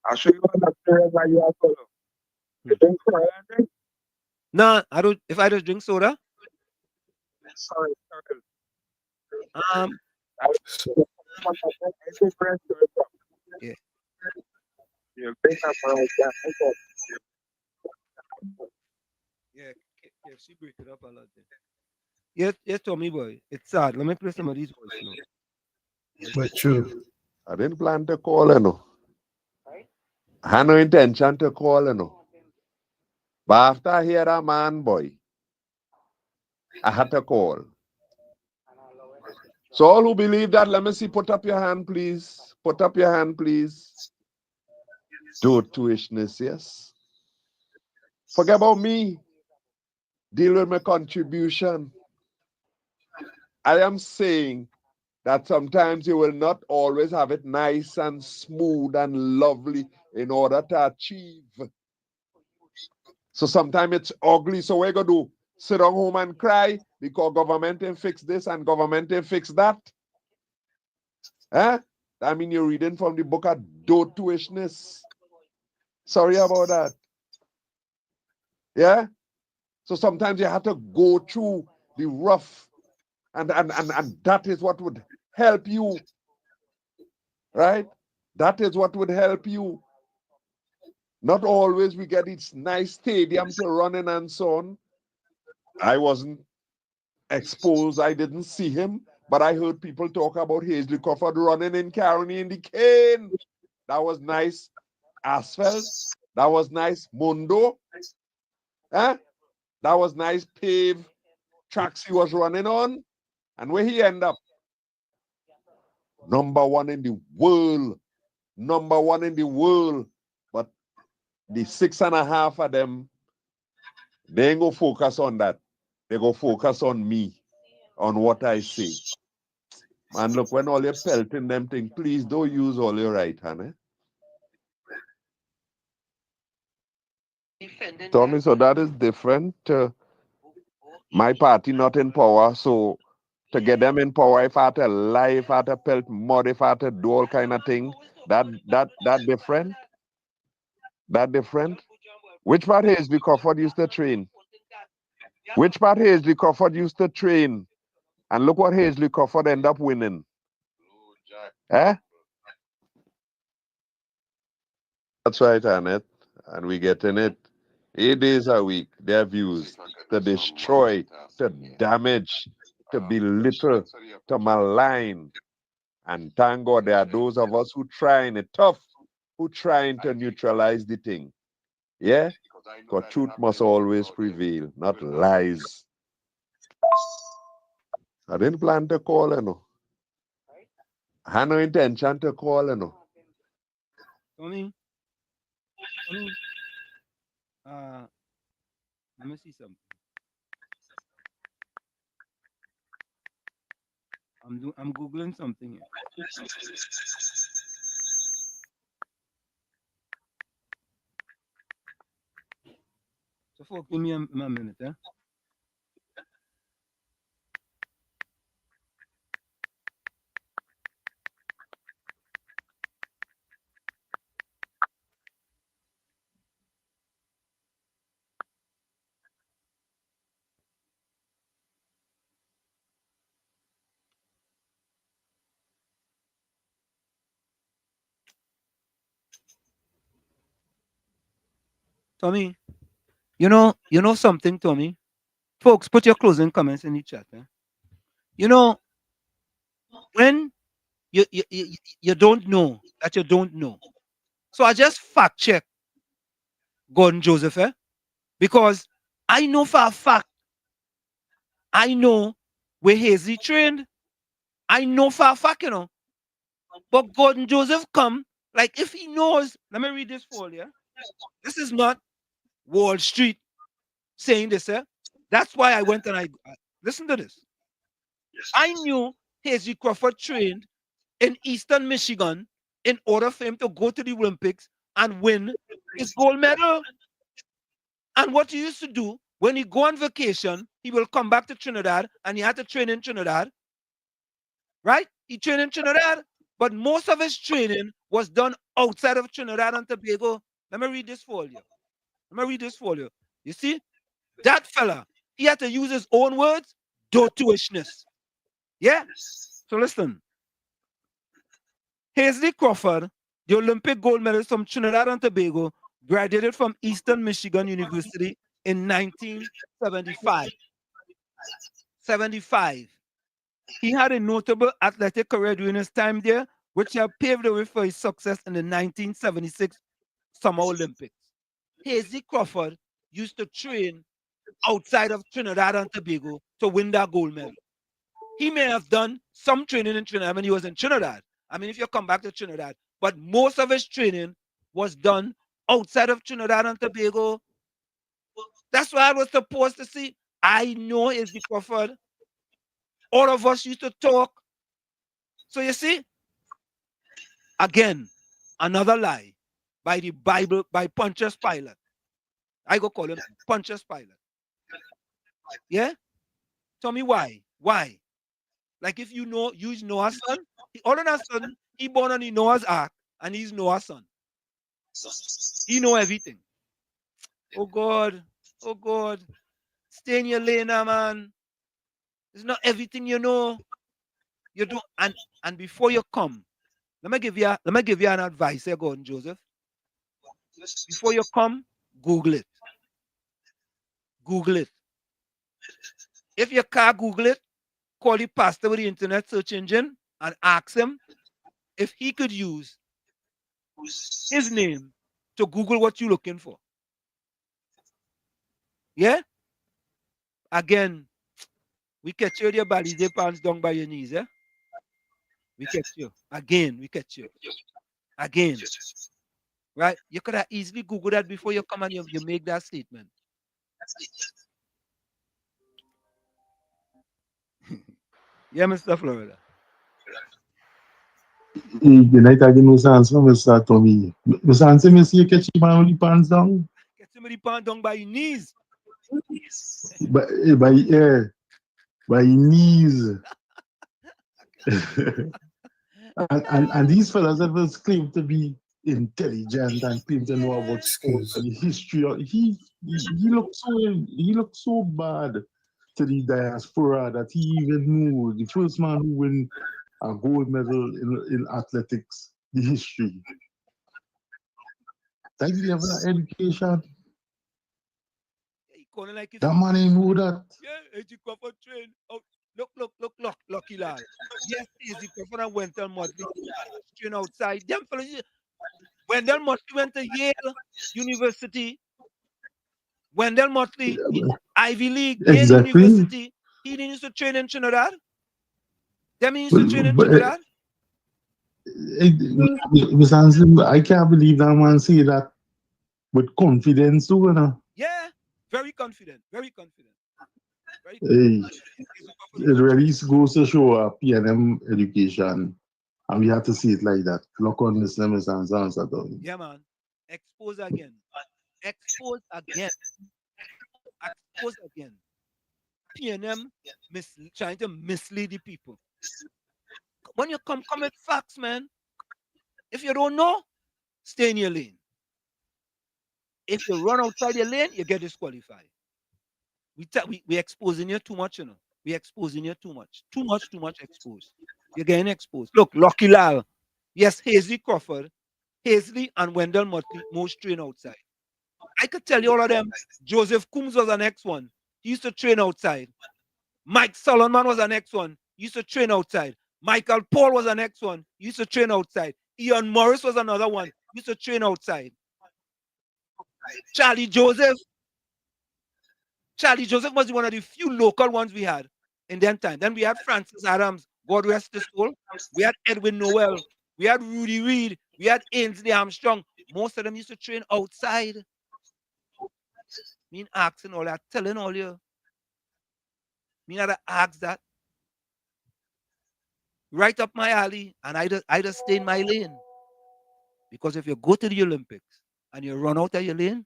I'll show you what why you are solo. You drink soda and thing? No, I don't. If I just drink soda, Sorry. Yeah. Yeah, she break it up a lot there. Yes, Tommy boy. It's sad. Let me play some of these voice notes. But true. I didn't plan to call, you know. I had no intention to call, you know. But after I hear that man, boy, I had to call. So all who believe that, let me see, put up your hand, please. Put up your hand, please. Do tuishness, yes. Forget about me. Deal with my contribution. I am saying that sometimes you will not always have it nice and smooth and lovely in order to achieve. So sometimes it's ugly. So what you gonna do? Sit down home and cry because government ain't fix this and government ain't fix that? I mean, you're reading from the book of tuishness. Sorry about that. Yeah? So sometimes you have to go through the rough, and that is what would help you. Right? That is what would help you. Not always we get this nice stadium to run in and so on. I wasn't exposed. I didn't see him, but I heard people talk about Hazley Crawford running in Caroni in the cane. That was nice asphalt. That was nice mundo. That was nice paved tracks he was running on. And where he end up? Number one in the world. Number one in the world. But the 6.5 of them, they ain't go focus on that. They go focus on me, on what I say. Man, look, when all you're pelting them thing, please don't use all your right hand. Tommy, so that is different. My party not in power, so to get them in power, if I had to lie, if I had to pelt mud, if I had to do all kind of thing, that different. That different. Which part Hazley Crawford used to train? Which part Hazley Crawford used to train? And look what Hazley Crawford end up winning. Eh? That's right, Annette. And we getting it 8 days a week. Their views to destroy, to damage, to belittle, to malign. And thank God there are those of us who trying it tough, who trying to neutralize the thing. Yeah? Because truth must always prevail, not lies. I didn't plan to call, you know. I had no intention to call, you know. Tony, let me see something. I'm googling something here. So, folks, give me a minute, eh? Tommy, you know something, Tommy? Folks, put your closing comments in the chat. Eh? You know, when you don't know that you don't know. So I just fact check Gordon Joseph, because I know for a fact, I know where Hazy trained. I know for a fact, But Gordon Joseph come, like if he knows, let me read this for you. This is not Wall Street saying this, That's why I went and I listen to this. I knew Hazy Crawford trained in Eastern Michigan in order for him to go to the Olympics and win his gold medal. And what he used to do when he go on vacation, he will come back to Trinidad, and he had to train in Trinidad. Right? He trained in Trinidad, but most of his training was done outside of Trinidad and Tobago. Let me read this for you. You see, that fella, he had to use his own words, dotuishness. Yeah? So listen. Hazy Crawford, the Olympic gold medalist from Trinidad and Tobago, graduated from Eastern Michigan University in 1975. 75. He had a notable athletic career during his time there, which have paved the way for his success in the 1976 Summer Olympics. Hazy Crawford used to train outside of Trinidad and Tobago to win that gold medal. He may have done some training in Trinidad when he was in Trinidad. I mean, if you come back to Trinidad, but most of his training was done outside of Trinidad and Tobago. That's why I was supposed to see. I know Hazy Crawford. All of us used to talk. So you see, again, another lie by the Bible, by Pontius Pilate. I go call him Pontius Pilate. Yeah? Tell me why. Why? Like if you know Noah's son, all of a sudden, he born on the Noah's Ark, and he's Noah's son. He know everything. Oh God. Oh God. Stay in your lane now, man. It's not everything you know. You do, and before you come, let me give you an advice here, Gordon Joseph. Before you come, Google it. Google it. If you can't Google it, call the pastor with the internet search engine and ask him if he could use his name to Google what you're looking for. Yeah? Again, we catch you with your bodies, your pants down by your knees, yeah? We catch you. Again, we catch you. Again. Right? You could have easily Googled that before you come and you make that statement. Yeah, Mr. Florida. The night I get no sense from Mr. Tommy. Mr. Answer me see you catch him on the pants down. Get somebody pan down by your knees. By knees. and these fellas that was claim to be intelligent and claim to know about sport and the history. He looked so bad to the diaspora that he even knew the first man who win a gold medal in athletics, the history. That's the level of education. That man ain't know that. Yeah, Eddie Crawford train. Oh, look, Lucky Lad. Yes, Eddie Crawford and Wendell Motley train outside. Them fellas, Wendell Motley went to Yale University. Wendell Motley, Ivy League, Yale Exactly. University. He didn't used to train in Trinidad. Them he used to train in Trinidad. Mr. Hansen, I can't believe that man say that with confidence too, you know. Yeah, very confident, very confident. Hey, it really goes to show a PNM education, and we have to see it like that. Look on this, Mr. Hansen. Yeah, man. Expose again. Expose again. Expose again. PNM trying to mislead the people. When you come with facts, man, if you don't know, stay in your lane. If you run outside your lane, you get disqualified. We exposing you too much, you know. We exposing you too much. Too much exposed. You're getting exposed. Look, Lucky Lal. Yes, Hazley Crawford, Hazley and Wendell Motley most train outside. I could tell you all of them. Joseph Coombs was the next one. He used to train outside. Mike Solomon was the next one. He used to train outside. Michael Paul was the next one. He used to train outside. Ian Morris was another one. He used to train outside. Charlie Joseph was one of the few local ones we had in that time. Then we had Francis Adams, God rest his soul. We had Edwin Noel. We had Rudy Reed. We had Ainsley Armstrong. Most of them used to train outside. Me asking all that, telling all you. Me not ask that. Right up my alley, and I just stay in my lane. Because if you go to the Olympics and you run out of your lane,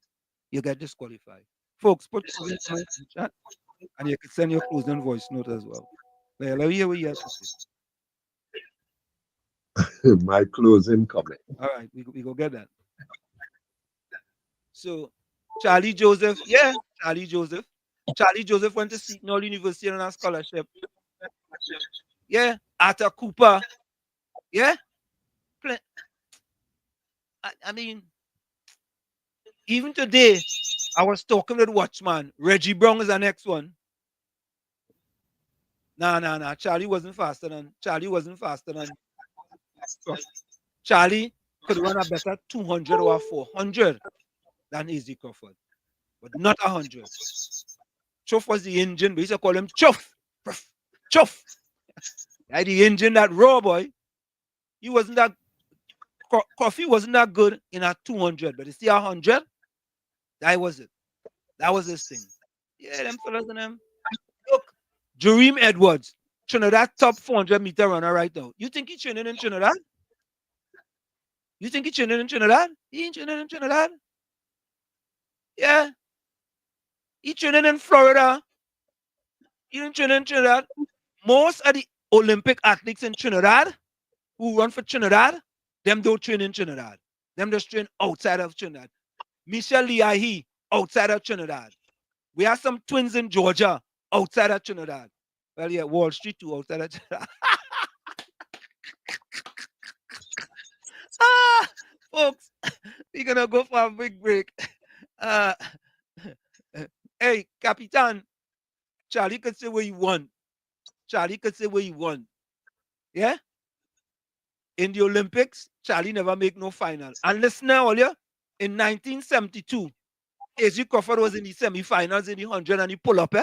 you get disqualified. Folks, put in the chat, and you can send your closing voice note as well. Well, let me hear what you have to say. My closing comment. All right, we go get that. So, Charlie Joseph, yeah, Charlie Joseph. Charlie Joseph went to Seton University on a scholarship. Yeah, Arthur Cooper. Yeah. I mean, even today, I was talking with Watchman. Reggie Brown is the next one. Nah. Charlie wasn't faster than. Charlie could run a better 200 or 400 than Easy Crawford, but not 100. Chuff was the engine. We used to call him Chuff. Chuff. The engine, that raw boy. He wasn't that. Coffee wasn't that good in a 200, but you see 100. That was it. That was his thing. Yeah, them fellas and them. Look, Jareem Edwards, Trinidad top 400-meter runner right now. You think he's training in Trinidad? He ain't training in Trinidad. Yeah. He training in Florida. He ain't training in Trinidad. Most of the Olympic athletes in Trinidad who run for Trinidad, them don't train in Trinidad. Them just train outside of Trinidad. Michelle Liahi, outside of Trinidad. We have some twins in Georgia, outside of Trinidad. Well, yeah, Wall Street too, outside of Trinidad. Folks, we're going to go for a big break. Hey, Capitan, Charlie could say what you want. Yeah? In the Olympics, Charlie never make no final. And listen now, all you, in 1972, A.J. Crawford was in the semi-finals in the 100 and he pull up,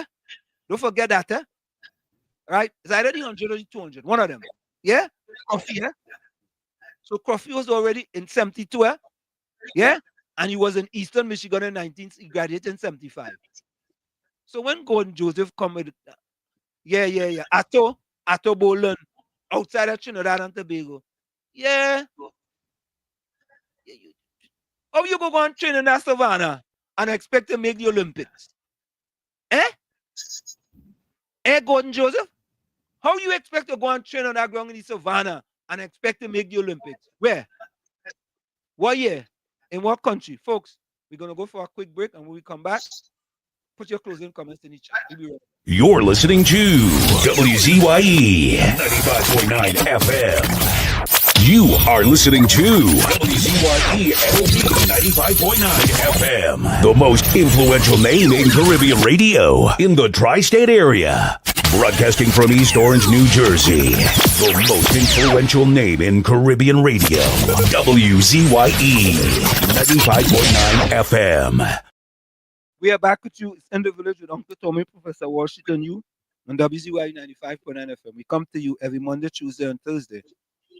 Don't forget that, Right? It's either the 100 or the 200. One of them. Yeah? Coffee, So Coffee was already in 72, Yeah? And he was in Eastern Michigan in he graduated in 75. So when Gordon Joseph come with Atto Boland, outside of Trinidad and Tobago, Yeah. How you go and train in that savannah and expect to make the Olympics? Eh? Gordon Joseph? How you expect to go and train on that ground in the savannah and expect to make the Olympics? Where? What year? In what country? Folks, we're going to go for a quick break, and when we come back, put your closing comments in the chat. We'll be right back. You're listening to WZYE 95.9 FM. You are listening to WZYE 95.9 FM, the most influential name in Caribbean radio in the tri-state area. Broadcasting from East Orange, New Jersey, the most influential name in Caribbean radio, WZYE 95.9 FM. We are back with you in the village with Uncle Tommy, Professor Washington, you on WZYE 95.9 FM. We come to you every Monday, Tuesday, and Thursday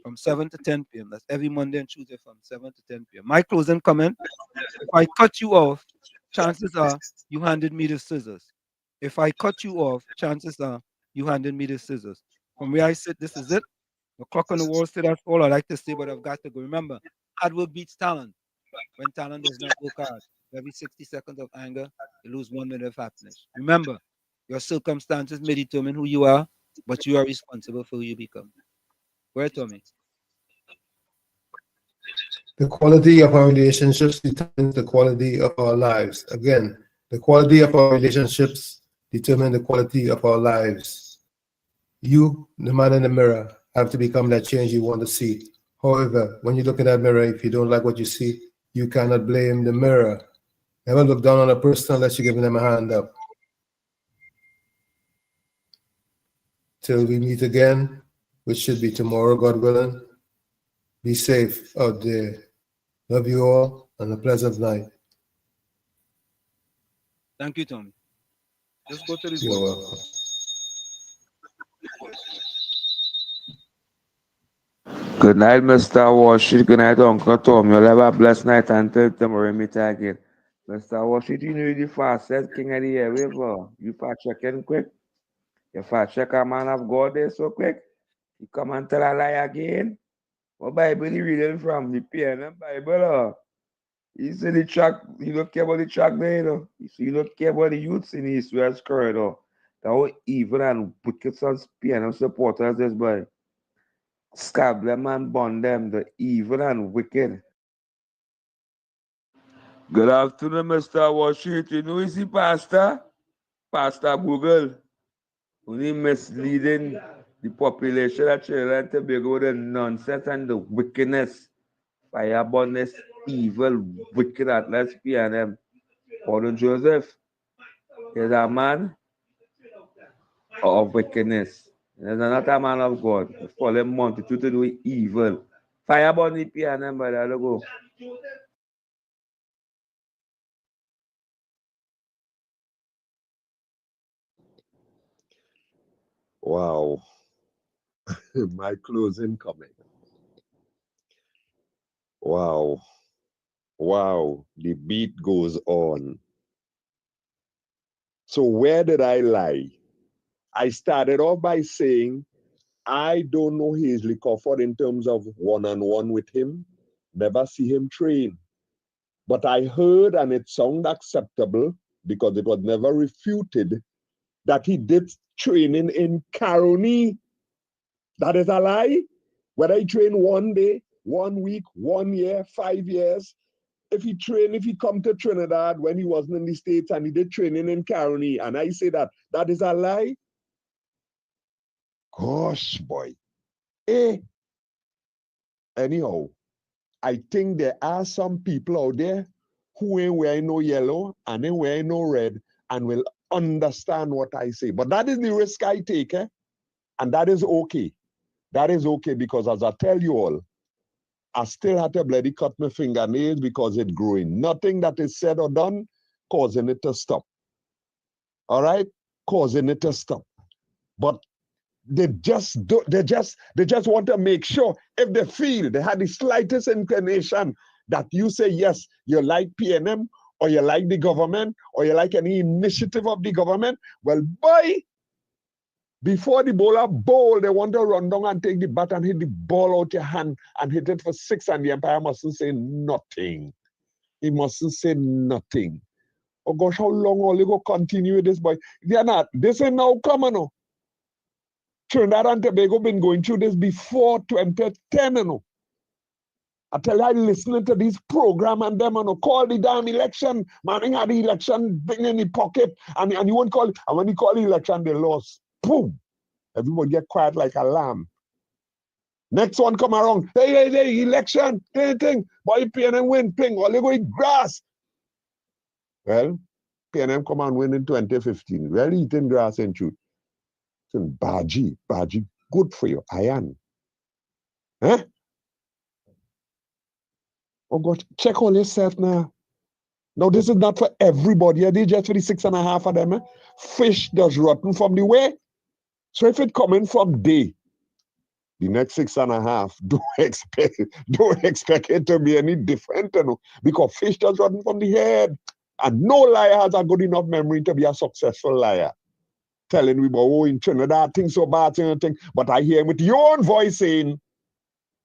from 7 to 10 p.m. That's every Monday and Tuesday from 7 to 10 p.m. My closing comment, if I cut you off, chances are you handed me the scissors. If I cut you off, chances are you handed me the scissors. From where I sit, this is it. The clock on the wall said that's all I like to say, but I've got to go. Remember, hard work beats talent. When talent does not work hard, every 60 seconds of anger, you lose 1 minute of happiness. Remember, your circumstances may determine who you are, but you are responsible for who you become. Go ahead, Tommy. The quality of our relationships determines the quality of our lives. Again, the quality of our relationships determine the quality of our lives. You, the man in the mirror, have to become that change you want to see. However, when you look in that mirror, if you don't like what you see, you cannot blame the mirror. Never look down on a person unless you're giving them a hand up. Till we meet again, which should be tomorrow, God willing. Be safe out there. Love you all, and a pleasant night. Thank you, Tommy. Let's go to this. You're welcome. Good night, Mr. Washit. Good night, Uncle Tom. You'll have a blessed night until tomorrow meet again. Mr. Washit, you know the fastest king of the airwave. You fast checking quick. You fast check a man of God there so quick. You come and tell a lie again. What Bible you reading from? The PNM Bible. You see the track, you don't care about the track there, you know. You don't care about the youths in the East-West corridor. That how evil and wicked sons PNM supporters this boy. Scab them and bond them, the evil and wicked. Good afternoon, Mr. Washington. You know, is the pastor? Pastor Google. Only misleading the population of Trinidad and Tobago with the nonsense and the wickedness. Firebornness, evil, wicked at let's PNM. Gordon Joseph is a man of wickedness. There's another man of God. They follow him multitude to do evil. Fireborn the PNM, but I don't go. Wow. My closing comment. Wow. Wow. The beat goes on. So where did I lie? I started off by saying I don't know Hazley Crawford in terms of one-on-one with him. Never see him train. But I heard, and it sounded acceptable because it was never refuted, that he did training in Caroni. That is a lie. Whether he trained 1 day, 1 week, 1 year, 5 years, if he come to Trinidad when he wasn't in the States and he did training in Caroni, and I say that is a lie. Gosh, boy. Anyhow, I think there are some people out there who ain't wearing no yellow and ain't wearing no red and will understand what I say. But that is the risk I take, and that is okay. That is okay because as I tell you all, I still had to bloody cut my fingernails because it's growing. Nothing that is said or done causing it to stop. All right? Causing it to stop. But they just want to make sure if they feel they had the slightest inclination that you say, yes, you like PNM or you like the government or you like any initiative of the government, well, boy, Before the bowler bowl, they want to run down and take the bat and hit the ball out your hand and hit it for 6, and the umpire mustn't say nothing. He mustn't say nothing. Oh gosh, how long will you go continue with this, boy? They're not. This ain't now coming, no. Trinidad and Tobago been going through this before 2010, you know. I tell you, I listening to these program and them, and call the damn election. Man, they had the election bring in the pocket, and you won't call it. And when you call the election, they lost. Boom. Everybody get quiet like a lamb. Next one come around. Hey, election, thing. Boy, PNM win, ping. All they go eat grass. Well, PNM come and win in 2015. Well, eating grass and truth. Baji, good for you, iron. Eh? Oh God, check on yourself now. Now, this is not for everybody. They just for the 6.5 of them. Eh? Fish does rotten from the way. So if it coming from day, the next 6.5, don't expect it to be any different, you know, because fish does rotten from the head. And no liar has a good enough memory to be a successful liar. Telling me, oh, in Trinidad, things so bad, thing. But I hear with your own voice saying,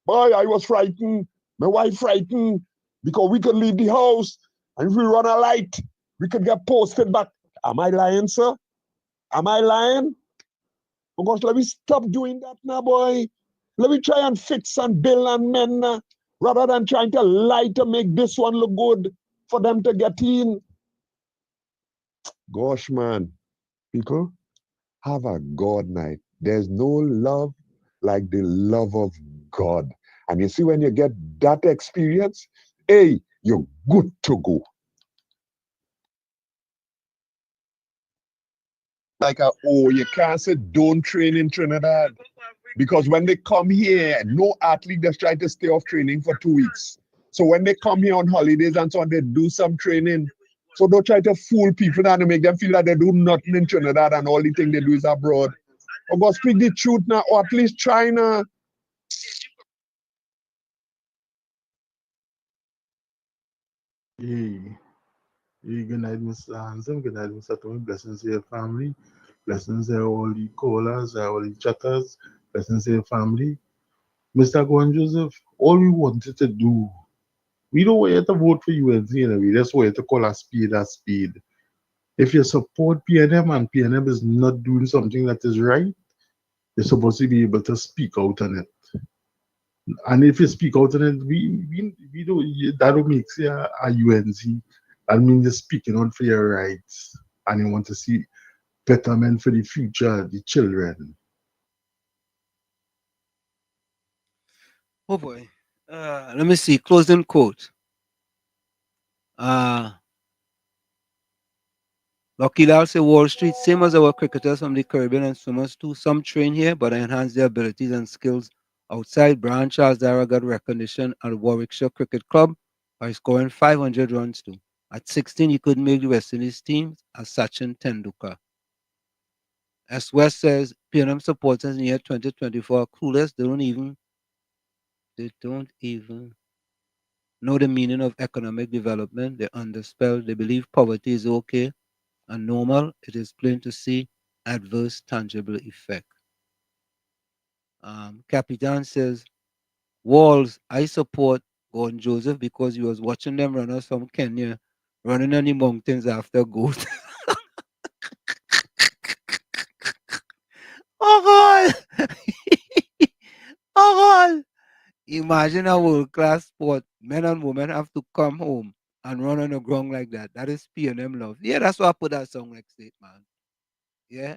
boy, I was frightened. My wife frightened because we could leave the house, and if we run a light, we could get posted back. Am I lying, sir? Am I lying? Oh gosh, let me stop doing that now, boy. Let me try and fix and build and mend now, rather than trying to lie to make this one look good for them to get in. Gosh, man, people, have a God night. There's no love like the love of God. And you see, when you get that experience, hey, you're good to go. Like, you can't say don't train in Trinidad. Because when they come here, no athlete just try to stay off training for 2 weeks. So when they come here on holidays and so on, they do some training. So don't try to fool people and make them feel that they do nothing in Trinidad and all the thing they do is abroad. Oh God, speak the truth now, or at least try now. Hey, good night, Mr. Hanson. Good night, Mr. Tony. Blessings to your family. Blessings to all the callers, all the chatters. Blessings to your family. Mr. Gwan Joseph, all we wanted to do, we don't want you to vote for UNC, you know, we just want you to call a speed a speed. If you support PNM and PNM is not doing something that is right, you're supposed to be able to speak out on it. And if you speak out on it, we don't, that don't make you a UNC. That means you're speaking out for your rights and you want to see betterment for the future, the children. Oh boy. Let me see. Closing quote. Lucky Lal say Wall Street, same as our cricketers from the Caribbean and swimmers too. Some train here, but enhance their abilities and skills outside. Brian Charles Dara got recognition at Warwickshire Cricket Club by scoring 500 runs too. At 16, he couldn't make the West Indies team as Sachin Tendulkar. S. West says PNM supporters in year 2024 are clueless. They don't even know the meaning of economic development. They're underspelled. They believe poverty is okay and normal. It is plain to see adverse tangible effect. Capitan says, Walls, I support Gordon Joseph because he was watching them runners from Kenya running on the mountains after goat. Oh God! Oh God! Imagine a world-class sport. Men and women have to come home and run on the ground like that. That is P&M love. Yeah, that's why I put that song next to it, man. Yeah?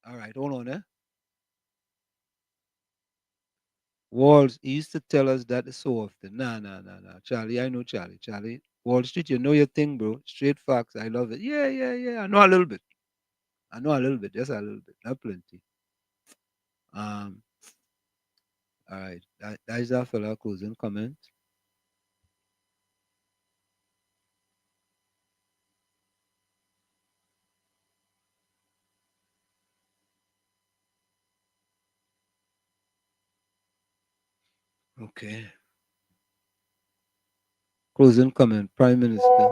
All right, hold on, eh? Walls, he used to tell us that so often. Nah. Charlie, I know Charlie. Charlie, Wall Street, you know your thing, bro. Straight facts. I love it. Yeah. I know a little bit. Just a little bit. Not plenty. All right. That is our fella closing comment. Okay. Closing comment. Prime Minister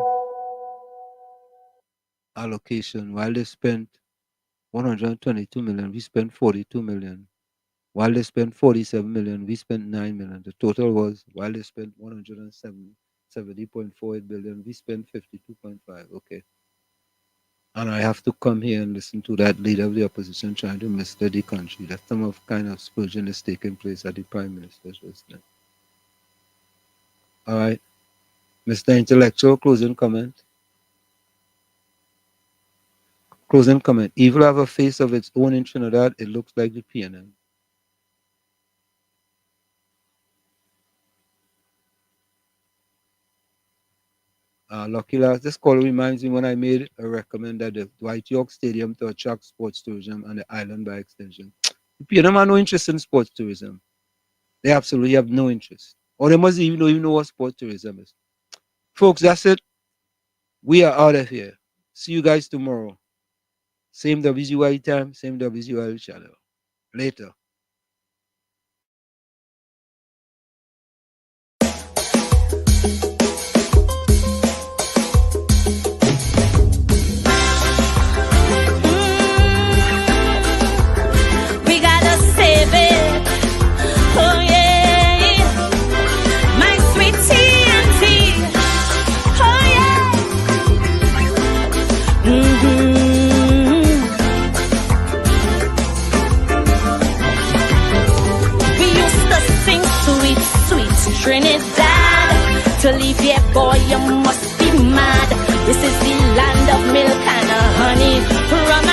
allocation. While they spent 122 million. We spent 42 million. While they spent 47 million, we spent 9 million. The total was, while they spent 170.48 billion, we spent 52.5. Okay. And I have to come here and listen to that leader of the opposition trying to mislead the country. That some of kind of spurgeon is taking place at the Prime Minister's residence. All right. Mr. Intellectual, closing comment. Closing comment. Evil have a face of its own in Trinidad. It looks like the PNM. Lucky Last, this call reminds me when I made a recommend that the Dwight York Stadium to attract sports tourism and the island by extension. The PNM have no interest in sports tourism. They absolutely have no interest. Or they must even know what sports tourism is. Folks, that's it. We are out of here. See you guys tomorrow. Same WZYE time, same WZYE channel. Later. We gotta save it. Oh yeah, my sweet TNT. Oh yeah. We used to sing sweet, sweet Trinidad. To leave here, boy, you must be mad. This is the land of milk and honey. Rum